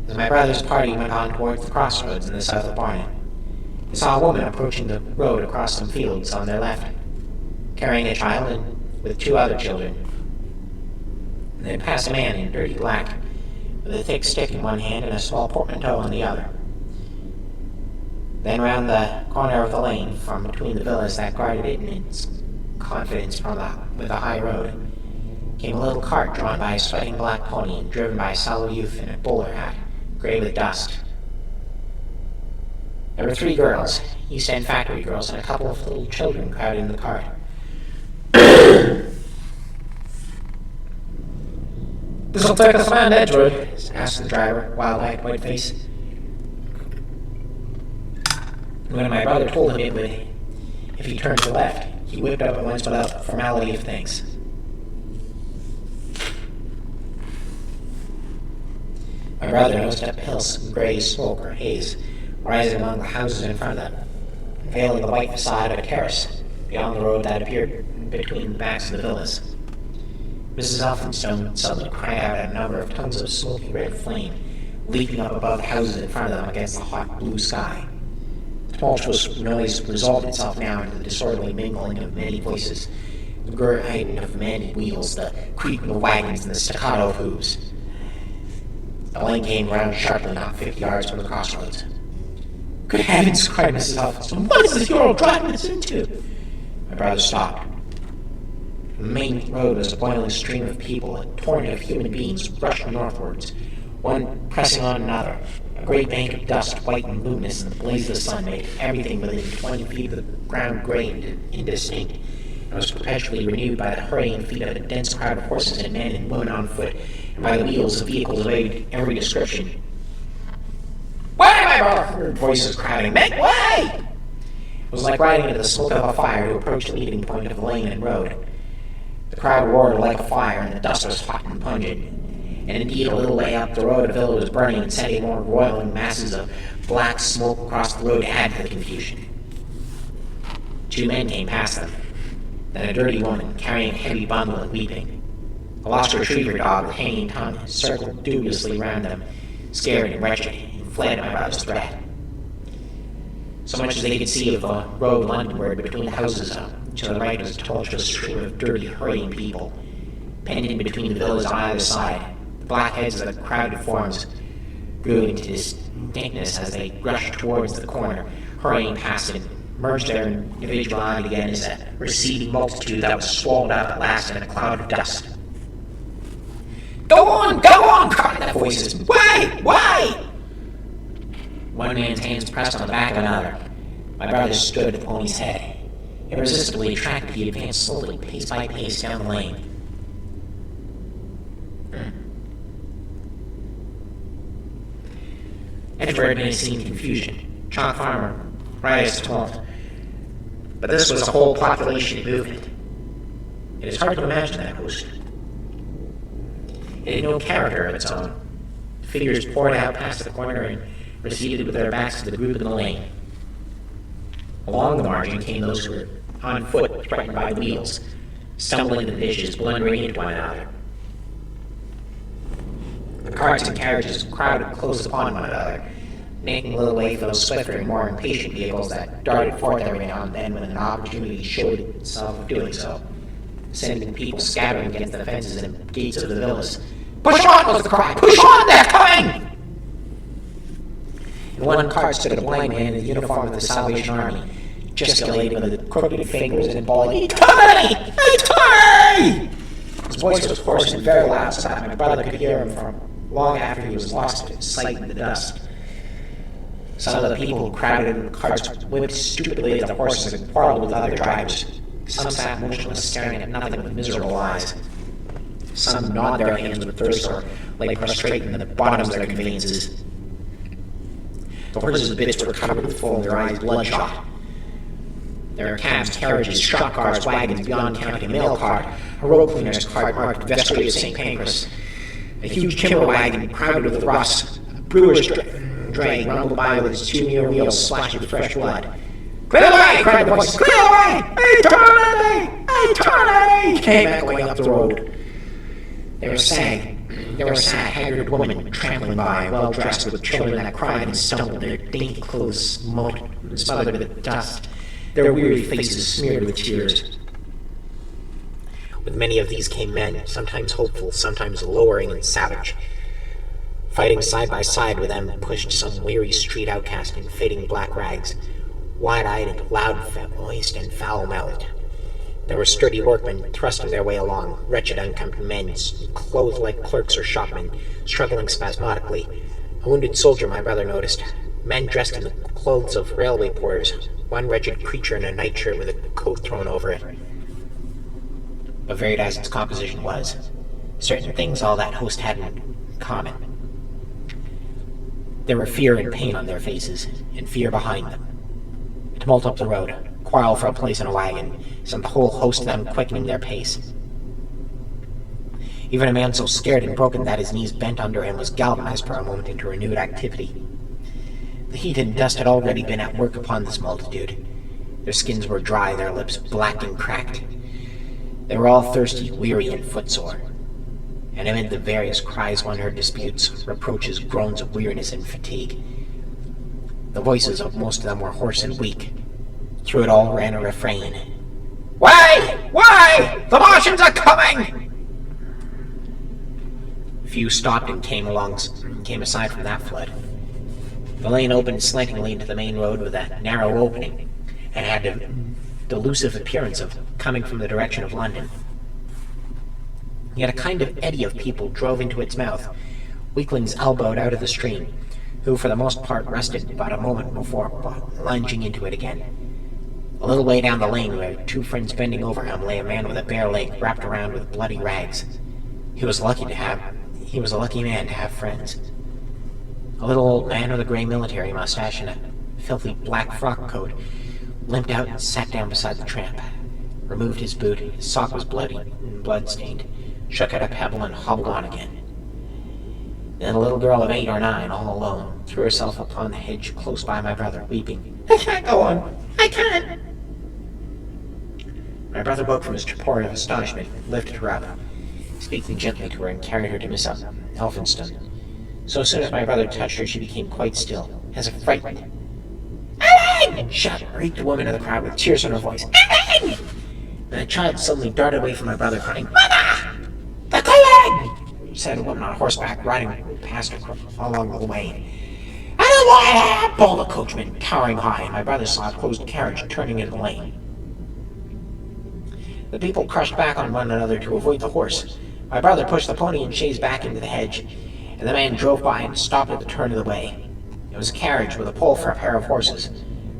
As my brother's party went on towards the crossroads in the south of Barnet, they saw a woman approaching the road across some fields on their left, carrying a child and with 2 other children. And they passed a man in dirty black, with a thick stick in one hand and a small portmanteau in the other. Then round the corner of the lane, from between the villas that guarded it in its confidence with the high road, came a little cart drawn by a sweating black pony and driven by a sallow youth in a bowler hat, gray with dust. There were 3 girls, East End factory girls, and a couple of little children crowded in the cart. "This'll take us around Edgewood?" asked the driver, wild-eyed, white-faced. When my brother told him it would, if he turned to the left, he whipped up at once without formality of thanks. My brother noticed a pale gray smoke or haze rising among the houses in front of them, veiling the white facade of a terrace beyond the road that appeared between the backs of the villas. Mrs. Elphinstone suddenly cried out at a number of tongues of smoky red flame, leaping up above the houses in front of them against the hot blue sky. The tumultuous noise resolved itself now into the disorderly mingling of many voices, the grinding of men and wheels, the creaking of wagons, and the staccato of hooves. The lane came round sharply not 50 yards from the crossroads. "Good heavens!" cried Mrs. Elphinstone. "What is this you're all driving us into?" My brother stopped. The main road was a boiling stream of people, a torrent of human beings rushing northwards, one pressing on another. A great bank of dust, white and luminous in the blaze of the sun, made everything within 20 feet of the ground gray and indistinct, and was perpetually renewed by the hurrying feet of a dense crowd of horses and men and women on foot, and by the wheels of vehicles of every description. "Why, my brother?" heard voices crowding. "Make way!" It was like riding into the smoke of a fire to approach the meeting point of the lane and road. The crowd roared like a fire, and the dust was hot and pungent. And indeed, a little way up the road, a villa was burning and sending more roiling masses of black smoke across the road to add to the confusion. 2 men came past them. Then a dirty woman, carrying a heavy bundle and weeping. A lost retriever dog with hanging tongue circled dubiously round them, scared and wretched, and fled at my brother's threat. So much as they could see of the road Londonward between the houses to the right was a tumultuous stream of dirty, hurrying people, penned in between the villas on either side. The black heads of the crowded forms grew into distinctness as they rushed towards the corner, hurrying past it, merged their individuality again as a receding multitude that was swallowed up at last in a cloud of dust. Go on! Cried the voices. Why? One man's hands pressed on the back of another. My brother stood at the pony's head. Irresistibly attracted, he advanced slowly, pace by pace, down the lane. Everywhere had been a scene of confusion. Chalk farmer, riotous tumult. But this was a whole population movement. It is hard to imagine that host. It had no character of its own. Figures poured out past the corner and receded with their backs to the group in the lane. Along the margin came those who were on foot, threatened by the wheels, stumbling in the ditches, blundering into one another. The carts and carriages crowded close upon one another, making a little way for those swifter and more impatient vehicles that darted forth every now and then when an opportunity showed itself of doing so, sending people scattering against the fences and gates of the villas. Push on, was the cry. Push on, they're coming! In one cart stood a blind man in the uniform of the Salvation Army, gesticulating with crooked fingers and bawling, "Eternity!" His voice was hoarse and very loud, so that my brother could hear him from long after he was lost to sight in the dust. Some of the people who crowded in the carts whipped stupidly at the horses and quarreled with other drivers. Some sat motionless, staring at nothing with miserable eyes. Some gnawed their hands with thirst or lay prostrate in the bottoms of their conveyances. The horses' bits were covered with foam, their eyes bloodshot. There were cabs, carriages, shop cars, wagons, beyond counting a mail cart, a road cleaner's cart marked Vestry of St. Pancras, a huge timber wagon crowded with roughs, a brewer's drag rumbled by with its 2 near wheels splashed with fresh blood. Clear away! Cried the voices. Clear away! Eternity! Came echoing up the road. There was a sad, haggard woman trampling by, well-dressed with children that cried and stumbled, their dainty clothes smothered with dust, their weary faces smeared with tears. With many of these came men, sometimes hopeful, sometimes lowering and savage. Fighting side by side with them pushed some weary street outcast in fading black rags, wide-eyed and loud-voiced and foul-mouthed. There were sturdy workmen thrusting their way along, wretched unkempt men, clothed like clerks or shopmen, struggling spasmodically. A wounded soldier, my brother noticed. Men dressed in the clothes of railway porters, one wretched creature in a nightshirt with a coat thrown over it. But varied as its composition was, certain things all that host had in common. There were fear and pain on their faces, and fear behind them. A tumult up the road, quarrel for a place in a wagon, sent the whole host of them quickening their pace. Even a man so scared and broken that his knees bent under him was galvanized for a moment into renewed activity. The heat and dust had already been at work upon this multitude. Their skins were dry, their lips black and cracked. They were all thirsty, weary, and footsore. And amid the various cries one heard disputes, reproaches, groans of weariness and fatigue. The voices of most of them were hoarse and weak. Through it all ran a refrain. Why? The Martians are coming! Few stopped and came aside from that flood. The lane opened slantingly into the main road with a narrow opening, and had a delusive appearance of coming from the direction of London. Yet a kind of eddy of people drove into its mouth, weaklings elbowed out of the stream, who for the most part rested but a moment before plunging into it again. A little way down the lane, where 2 friends bending over him, lay a man with a bare leg wrapped around with bloody rags. He was a lucky man to have friends. A little old man with a gray military mustache and a filthy black frock coat limped out and sat down beside the tramp, removed his boot. His sock was bloody and blood-stained, shook at a pebble and hobbled on again. Then a little girl of 8 or 9, all alone, threw herself upon the hedge close by my brother, weeping. I can't go on. I can't. My brother woke from his torpor of astonishment, lifted her up, speaking gently to her, and carried her to Miss Elphinstone. So soon as my brother touched her, she became quite still, as if frightened. "Ellen!" shrieked the woman in the crowd with tears in her voice. "Ellen!" And the child suddenly darted away from my brother, crying, "Mother! The Queen!" said a woman on horseback, riding past her along the way. "I don't want it!" bawled the coachman, towering high, and my brother saw a closed carriage turning into the lane. The people crushed back on one another to avoid the horse. My brother pushed the pony and chaise back into the hedge, and the man drove by and stopped at the turn of the way. It was a carriage with a pole for a pair of horses,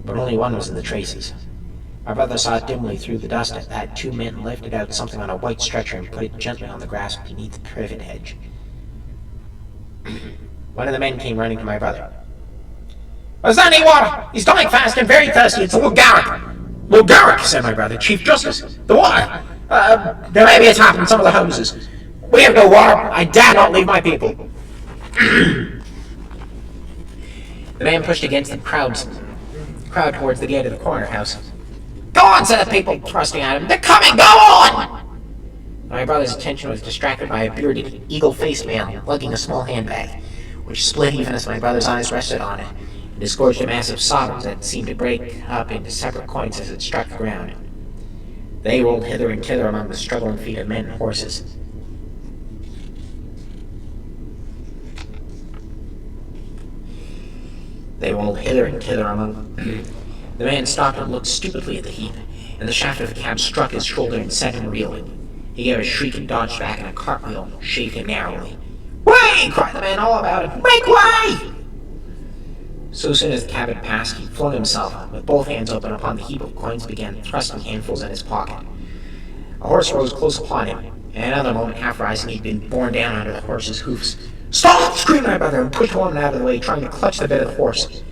but only one was in the traces. My brother saw dimly through the dust that 2 men lifted out something on a white stretcher and put it gently on the grass beneath the privet hedge. One of the men came running to my brother. "Is that any water? He's dying fast and very thirsty. It's Lord Garrick." "Lord Garrick," said my brother, "Chief Justice. The water. There may be a tap in some of the houses. We have no water. I dare not leave my people." The man pushed against the crowd towards the gate of the corner house. "Go on," said the people, thrusting at him. "They're coming. Go on!" My brother's attention was distracted by a bearded, eagle-faced man lugging a small handbag, which split even as my brother's eyes rested on it, and disgorged a mass of sovereigns that seemed to break up into separate coins as it struck the ground. They rolled hither and thither among the struggling feet of men and horses. The man stopped and looked stupidly at the heap, and the shaft of the cab struck his shoulder and sent him reeling. He gave a shriek and dodged back, and a cartwheel shaved him narrowly. "Way!" cried the man all about him. "Make way!" So soon as the cab had passed, he flung himself, with both hands open, upon the heap of coins and began thrusting handfuls in his pocket. A horse rose close upon him, and in another moment, half rising, he'd been borne down under the horse's hoofs. "Stop!" screamed my brother, and pushed the woman out of the way, trying to clutch the bit of the horse.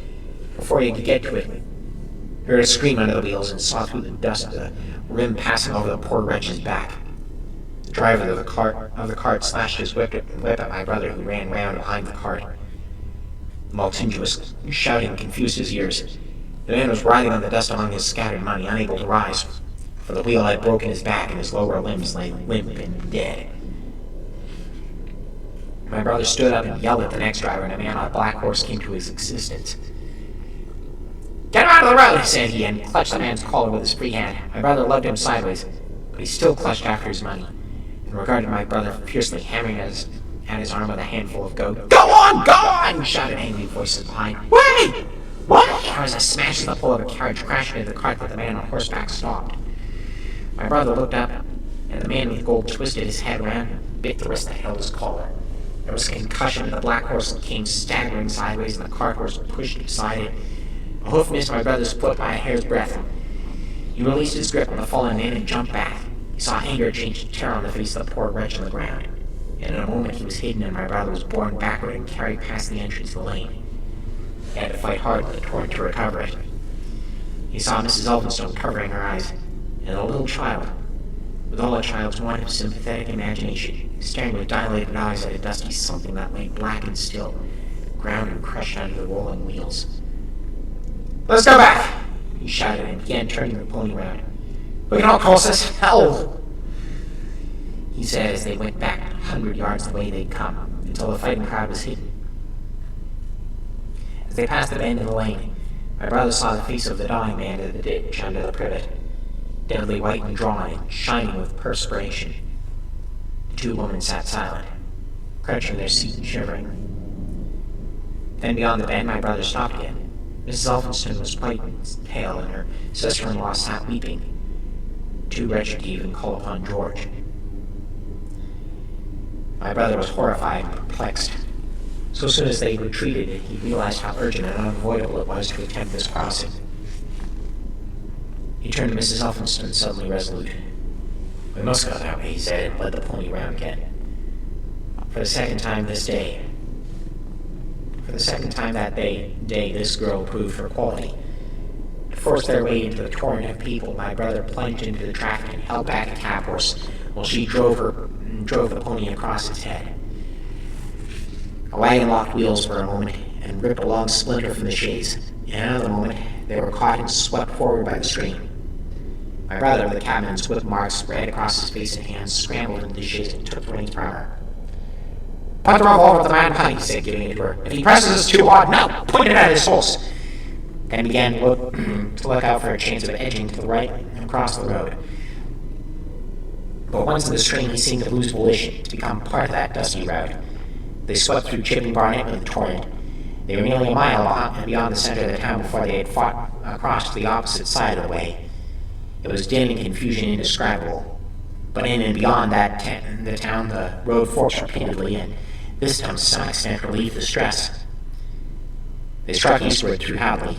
Before he could get to it, he heard a scream under the wheels and saw through the dust the rim passing over the poor wretch's back. The driver of the cart slashed his whip at my brother, who ran round behind the cart. The multitudinous shouting confused his ears. The man was writhing on the dust among his scattered money, unable to rise, for the wheel had broken his back and his lower limbs lay limp and dead. My brother stood up and yelled at the next driver, and a man on a black horse came to his assistance. "Get him out of the road," said he, and clutched the man's collar with his free hand. My brother lugged him sideways, but he still clutched after his money, and regarded my brother fiercely, hammering at his arm with a handful of gold. "Go on! Go on!" shouted angry voices behind. "Wait! What?" There was a smash as the pole of a carriage crashed into the cart that the man on horseback stopped. My brother looked up, and the man with gold twisted his head round and bit the wrist that held his collar. There was a concussion, and the black horse came staggering sideways, and the cart horse pushed beside it. A hoof missed my brother's foot by a hair's breadth. He released his grip on the fallen man and jumped back. He saw anger change to terror on the face of the poor wretch on the ground, and in a moment he was hidden, and my brother was borne backward and carried past the entrance to the lane. He had to fight hard with the torrent to recover it. He saw Mrs. Elphinstone covering her eyes, and a little child, with all a child's want of sympathetic imagination, staring with dilated eyes at a dusty something that lay black and still, ground and crushed under the rolling wheels. "Let's go back!" he shouted, and began turning the pony round. "We can all cross this hell!" he said as they went back 100 yards the way they'd come, until the fighting crowd was hidden. As they passed the bend in the lane, my brother saw the face of the dying man in the ditch under the privet, deadly white and drawn and shining with perspiration. The 2 women sat silent, crouching in their seat and shivering. Then beyond the bend, my brother stopped again. Mrs. Elphinstone was white and pale, and her sister-in-law sat weeping, too wretched to even call upon George. My brother was horrified and perplexed. So soon as they retreated, he realized how urgent and unavoidable it was to attempt this crossing. He turned to Mrs. Elphinstone, suddenly resolute. "We must go that way," he said, and led the pony round again. For the second time that day, this girl proved her quality. To force their way into the torrent of people, my brother plunged into the traffic and held back a cab horse, while she drove the pony across its head. A wagon locked wheels for a moment, and ripped a long splinter from the chaise. In another moment, they were caught and swept forward by the stream. My brother, with the cabman's whip marks spread across his face and hands, scrambled into the chaise and took the reins from her. "Put the revolver at the man behind," he said, giving it to her. "If he presses us too hard, now point it at his horse." Then began to look out for a chance of edging to the right and across the road. But once in the stream, he seemed to lose volition, to become part of that dusty route. They swept through Chipping Barnet with the torrent. They were nearly a mile beyond the center of the town before they had fought across to the opposite side of the way. It was din and confusion indescribable. But in and beyond the town, the road forks repeatedly, and this time to some extent relieved the stress. They struck eastward through Hadley.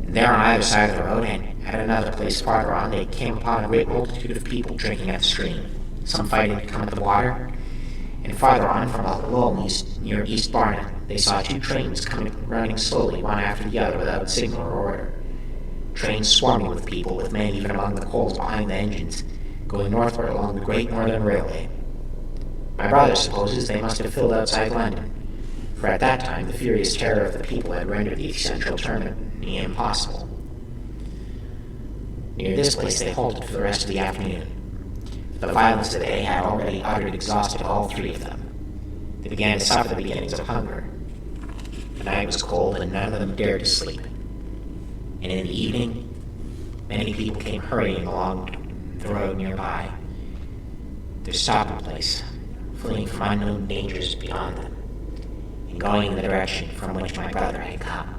And there on either side of the road, and at another place farther on, they came upon a great multitude of people drinking at the stream, some fighting to come at the water. And farther on, from a lull near East Barnet, they saw two trains running slowly, one after the other, without signal or order. Trains swarming with people, with men even among the coals behind the engines, going northward along the Great Northern Railway. My brother supposes they must have filled outside London, for at that time the furious terror of the people had rendered the central termini impossible. Near this place they halted for the rest of the afternoon. The violence of the day had already utterly exhausted all three of them. They began to suffer the beginnings of hunger. The night was cold, and none of them dared to sleep. And in the evening, many people came hurrying along the road nearby, their stopping place, fleeing from unknown dangers beyond them, and going in the direction from which my brother had come.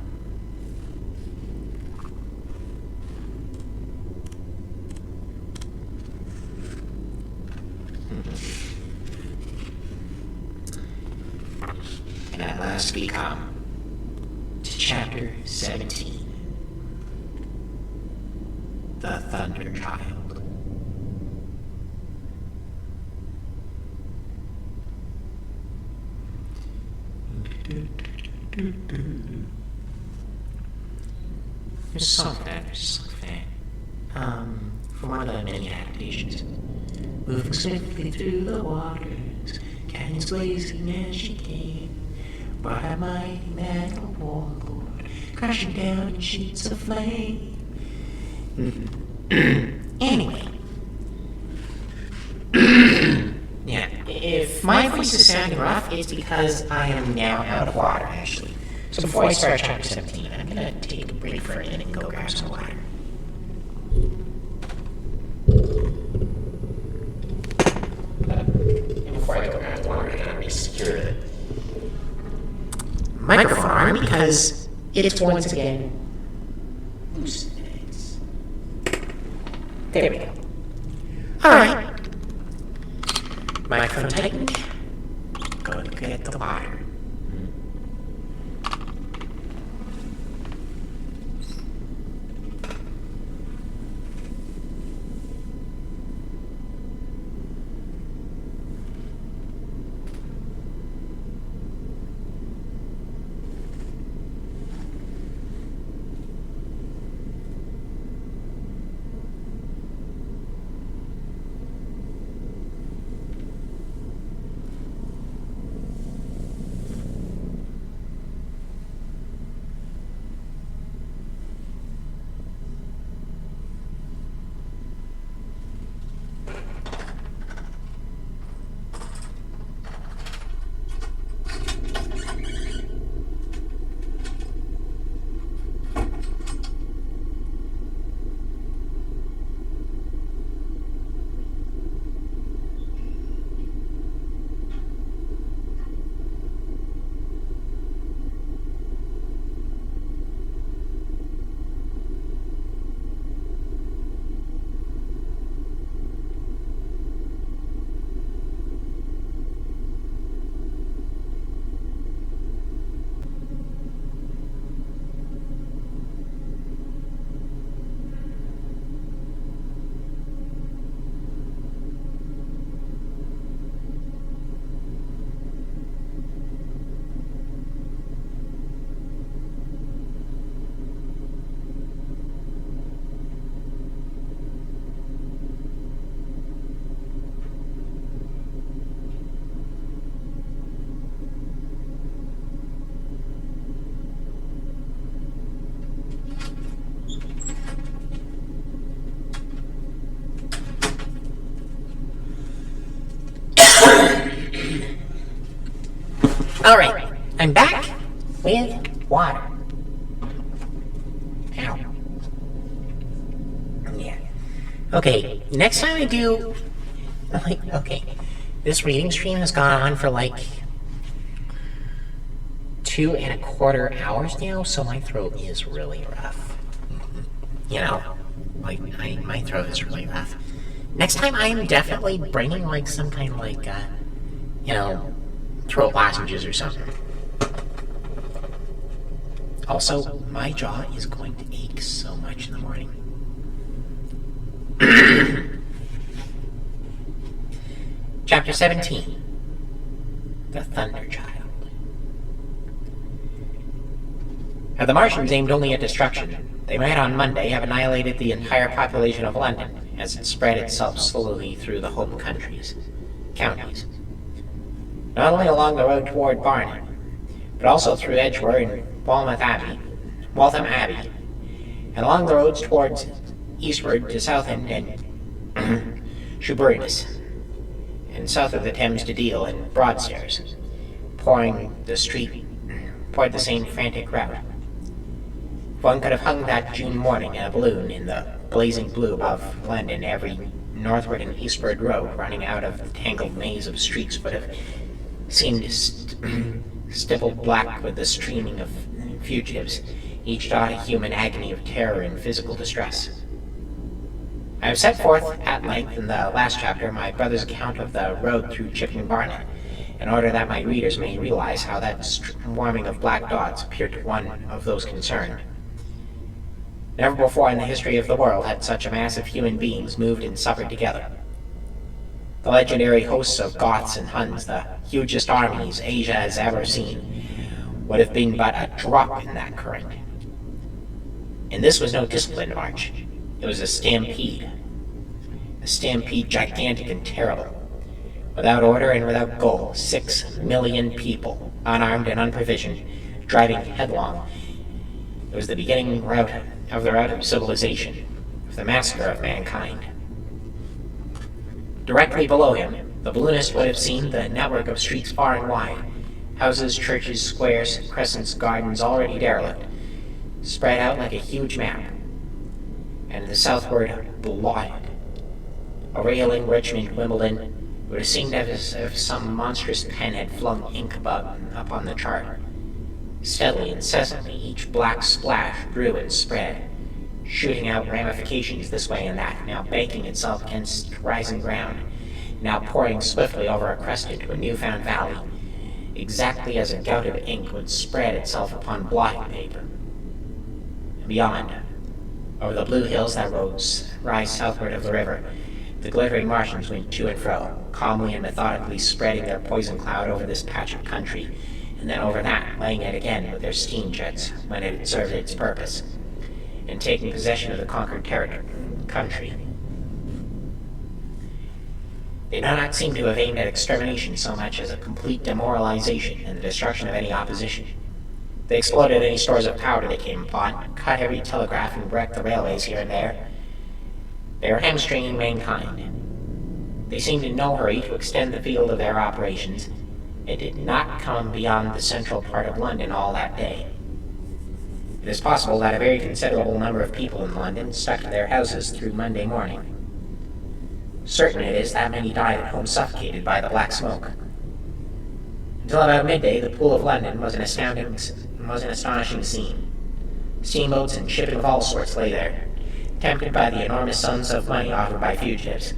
And at last we come to chapter 17. The Thunderchild. There's a song for that. From one of the many adaptations. Moving swiftly through the waters, cannons blazing as she came, brought a mighty metal warlord, crashing down in sheets of flame. Anyway. Yeah, if my voice is sounding rough, it's because I am now out of water, actually. So before I start chapter 17, I'm gonna take a break for a minute and go grab some water. And before I go grab the water, I'm gonna re-secure the microphone arm because it's once again loose. There we go. Alright. Microphone tightened. Go to get the water. Alright, I'm back with water. Ow. Yeah. Okay, next time I do... Okay, this reading stream has gone on for like 2.25 hours now, so my throat is really rough. You know, like, my throat is really rough. Next time I'm definitely bringing like some kind of like, throat lozenges or something. Also, my jaw is going to ache so much in the morning. Chapter 17. The Thunderchild. Now, the Martians aimed only at destruction. They might on Monday have annihilated the entire population of London as it spread itself slowly through the home counties. Not only along the road toward Barnet, but also through Edgeworth and Waltham Abbey, and along the roads towards eastward to Southend and Shoeburyness, and south of the Thames to Deal and Broadstairs, pouring the same frantic route. One could have hung that June morning in a balloon in the blazing blue above London. Every northward and eastward road running out of the tangled maze of streets would have seemed stippled black with the streaming of fugitives, each dot a human agony of terror and physical distress. I have set forth at length in the last chapter my brother's account of the road through Chipping Barnet, in order that my readers may realize how that swarming of black dots appeared to one of those concerned. Never before in the history of the world had such a mass of human beings moved and suffered together. The legendary hosts of Goths and Huns, the hugest armies Asia has ever seen, would have been but a drop in that current. And this was no disciplined march. It was a stampede. A stampede gigantic and terrible. Without order and without goal, 6 million people, unarmed and unprovisioned, driving headlong. It was the beginning of the rout of civilization, of the massacre of mankind. Directly below him, the balloonist would have seen the network of streets far and wide, houses, churches, squares, crescents, gardens already derelict, spread out like a huge map, and the southward blotted. A railing Richmond, Wimbledon, would have seemed as if some monstrous pen had flung ink upon the chart. Steadily, incessantly, each black splash grew and spread, shooting out ramifications this way and that, now banking itself against rising ground, now pouring swiftly over a crest into a newfound valley, exactly as a gout of ink would spread itself upon blotting paper. And beyond, over the blue hills that rise southward of the river, the glittering Martians went to and fro, calmly and methodically spreading their poison cloud over this patch of country, and then over that, laying it again with their steam jets when it had served its purpose, and taking possession of the conquered country. They do not seem to have aimed at extermination so much as a complete demoralization and the destruction of any opposition. They exploded any stores of powder they came upon, cut every telegraph and wrecked the railways here and there. They were hamstringing mankind. They seemed in no hurry to extend the field of their operations. It did not come beyond the central part of London all that day. It is possible that a very considerable number of people in London stuck to their houses through Monday morning. Certain it is that many died at home suffocated by the black smoke. Until about midday, the Pool of London was an astonishing scene. Steamboats and shipping of all sorts lay there, tempted by the enormous sums of money offered by fugitives,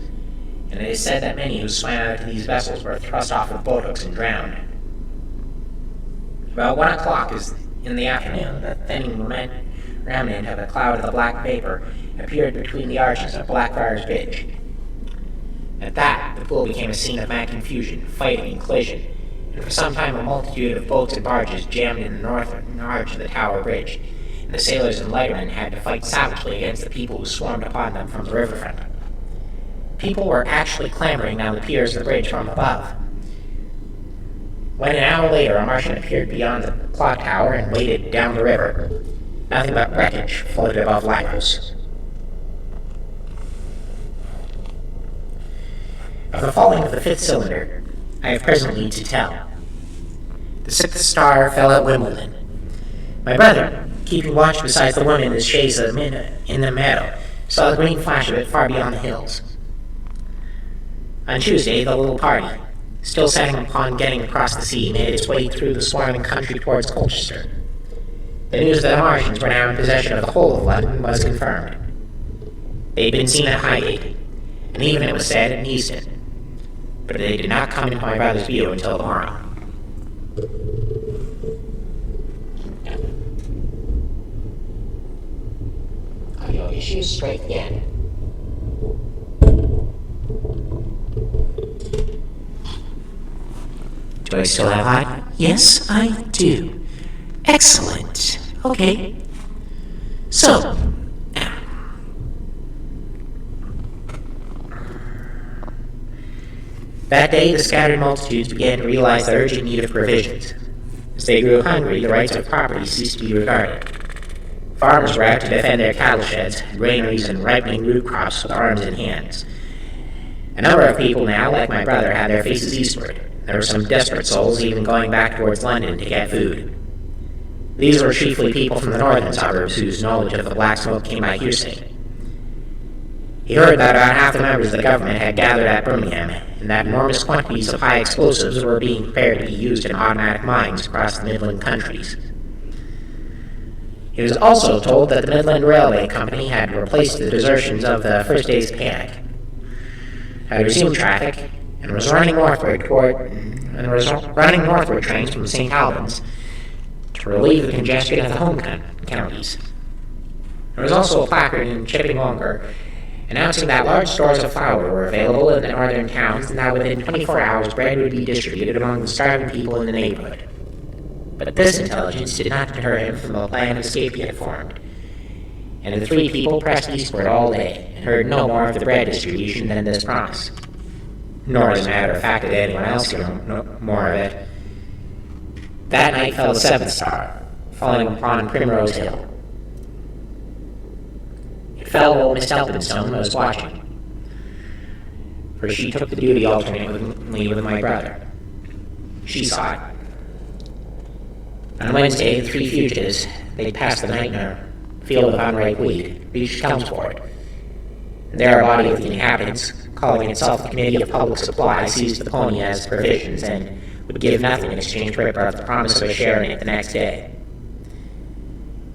and it is said that many who swam out to these vessels were thrust off with boathooks and drowned. About 1 o'clock in the afternoon, the thinning remnant of a cloud of the black vapor appeared between the arches of Blackfriars Bridge. At that, the pool became a scene of mad confusion, fighting, and collision, and for some time a multitude of boats and barges jammed in the northern arch of the Tower Bridge, and the sailors and lightermen had to fight savagely against the people who swarmed upon them from the riverfront. People were actually clambering down the piers of the bridge from above. When an hour later a Martian appeared beyond the clock tower and waded down the river, nothing but wreckage floated above Lagos. Of the falling of the fifth cylinder, I have presently to tell. The sixth star fell at Wimbledon. My brother, keeping watch beside the woman in the shades of in the meadow, saw the green flash of it far beyond the hills. On Tuesday, the little party, still setting upon getting across the sea, made its way through the swarming country towards Colchester. The news that the Martians were now in possession of the whole of London was confirmed. They had been seen at Highgate, and even it was said in Easton, but they did not come into my brother's view until the morrow. Are your issues straight yet? Do I still have hot? Yes, I do. Excellent. Okay. So, that day the scattered multitudes began to realize the urgent need of provisions. As they grew hungry, the rights of property ceased to be regarded. Farmers were out to defend their cattle sheds, granaries, and ripening root crops with arms and hands. A number of people now, like my brother, had their faces eastward. There were some desperate souls even going back towards London to get food. These were chiefly people from the northern suburbs whose knowledge of the black smoke came by hearsay. He heard that about half the members of the government had gathered at Birmingham, and that enormous quantities of high explosives were being prepared to be used in automatic mines across the Midland countries. He was also told that the Midland Railway Company had replaced the desertions of the first day's panic, had resumed traffic, and was running northward trains from St. Albans to relieve the congestion of the home counties. There was also a placard in Chipping Longer announcing that large stores of flour were available in the northern towns and that within 24 hours bread would be distributed among the starving people in the neighborhood. But this intelligence did not deter him from the plan of escape he had formed, and the three people pressed eastward all day and heard no more of the bread distribution than this promise. Nor, as a matter of fact, did anyone else hear no more of it. That night fell the seventh star, falling upon Primrose Hill. It fell while Miss Elphinstone was watching, for she took the duty alternately with my brother. She saw it. On Wednesday, the three fugitives, they'd passed the night in a field of unripe wheat, reached Chelmsford. There a body of the inhabitants, calling itself the Committee of Public Supply, seized the pony as provisions and would give nothing in exchange for the promise of a share in it the next day.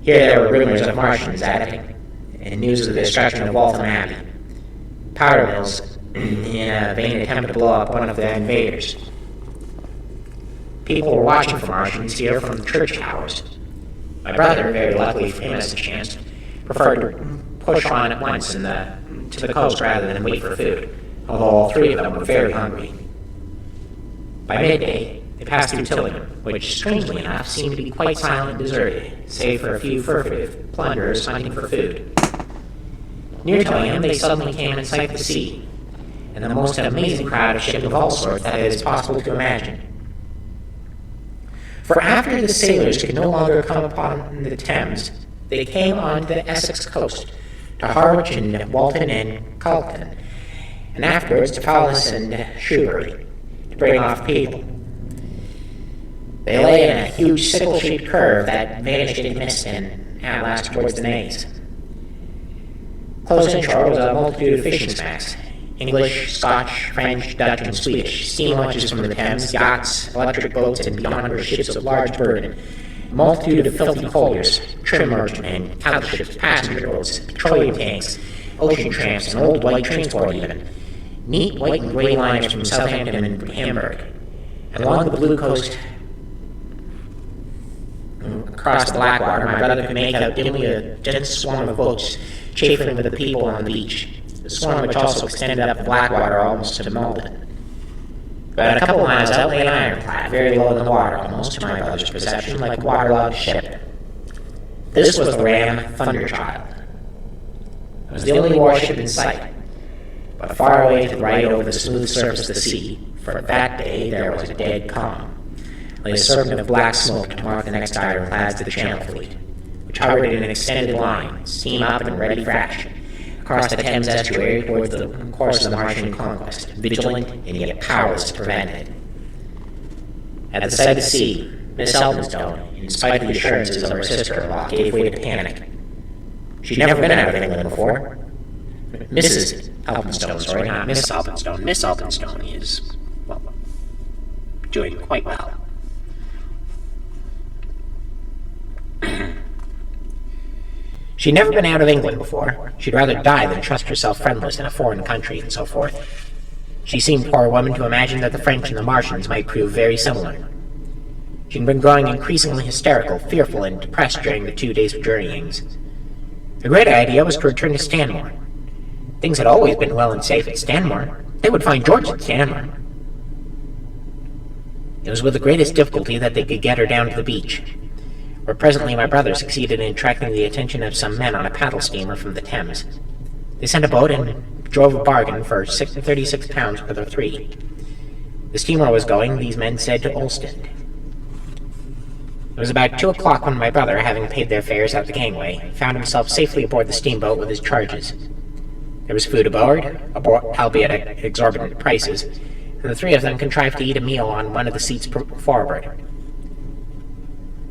Here there were rumors of Martians acting, and news of the destruction of Waltham Abbey, powder mills in a vain attempt to blow up one of the invaders. People were watching for Martians here from the church towers. My brother, very luckily for him as a chance, preferred to push on at once to the coast rather than wait for food, although all three of them were very hungry. By midday, they passed through Tillingham, which, strangely enough, seemed to be quite silent and deserted, save for a few furtive plunderers hunting for food. Near Tillingham, they suddenly came in sight of the sea, and the most amazing crowd of ships of all sorts that it is possible to imagine. For after the sailors could no longer come upon the Thames, they came on the Essex coast, to Harwich and Walton and Calton, and afterwards to Fowlis and Shrewsbury, to bring off people. They lay in a huge sickle-shaped curve that vanished in mist and at last towards the Naze. Close inshore was a multitude of fishing smacks, English, Scotch, French, Dutch, and Swedish, steam launches from the Thames, yachts, electric boats, and beyond were ships of large burden, a multitude of filthy colliers, trim merchantmen, cattle ships, passenger boats, petroleum tanks, ocean tramps, and old white transport even, neat white and gray liners from Southampton and Hamburg, and along the blue coast across the Blackwater, my brother could make out dimly a dense swarm of boats chaffering with the people on the beach, the swarm which also extended up the Blackwater almost to Malden. About a couple of miles out lay an ironclad, very low in the water, almost to my brother's perception, like a waterlogged ship. This was the ram Thunderchild. It was the only warship in sight, but far away to the right over the smooth surface of the sea, for that day there was a dead calm, lay a serpent of black smoke to mark the next ironclads to the Channel Fleet, which hovered in an extended line, steam up and ready for action, across the Thames estuary towards the course of the Martian conquest, vigilant and yet powerless to prevent it. At the sight of the sea, Miss Elphinstone, in spite of the assurances of her sister-in-law, gave way to panic. She'd never been out of England before. Mrs. Elphinstone, sorry, not Miss Elphinstone. Miss Elphinstone is, well, doing quite well. She'd never been out of England before. She'd rather die than trust herself friendless in a foreign country, and so forth. She seemed, poor woman, to imagine that the French and the Martians might prove very similar. She'd been growing increasingly hysterical, fearful, and depressed during the 2 days of journeyings. The great idea was to return to Stanmore. Things had always been well and safe at Stanmore. They would find George at Stanmore. It was with the greatest difficulty that they could get her down to the beach, where presently my brother succeeded in attracting the attention of some men on a paddle steamer from the Thames. They sent a boat and drove a bargain for £36 for the three. The steamer was going, these men said, to Ostend. It was about 2 o'clock when my brother, having paid their fares at the gangway, found himself safely aboard the steamboat with his charges. There was food aboard, albeit at exorbitant prices, and the three of them contrived to eat a meal on one of the seats forward.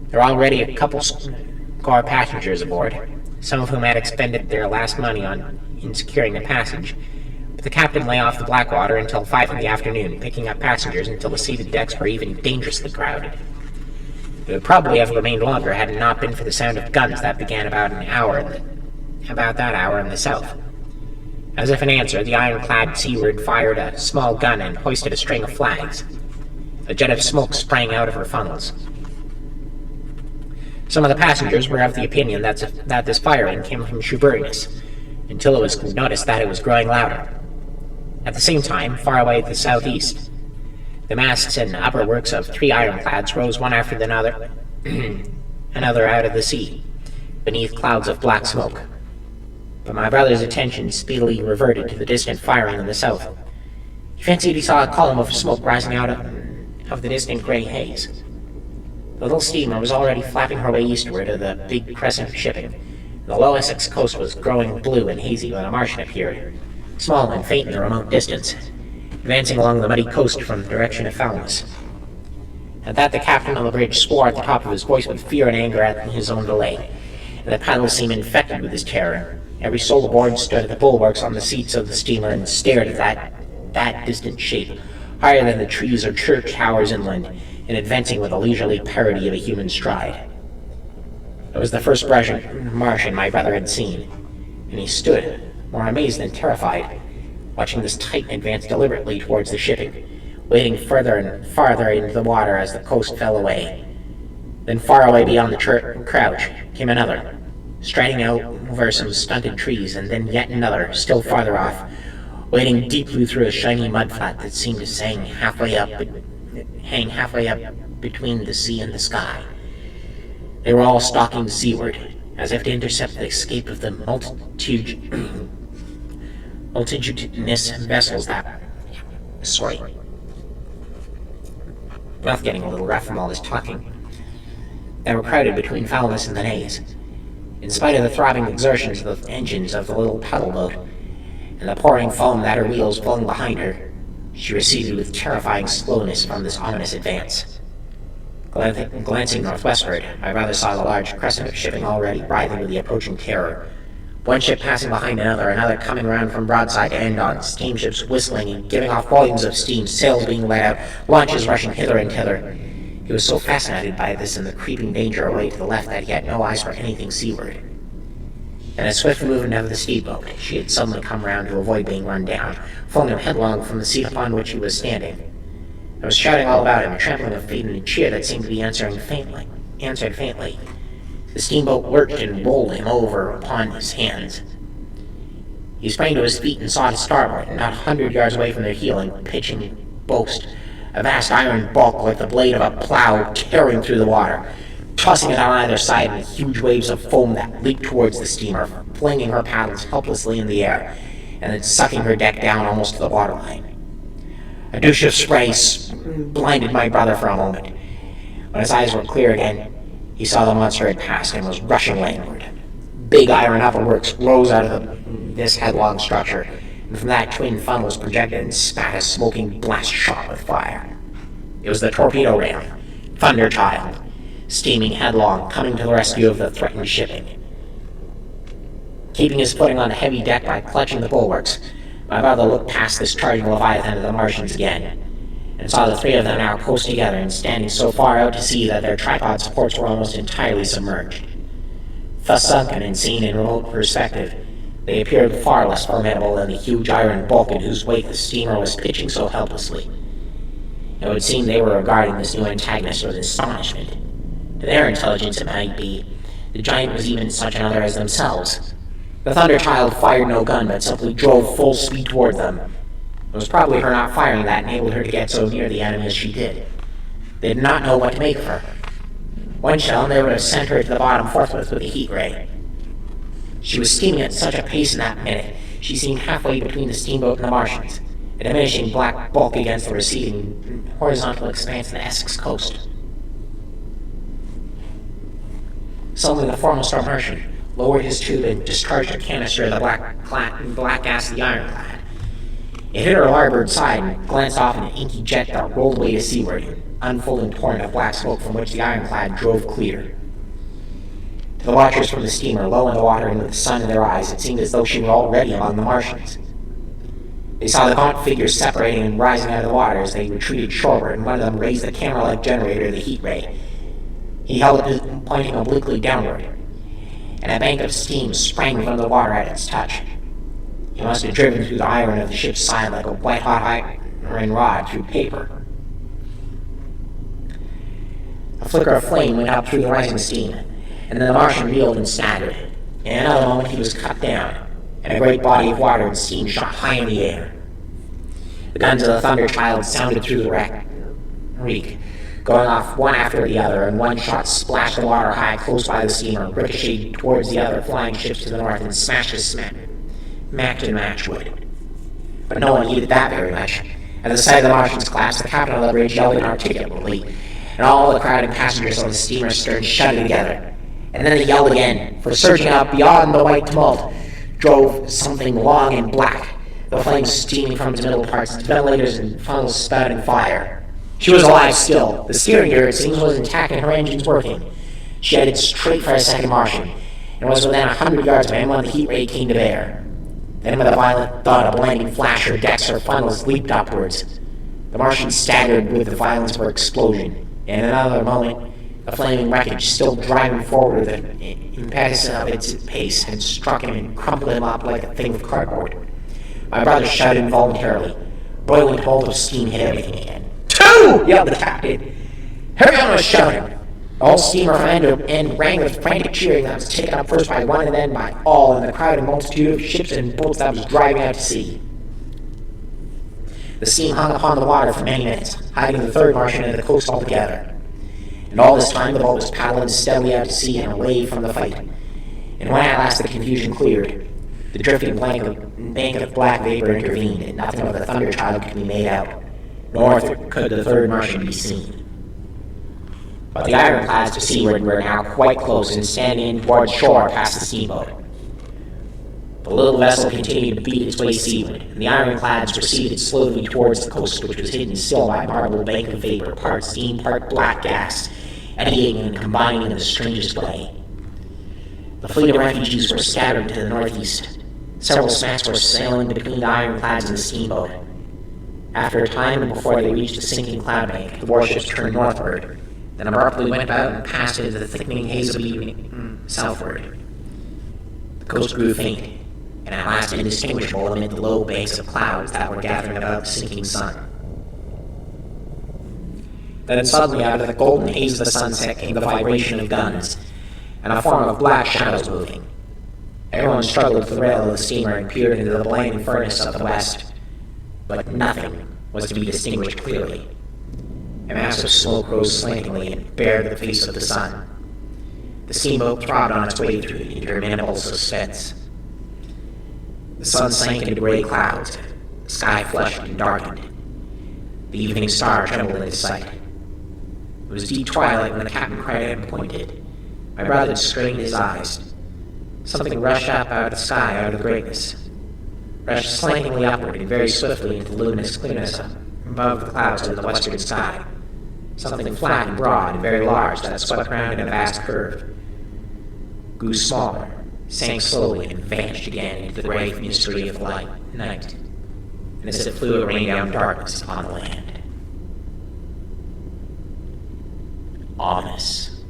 There were already a couple score passengers aboard, some of whom had expended their last money in securing a passage, but the captain lay off the Blackwater until 5 in the afternoon, picking up passengers until the seated decks were even dangerously crowded. It would probably have remained longer had it not been for the sound of guns that began about that hour in the south. As if in answer, the ironclad seaward fired a small gun and hoisted a string of flags. A jet of smoke sprang out of her funnels. Some of the passengers were of the opinion that this firing came from Shoeburyness, until it was noticed that it was growing louder. At the same time, far away to the southeast, the masts and upper works of 3 ironclads rose one after another out of the sea, beneath clouds of black smoke. But my brother's attention speedily reverted to the distant firing in the south. He fancied he saw a column of smoke rising out of the distant gray haze. The little steamer was already flapping her way eastward of the big crescent of shipping. The low Essex coast was growing blue and hazy when a Martian appeared, small and faint in the remote distance, advancing along the muddy coast from the direction of Falmouth. At that, the captain on the bridge swore at the top of his voice with fear and anger at his own delay, and the paddles seemed infected with his terror. Every soul aboard stood at the bulwarks on the seats of the steamer and stared at that distant shape, higher than the trees or church towers inland, and advancing with a leisurely parody of a human stride. It was the first Martian my brother had seen, and he stood, more amazed than terrified, watching this Titan advance deliberately towards the shipping, wading further and farther into the water as the coast fell away. Then far away beyond the crouch came another, striding out over some stunted trees, and then yet another, still farther off, wading deeply through a shiny mudflat that seemed to hang halfway up between the sea and the sky. They were all stalking seaward, as if to intercept the escape of the multitudinous vessels that... Mouth getting a little rough from all this talking. That were crowded between Falmouth and the Naze. In spite of the throbbing exertions of the engines of the little paddle boat, and the pouring foam that her wheels flung behind her, she receded with terrifying slowness from this ominous advance. Glancing northwestward, my brother saw the large crescent of shipping already writhing with the approaching terror. One ship passing behind another coming round from broadside to end on, steamships whistling and giving off volumes of steam, sails being let out, launches rushing hither and thither. He was so fascinated by this and the creeping danger away to the left that he had no eyes for anything seaward. In a swift movement of the steamboat, she had suddenly come round to avoid being run down, flung him headlong from the seat upon which he was standing. There was shouting all about him, a trampling of feet, and a cheer that seemed to be answered faintly. The steamboat lurched and rolled him over upon his hands. He sprang to his feet and saw to starboard, and not 100 yards away from their heel and pitching boast, a vast iron bulk like the blade of a plow tearing through the water, tossing it on either side in huge waves of foam that leaped towards the steamer, flinging her paddles helplessly in the air, and then sucking her deck down almost to the waterline. A douche of spray blinded my brother for a moment. When his eyes were clear again, he saw the monster had passed and was rushing landward. Big iron upperworks rose out of this headlong structure, and from that twin funnels projected and spat a smoking blast shot with fire. It was the torpedo ram, Thunderchild, steaming headlong, coming to the rescue of the threatened shipping. Keeping his footing on the heavy deck by clutching the bulwarks, my brother looked past this charging leviathan of the Martians again, and saw the three of them now close together and standing so far out to sea that their tripod supports were almost entirely submerged. Thus sunken and seen in remote perspective, they appeared far less formidable than the huge iron bulk in whose wake the steamer was pitching so helplessly. It would seem they were regarding this new antagonist with astonishment. To their intelligence, it might be, the giant was even such another as themselves. The Thunderchild fired no gun, but simply drove full speed toward them. It was probably her not firing that enabled her to get so near the enemy as she did. They did not know what to make of her. One shell, and they would have sent her to the bottom forthwith with a heat ray. She was steaming at such a pace in that minute, she seemed halfway between the steamboat and the Martians, a diminishing black bulk against the receding horizontal expanse of the Essex coast. Suddenly, the foremost Martian lowered his tube and discharged a canister of the black gas of the ironclad. It hit her larboard side and glanced off in an inky jet that rolled away to seaward, an unfolding torrent of black smoke from which the ironclad drove clear. To the watchers from the steamer, low in the water and with the sun in their eyes, it seemed as though she were already among the Martians. They saw the gaunt figures separating and rising out of the water as they retreated shoreward, and one of them raised the camera-like generator of the heat ray. He held it pointing obliquely downward, and a bank of steam sprang from the water at its touch. He must have driven through the iron of the ship's side like a white-hot iron rod through paper. A flicker of flame went up through the rising steam, and then the Martian reeled and staggered. In another moment he was cut down, and a great body of water and steam shot high in the air. The guns of the Thunderchild sounded through the reek, going off one after the other, and one shot splashed the water high close by the steamer, ricocheted towards the other flying ships to the north, and smashed as match would. But no one heeded that very much. At the sight of the Martians' collapse, the captain of the bridge yelled inarticulately, and all the crowded passengers on the steamer's stern shouted together. And then they yelled again, for surging out beyond the white tumult drove something long and black, the flames steaming from its middle parts, its ventilators and funnels spouting fire. She was alive still. The steering gear, it seems, was intact and her engines working. She headed straight for a second Martian, and was within 100 yards of him when the heat ray came to bear. Then with a violent thud, a blinding flash, her decks, her funnels leaped upwards. The Martian staggered with the violence of her explosion, and in another moment, the flaming wreckage, still driving forward with the impetus of its pace, had struck him and crumpled him up like a thing of cardboard. My brother shouted involuntarily. Boiling bolt of steam hit everything again. "Two!" yelled the captain. Everyone was shouting. The whole steamer from end to end rang with frantic cheering that was taken up first by one and then by all in the crowded multitude of ships and boats that was driving out to sea. The steam hung upon the water for many minutes, hiding the third Martian at the coast altogether. And all this time the boat was paddling steadily out to sea and away from the fight. And when at last the confusion cleared, the drifting bank of black vapor intervened, and nothing of the Thunderchild could be made out, nor could the third Martian be seen. But the ironclads to seaward were now quite close and standing in towards shore past the steamboat. The little vessel continued to beat its way seaward, and the ironclads proceeded slowly towards the coast, which was hidden still by a marble bank of vapor, part steam, part black gas, eddying and combining in the strangest way. The fleet of refugees were scattered to the northeast. Several smacks were sailing between the ironclads and the steamboat. After a time, and before they reached the sinking cloud bank, the warships turned northward, then abruptly went out and passed into the thickening haze of evening southward. The coast grew faint, and at last indistinguishable amid the low banks of clouds that were gathering about the sinking sun. Then suddenly out of the golden haze of the sunset came the vibration of guns, and a form of black shadows moving. Everyone struggled for the rail of the steamer and peered into the blinding furnace of the west, but nothing was to be distinguished clearly. A mass of smoke rose slantingly and bared the face of the sun. The steamboat throbbed on its way through interminable suspense. The sun sank into gray clouds, the sky flushed and darkened. The evening star trembled in his sight. It was deep twilight when the captain cried out and pointed. My brother strained his eyes. Something rushed up out of the sky, out of the greatness. Rushed slantingly upward and very swiftly into the luminous clearness above the clouds in the western sky. Something flat and broad and very large that swept round in a vast curve. Grew smaller, sank slowly, and vanished again into the gray mystery of night, and as it flew, it rained down darkness upon the land. Ominous.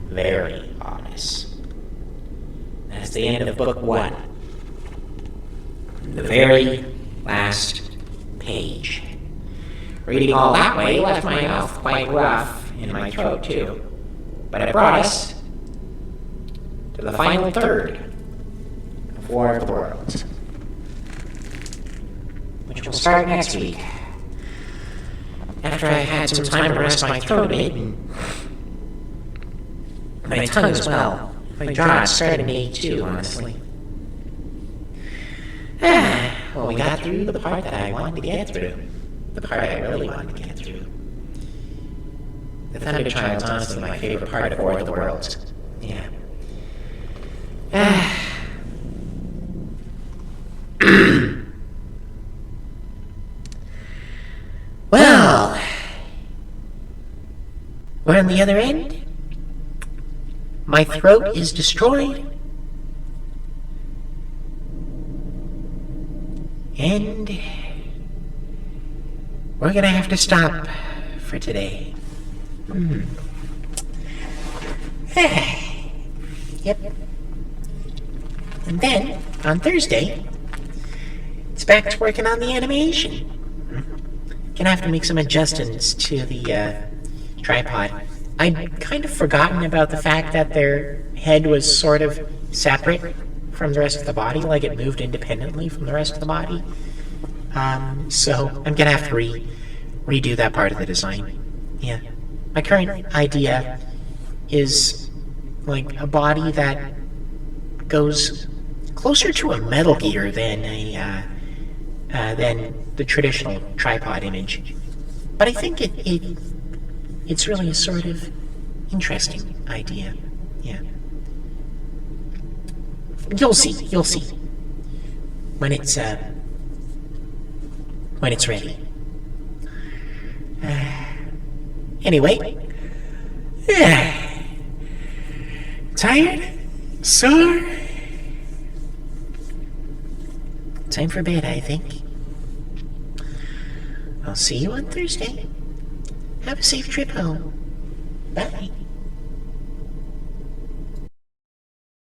Very ominous. That's the end of book 1. The very last page. Reading all that way left my mouth quite rough, and my throat too. But it brought us to the final third of War of the Worlds, which will start next week, after I've had some time to rest my throat a bit, and my tongue as well. My jaw is starting to ache too, honestly. Well, we got through the part that I wanted to get through. The part I really wanted to get through. The Thunderchild's honestly my favorite part of War of the Worlds. Yeah. Well, we're on the other end. My throat is destroyed. And we're gonna have to stop for today. Yep. And then, on Thursday, it's back to working on the animation. Gonna have to make some adjustments to the tripod. I'd kind of forgotten about the fact that their head was sort of separate from the rest of the body, like it moved independently from the rest of the body. So I'm gonna have to redo that part of the design. Yeah. My current idea is like a body that goes closer to a Metal Gear than the traditional tripod image. But I think it's really a sort of interesting idea. Yeah. You'll see when it's ready. Anyway, tired? Sore? Time for bed, I think. I'll see you on Thursday. Have a safe trip home. Bye.